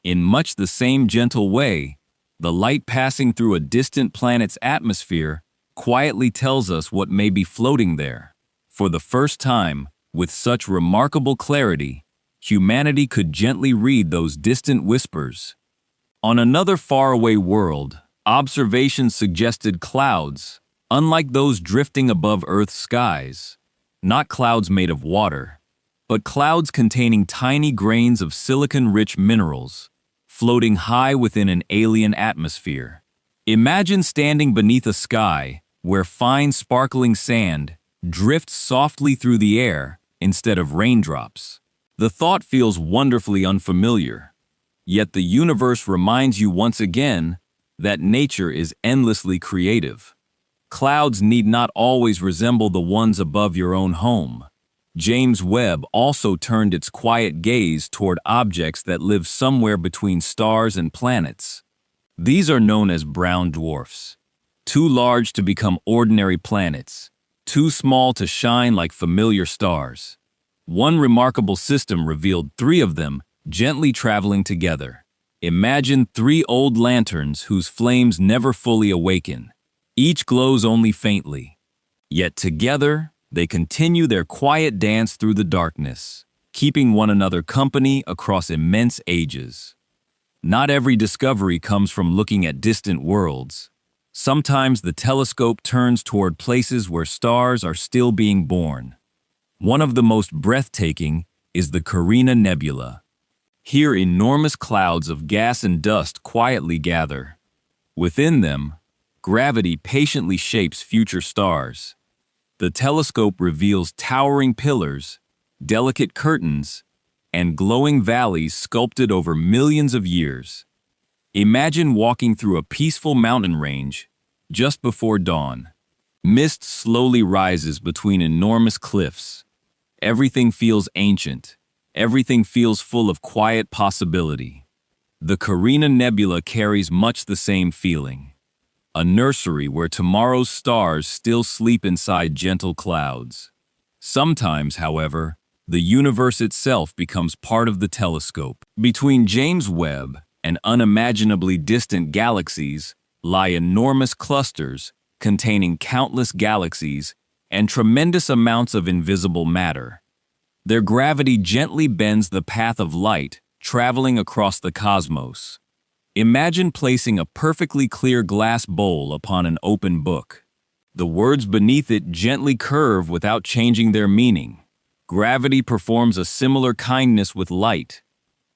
In much the same gentle way, the light passing through a distant planet's atmosphere quietly tells us what may be floating there. For the first time, with such remarkable clarity, humanity could gently read those distant whispers. On another faraway world, observations suggested clouds, unlike those drifting above Earth's skies. Not clouds made of water, but clouds containing tiny grains of silicon-rich minerals, floating high within an alien atmosphere. Imagine standing beneath a sky where fine sparkling sand drifts softly through the air instead of raindrops. The thought feels wonderfully unfamiliar, yet the universe reminds you once again that nature is endlessly creative. Clouds need not always resemble the ones above your own home. James Webb also turned its quiet gaze toward objects that live somewhere between stars and planets. These are known as brown dwarfs. Too large to become ordinary planets, too small to shine like familiar stars. One remarkable system revealed 3 of them gently traveling together. Imagine 3 old lanterns whose flames never fully awaken. Each glows only faintly. Yet together, they continue their quiet dance through the darkness, keeping one another company across immense ages. Not every discovery comes from looking at distant worlds. Sometimes the telescope turns toward places where stars are still being born. One of the most breathtaking is the Carina Nebula. Here enormous clouds of gas and dust quietly gather. Within them, gravity patiently shapes future stars. The telescope reveals towering pillars, delicate curtains, and glowing valleys sculpted over millions of years. Imagine walking through a peaceful mountain range just before dawn. Mist slowly rises between enormous cliffs. Everything feels ancient. Everything feels full of quiet possibility. The Carina Nebula carries much the same feeling. A nursery where tomorrow's stars still sleep inside gentle clouds. Sometimes, however, the universe itself becomes part of the telescope. Between James Webb and unimaginably distant galaxies lie enormous clusters containing countless galaxies and tremendous amounts of invisible matter. Their gravity gently bends the path of light, traveling across the cosmos. Imagine placing a perfectly clear glass bowl upon an open book. The words beneath it gently curve without changing their meaning. Gravity performs a similar kindness with light.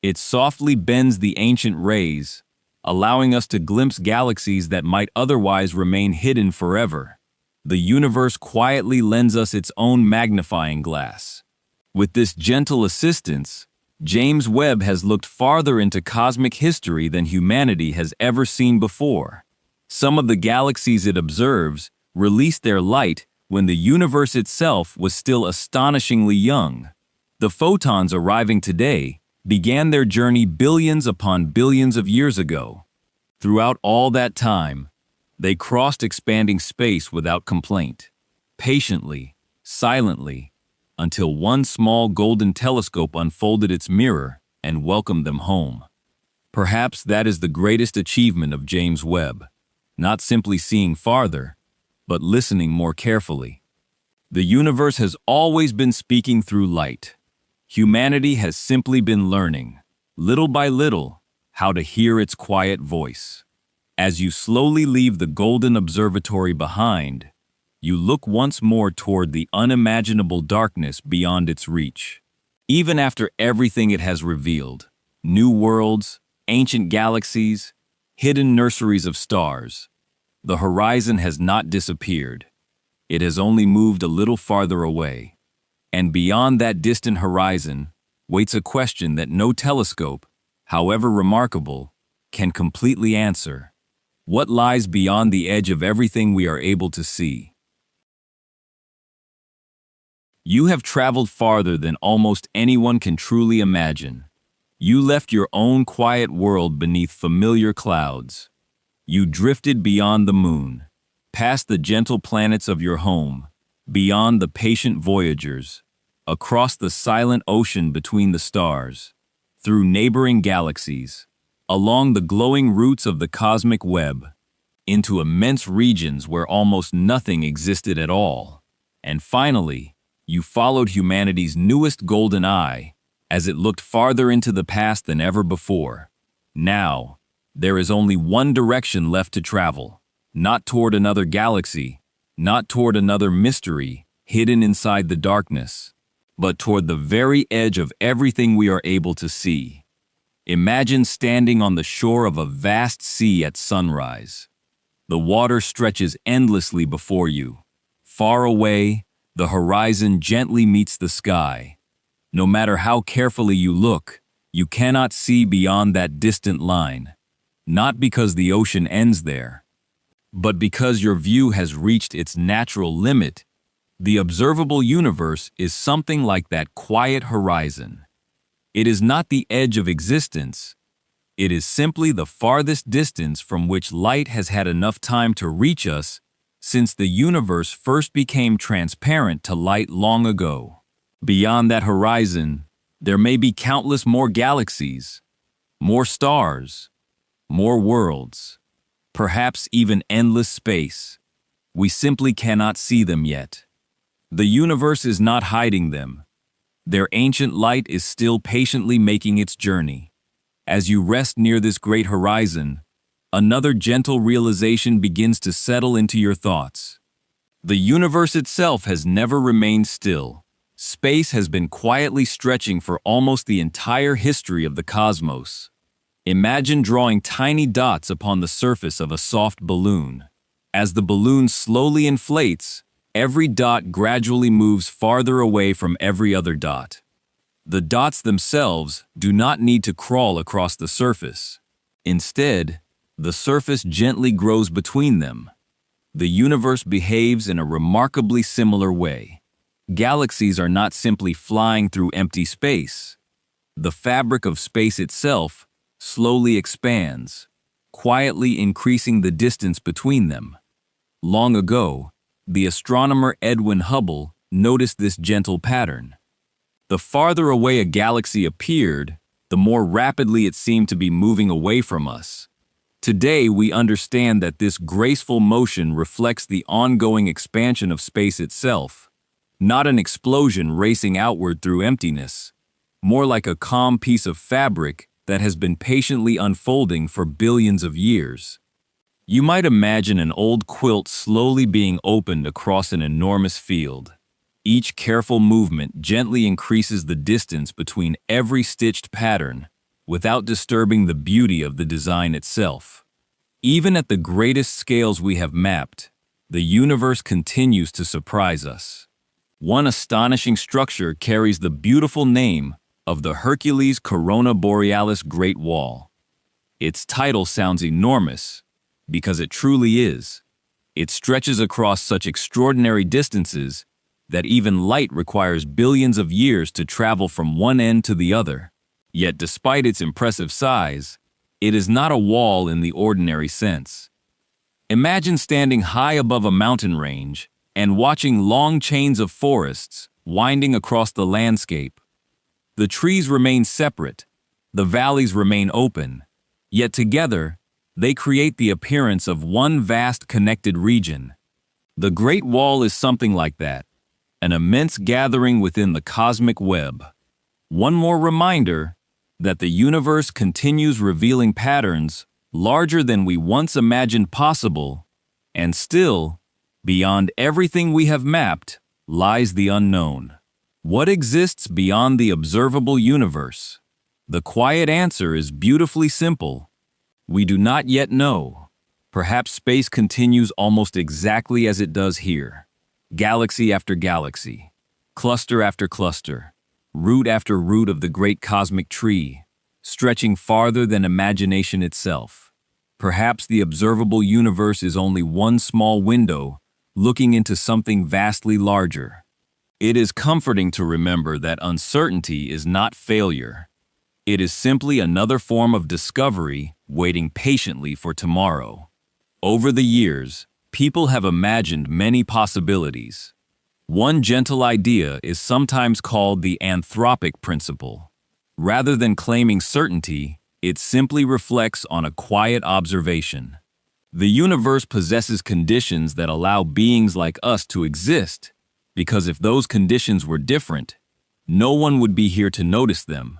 It softly bends the ancient rays, allowing us to glimpse galaxies that might otherwise remain hidden forever. The universe quietly lends us its own magnifying glass. With this gentle assistance, James Webb has looked farther into cosmic history than humanity has ever seen before. Some of the galaxies it observes released their light when the universe itself was still astonishingly young. The photons arriving today began their journey billions upon billions of years ago. Throughout all that time, they crossed expanding space without complaint, patiently, silently, until one small golden telescope unfolded its mirror and welcomed them home. Perhaps that is the greatest achievement of James Webb, not simply seeing farther, but listening more carefully. The universe has always been speaking through light. Humanity has simply been learning, little by little, how to hear its quiet voice. As you slowly leave the golden observatory behind, you look once more toward the unimaginable darkness beyond its reach. Even after everything it has revealed, new worlds, ancient galaxies, hidden nurseries of stars, the horizon has not disappeared. It has only moved a little farther away. And beyond that distant horizon waits a question that no telescope, however remarkable, can completely answer. What lies beyond the edge of everything we are able to see? You have traveled farther than almost anyone can truly imagine. You left your own quiet world beneath familiar clouds. You drifted beyond the moon, past the gentle planets of your home, beyond the patient voyagers, across the silent ocean between the stars, through neighboring galaxies, along the glowing routes of the cosmic web, into immense regions where almost nothing existed at all. And finally, you followed humanity's newest golden eye as it looked farther into the past than ever before. Now, there is only one direction left to travel, not toward another galaxy, not toward another mystery hidden inside the darkness, but toward the very edge of everything we are able to see. Imagine standing on the shore of a vast sea at sunrise. The water stretches endlessly before you. Far away, the horizon gently meets the sky. No matter how carefully you look, you cannot see beyond that distant line. Not because the ocean ends there, but because your view has reached its natural limit. The observable universe is something like that quiet horizon. It is not the edge of existence. It is simply the farthest distance from which light has had enough time to reach us since the universe first became transparent to light long ago. Beyond that horizon, there may be countless more galaxies, more stars, more worlds, perhaps even endless space. We simply cannot see them yet. The universe is not hiding them. Their ancient light is still patiently making its journey. As you rest near this great horizon, another gentle realization begins to settle into your thoughts. The universe itself has never remained still. Space has been quietly stretching for almost the entire history of the cosmos. Imagine drawing tiny dots upon the surface of a soft balloon. As the balloon slowly inflates, every dot gradually moves farther away from every other dot. The dots themselves do not need to crawl across the surface. Instead, the surface gently grows between them. The universe behaves in a remarkably similar way. Galaxies are not simply flying through empty space. The fabric of space itself slowly expands, quietly increasing the distance between them. Long ago, the astronomer Edwin Hubble noticed this gentle pattern. The farther away a galaxy appeared, the more rapidly it seemed to be moving away from us. Today, we understand that this graceful motion reflects the ongoing expansion of space itself, not an explosion racing outward through emptiness, more like a calm piece of fabric that has been patiently unfolding for billions of years. You might imagine an old quilt slowly being opened across an enormous field. Each careful movement gently increases the distance between every stitched pattern without disturbing the beauty of the design itself. Even at the greatest scales we have mapped, the universe continues to surprise us. One astonishing structure carries the beautiful name of the Hercules Corona Borealis Great Wall. Its title sounds enormous, because it truly is. It stretches across such extraordinary distances that even light requires billions of years to travel from one end to the other. Yet despite its impressive size, it is not a wall in the ordinary sense. Imagine standing high above a mountain range and watching long chains of forests winding across the landscape. The trees remain separate, the valleys remain open, yet together, they create the appearance of one vast connected region. The Great Wall is something like that, an immense gathering within the cosmic web. One more reminder that the universe continues revealing patterns larger than we once imagined possible, and still, beyond everything we have mapped, lies the unknown. What exists beyond the observable universe? The quiet answer is beautifully simple. We do not yet know. Perhaps space continues almost exactly as it does here. Galaxy after galaxy, cluster after cluster, root after root of the great cosmic tree, stretching farther than imagination itself. Perhaps the observable universe is only one small window looking into something vastly larger. It is comforting to remember that uncertainty is not failure. It is simply another form of discovery waiting patiently for tomorrow. Over the years, people have imagined many possibilities. One gentle idea is sometimes called the anthropic principle. Rather than claiming certainty, it simply reflects on a quiet observation. The universe possesses conditions that allow beings like us to exist, because if those conditions were different, no one would be here to notice them.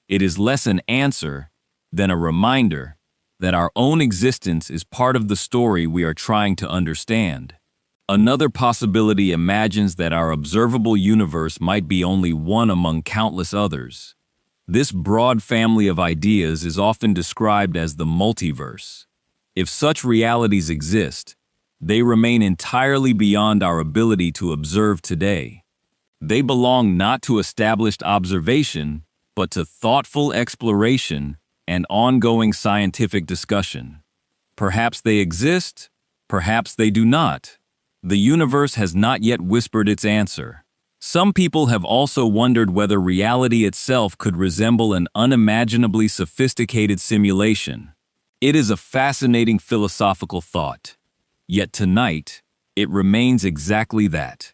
It is less an answer than a reminder that our own existence is part of the story we are trying to understand. Another possibility imagines that our observable universe might be only one among countless others. This broad family of ideas is often described as the multiverse. If such realities exist, they remain entirely beyond our ability to observe today. They belong not to established observation, but to thoughtful exploration and ongoing scientific discussion. Perhaps they exist, perhaps they do not. The universe has not yet whispered its answer. Some people have also wondered whether reality itself could resemble an unimaginably sophisticated simulation. It is a fascinating philosophical thought. Yet tonight, it remains exactly that.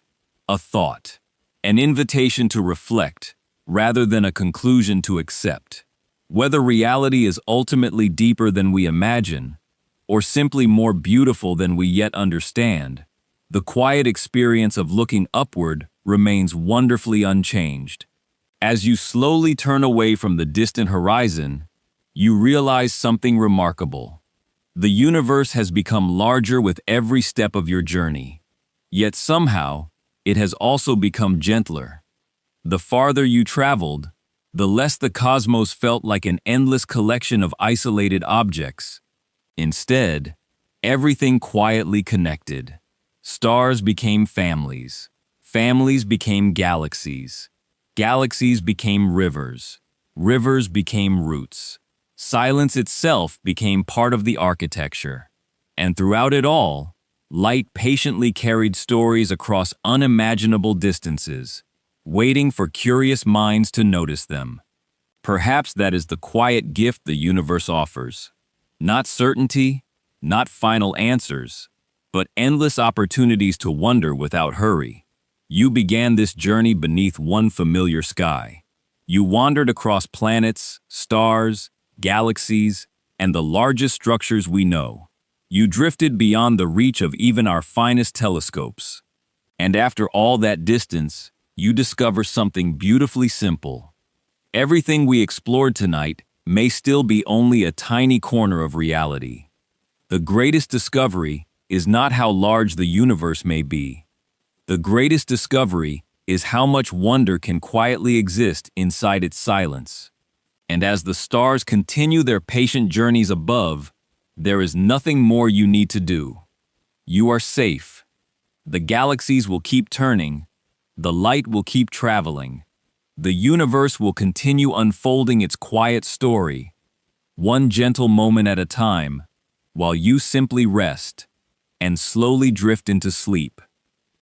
A thought. An invitation to reflect, rather than a conclusion to accept. Whether reality is ultimately deeper than we imagine, or simply more beautiful than we yet understand, the quiet experience of looking upward remains wonderfully unchanged. As you slowly turn away from the distant horizon, you realize something remarkable. The universe has become larger with every step of your journey. Yet somehow, it has also become gentler. The farther you traveled, the less the cosmos felt like an endless collection of isolated objects. Instead, everything quietly connected. Stars became families. Families became galaxies. Galaxies became rivers. Rivers became roots. Silence itself became part of the architecture. And throughout it all, light patiently carried stories across unimaginable distances, waiting for curious minds to notice them. Perhaps that is the quiet gift the universe offers. Not certainty, not final answers, but endless opportunities to wonder without hurry. You began this journey beneath one familiar sky. You wandered across planets, stars, galaxies, and the largest structures we know. You drifted beyond the reach of even our finest telescopes. And after all that distance, you discover something beautifully simple. Everything we explored tonight may still be only a tiny corner of reality. The greatest discovery is not how large the universe may be. The greatest discovery is how much wonder can quietly exist inside its silence. And as the stars continue their patient journeys above, there is nothing more you need to do. You are safe. The galaxies will keep turning. The light will keep traveling. The universe will continue unfolding its quiet story, one gentle moment at a time, while you simply rest and slowly drift into sleep.